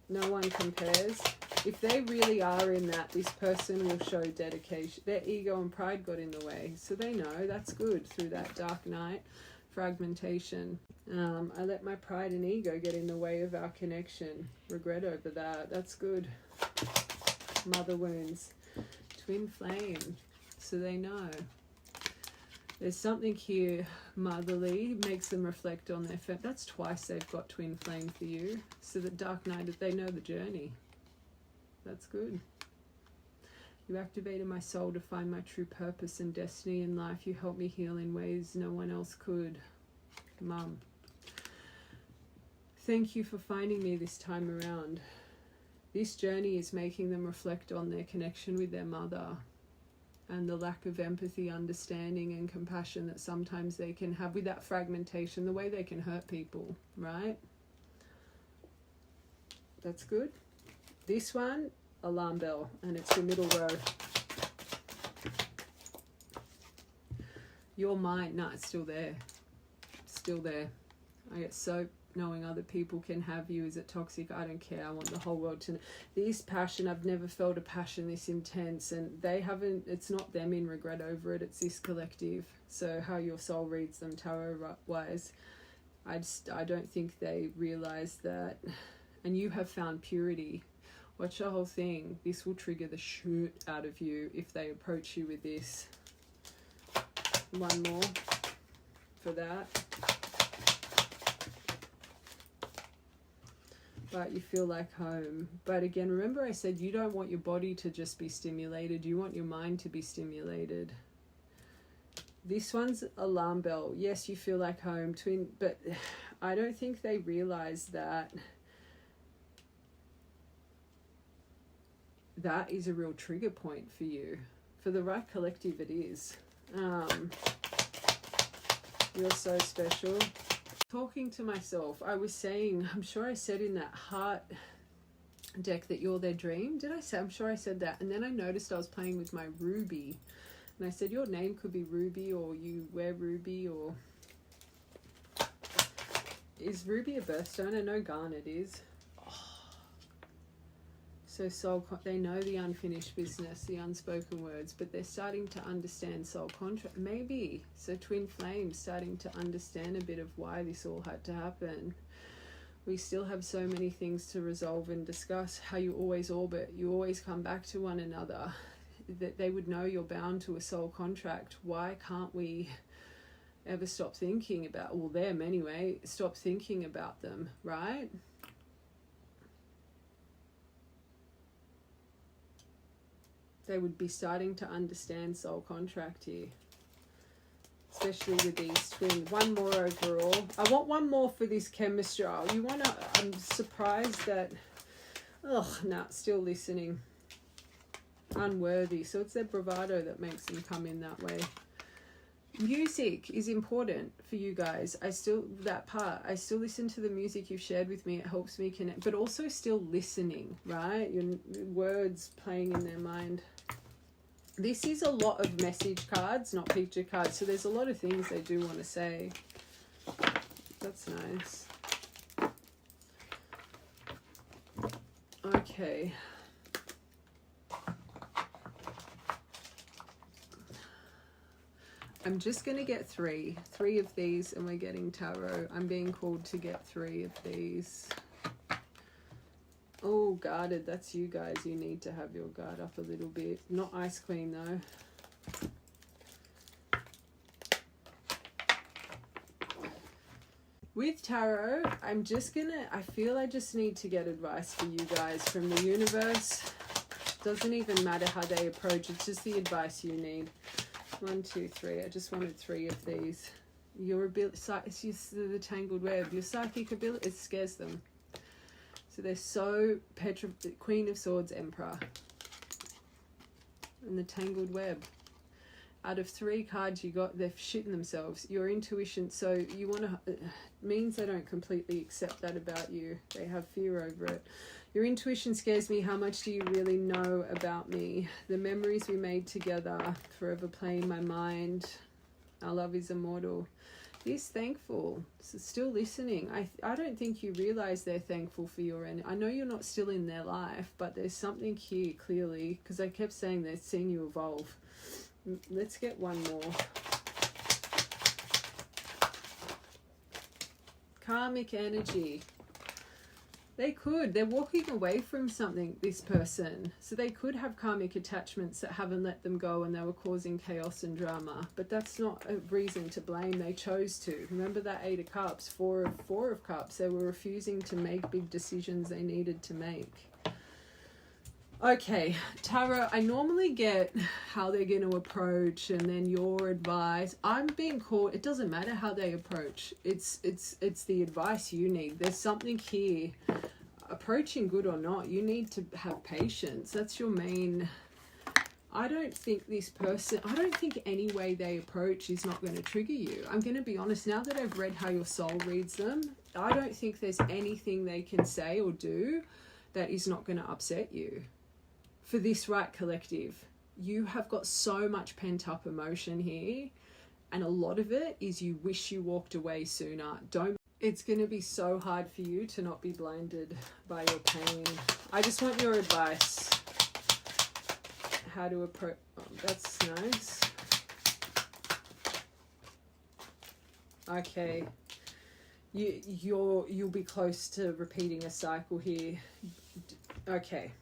[SPEAKER 1] No one compares. If they really are in that, this person will show dedication. Their ego and pride got in the way. So they know that's good through that dark night. Fragmentation. I let my pride and ego get in the way of our connection. Regret over that. That's good. Mother wounds. Twin flame. So they know. There's something here motherly, makes them reflect on their that's twice they've got twin flame for you. So the dark night, they know the journey. That's good. You activated my soul to find my true purpose and destiny in life. You helped me heal in ways no one else could. Mum. Thank you for finding me this time around. This journey is making them reflect on their connection with their mother and the lack of empathy, understanding and compassion that sometimes they can have with that fragmentation, the way they can hurt people, right? That's good. This one, alarm bell, and it's the middle row. Your mind, no, it's still there. Still there. I get so knowing other people can have you. Is it toxic? I don't care. I want the whole world to know. This passion, I've never felt a passion this intense, and they haven't, it's not them in regret over it, it's this collective. So how your soul reads them tarot wise, I don't think they realize that. And you have found purity. Watch the whole thing. This will trigger the shit out of you if they approach you with this. One more for that. But you feel like home. But again, remember I said you don't want your body to just be stimulated. You want your mind to be stimulated. This one's alarm bell. Yes, you feel like home, twin, but I don't think they realize that that is a real trigger point for you. For the right collective, it is. You're so special. Talking to myself, I was saying, I'm sure I said in that heart deck that you're their dream. Did I say? I'm sure I said that. And then I noticed I was playing with my ruby. And I said, your name could be Ruby, or you wear ruby, or... Is ruby a birthstone? I know garnet is. So soul, they know the unfinished business, the unspoken words, but they're starting to understand soul contract. Maybe. So twin flames starting to understand a bit of why this all had to happen. We still have so many things to resolve and discuss. How you always orbit, you always come back to one another. That they would know you're bound to a soul contract. Why can't we ever stop thinking about, well, them anyway, stop thinking about them, right? They would be starting to understand soul contract here, especially with these twins. One more overall. I want one more for this chemistry. You want to, I'm surprised that, still listening. Unworthy. So it's their bravado that makes them come in that way. Music is important for you guys. I still listen to the music you've shared with me. It helps me connect, but also still listening, right? Your words playing in their mind. This is a lot of message cards, not picture cards. So there's a lot of things they do want to say. That's nice. Okay. I'm just going to get three of these, and we're getting tarot. I'm being called to get 3 of these. Oh, guarded. That's you guys. You need to have your guard up a little bit. Not Ice Queen, though. With tarot, I feel I just need to get advice for you guys from the universe. Doesn't even matter how they approach, it's just the advice you need. 1, 2, 3. I just wanted 3 of these. Your ability, it's just the tangled web. Your psychic ability, it scares them. So they're so Queen of Swords, Emperor. And the tangled web. Out of 3 cards you got, they're shitting themselves. Your intuition, so you want to, means they don't completely accept that about you. They have fear over it. Your intuition scares me. How much do you really know about me? The memories we made together, forever play in my mind. Our love is immortal. He's thankful. So still listening. I don't think you realize they're thankful for your end. I know you're not still in their life, but there's something here clearly, because I kept saying they're seeing you evolve. Let's get one more. Karmic energy. They're walking away from something, this person. So they could have karmic attachments that haven't let them go and they were causing chaos and drama. But that's not a reason to blame. They chose to. Remember that 8 of Cups, 4 of Cups. They were refusing to make big decisions they needed to make. Okay, tarot, I normally get how they're going to approach and then your advice. I'm being called, it doesn't matter how they approach. It's the advice you need. There's something here. Approaching good or not, you need to have patience. That's your main... I don't think any way they approach is not going to trigger you. I'm going to be honest, now that I've read how your soul reads them, I don't think there's anything they can say or do that is not going to upset you. For this right collective, you have got so much pent up emotion here, and a lot of it is you wish you walked away sooner. It's going to be so hard for you to not be blinded by your pain. I just want your advice. How to approach... Oh, that's nice. Okay. You'll be close to repeating a cycle here. Okay.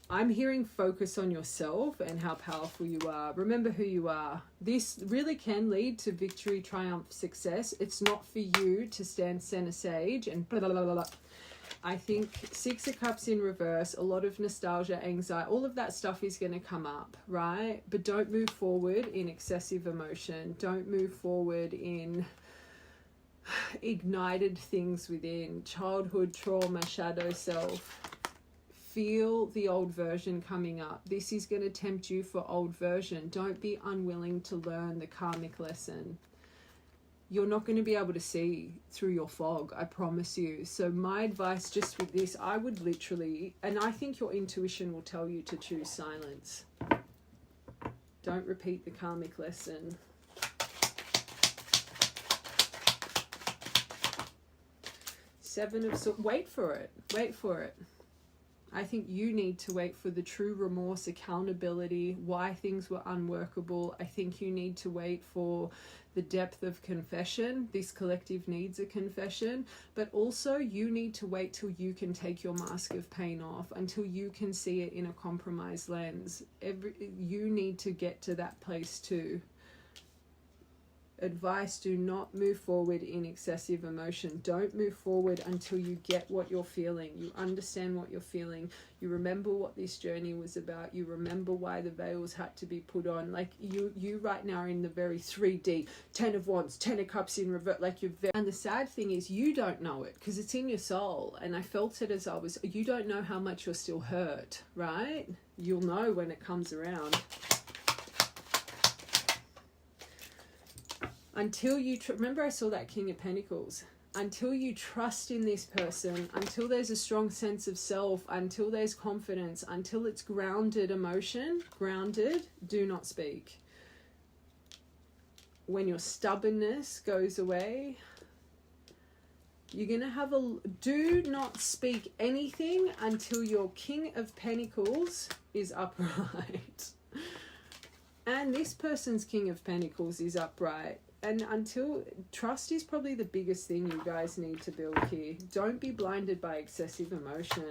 [SPEAKER 1] I'm hearing focus on yourself and how powerful you are. Remember who you are. This really can lead to victory, triumph, success. It's not for you to stand center stage and blah, blah, blah, blah. I think 6 of Cups in reverse, a lot of nostalgia, anxiety, all of that stuff is going to come up, right? But don't move forward in excessive emotion. Don't move forward in ignited things within. Childhood trauma, shadow self. Feel the old version coming up. This is going to tempt you for old version. Don't be unwilling to learn the karmic lesson. You're not going to be able to see through your fog, I promise you. So my advice just with this, I would literally, and I think your intuition will tell you to choose silence. Don't repeat the karmic lesson. Seven of Swords. Wait for it. Wait for it. I think you need to wait for the true remorse, accountability, why things were unworkable. I think you need to wait for the depth of confession. This collective needs a confession, but also you need to wait till you can take your mask of pain off, until you can see it in a compromised lens. You need to get to that place too. Advice, do not move forward in excessive emotion. Don't move forward until you get what you're feeling. You understand what you're feeling. You remember what this journey was about. You remember why the veils had to be put on. Like you right now are in the very 3D, 10 of Wands, 10 of Cups in reverse. Like and the sad thing is you don't know it because it's in your soul. And I felt it as you don't know how much you're still hurt, right? You'll know when it comes around. Until you remember, I saw that King of Pentacles. Until you trust in this person, until there's a strong sense of self, until there's confidence, until it's grounded emotion, do not speak. When your stubbornness goes away, you're going to have do not speak anything until your King of Pentacles is upright. And this person's King of Pentacles is upright. And until trust is probably the biggest thing you guys need to build here. Don't be blinded by excessive emotion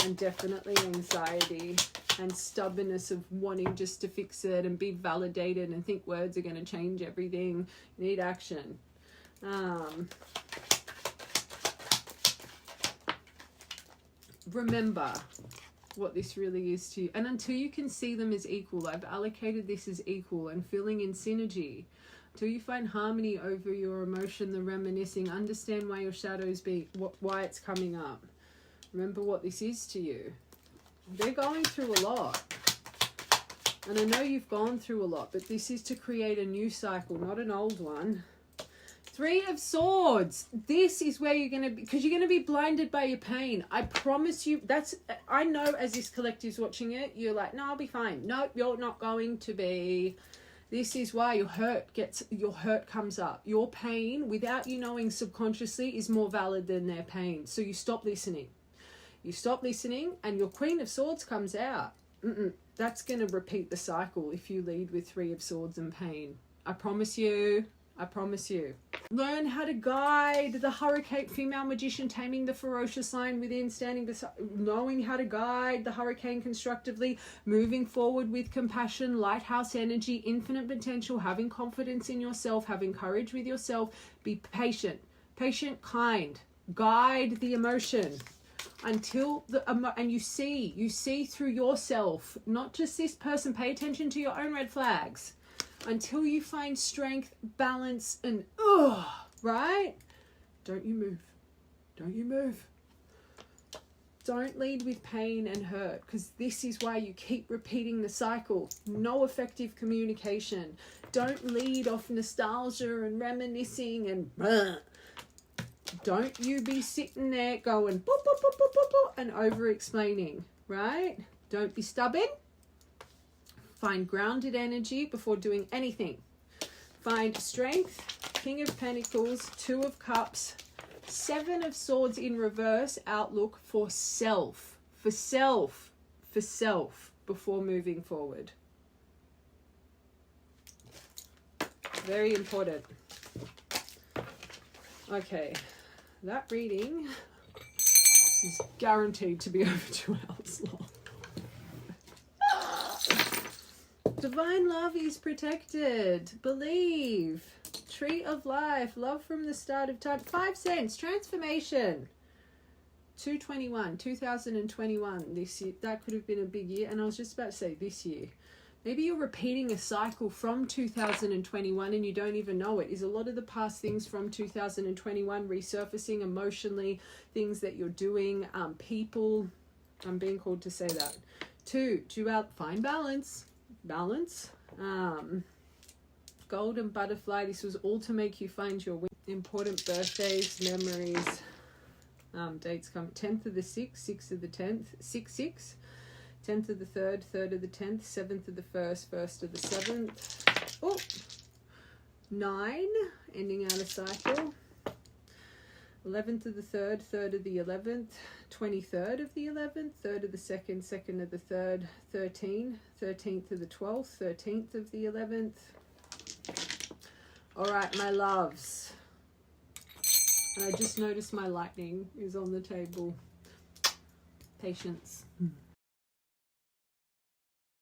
[SPEAKER 1] and definitely anxiety and stubbornness of wanting just to fix it and be validated and think words are going to change everything. You need action. Remember what this really is to you. And until you can see them as equal, I've allocated this as equal and feeling in synergy. Until you find harmony over your emotion, the reminiscing, understand why your shadows why it's coming up. Remember what this is to you. They're going through a lot. And I know you've gone through a lot, but this is to create a new cycle, not an old one. 3 of Swords. This is where you're going to be, because you're going to be blinded by your pain. I promise you, I know as this collective's watching it, you're like, no, I'll be fine. No, you're not going to be. This is why your hurt comes up. Your pain, without you knowing subconsciously, is more valid than their pain. So you stop listening. You stop listening and your Queen of Swords comes out. That's going to repeat the cycle if you lead with 3 of Swords and pain. I promise you. I promise you. Learn how to guide the hurricane, female magician, taming the ferocious lion within, standing beside, knowing how to guide the hurricane constructively, moving forward with compassion, lighthouse energy, infinite potential, having confidence in yourself, having courage with yourself, be patient, kind, guide the emotion until and you see through yourself, not just this person. Pay attention to your own red flags. Until you find strength, balance, and right? Don't you move. Don't you move. Don't lead with pain and hurt, because this is why you keep repeating the cycle. No effective communication. Don't lead off nostalgia and reminiscing and don't you be sitting there going boop, boop, boop, boop, boop, boop, and over-explaining, right? Don't be stubborn. Find grounded energy before doing anything. Find strength, King of Pentacles, 2 of Cups, 7 of Swords in reverse, outlook for self, before moving forward. Very important. Okay, that reading is guaranteed to be over 2 hours long. Divine love is protected. Believe. Tree of life. Love from the start of time. 5 cents. Transformation. 2021. This year. That could have been a big year. And I was just about to say this year. Maybe you're repeating a cycle from 2021 and you don't even know it. Is a lot of the past things from 2021 resurfacing emotionally, things that you're doing, people. I'm being called to say that. 2, find balance. Golden butterfly. This was all to make you find your important birthdays, memories, dates come 10th of the 6th, 6th of the 10th, 6/6, 10th of the 3rd, 3rd of the 10th, 7th of the 1st, 1st of the 7th. Oh, 9, ending out a cycle. 11th of the 3rd, 3rd of the 11th, 23rd of the 11th, 3rd of the 2nd, 2nd of the 3rd, 13, 13th of the 12th, 13th of the 11th. All right, my loves. And I just noticed my lightning is on the table. Patience.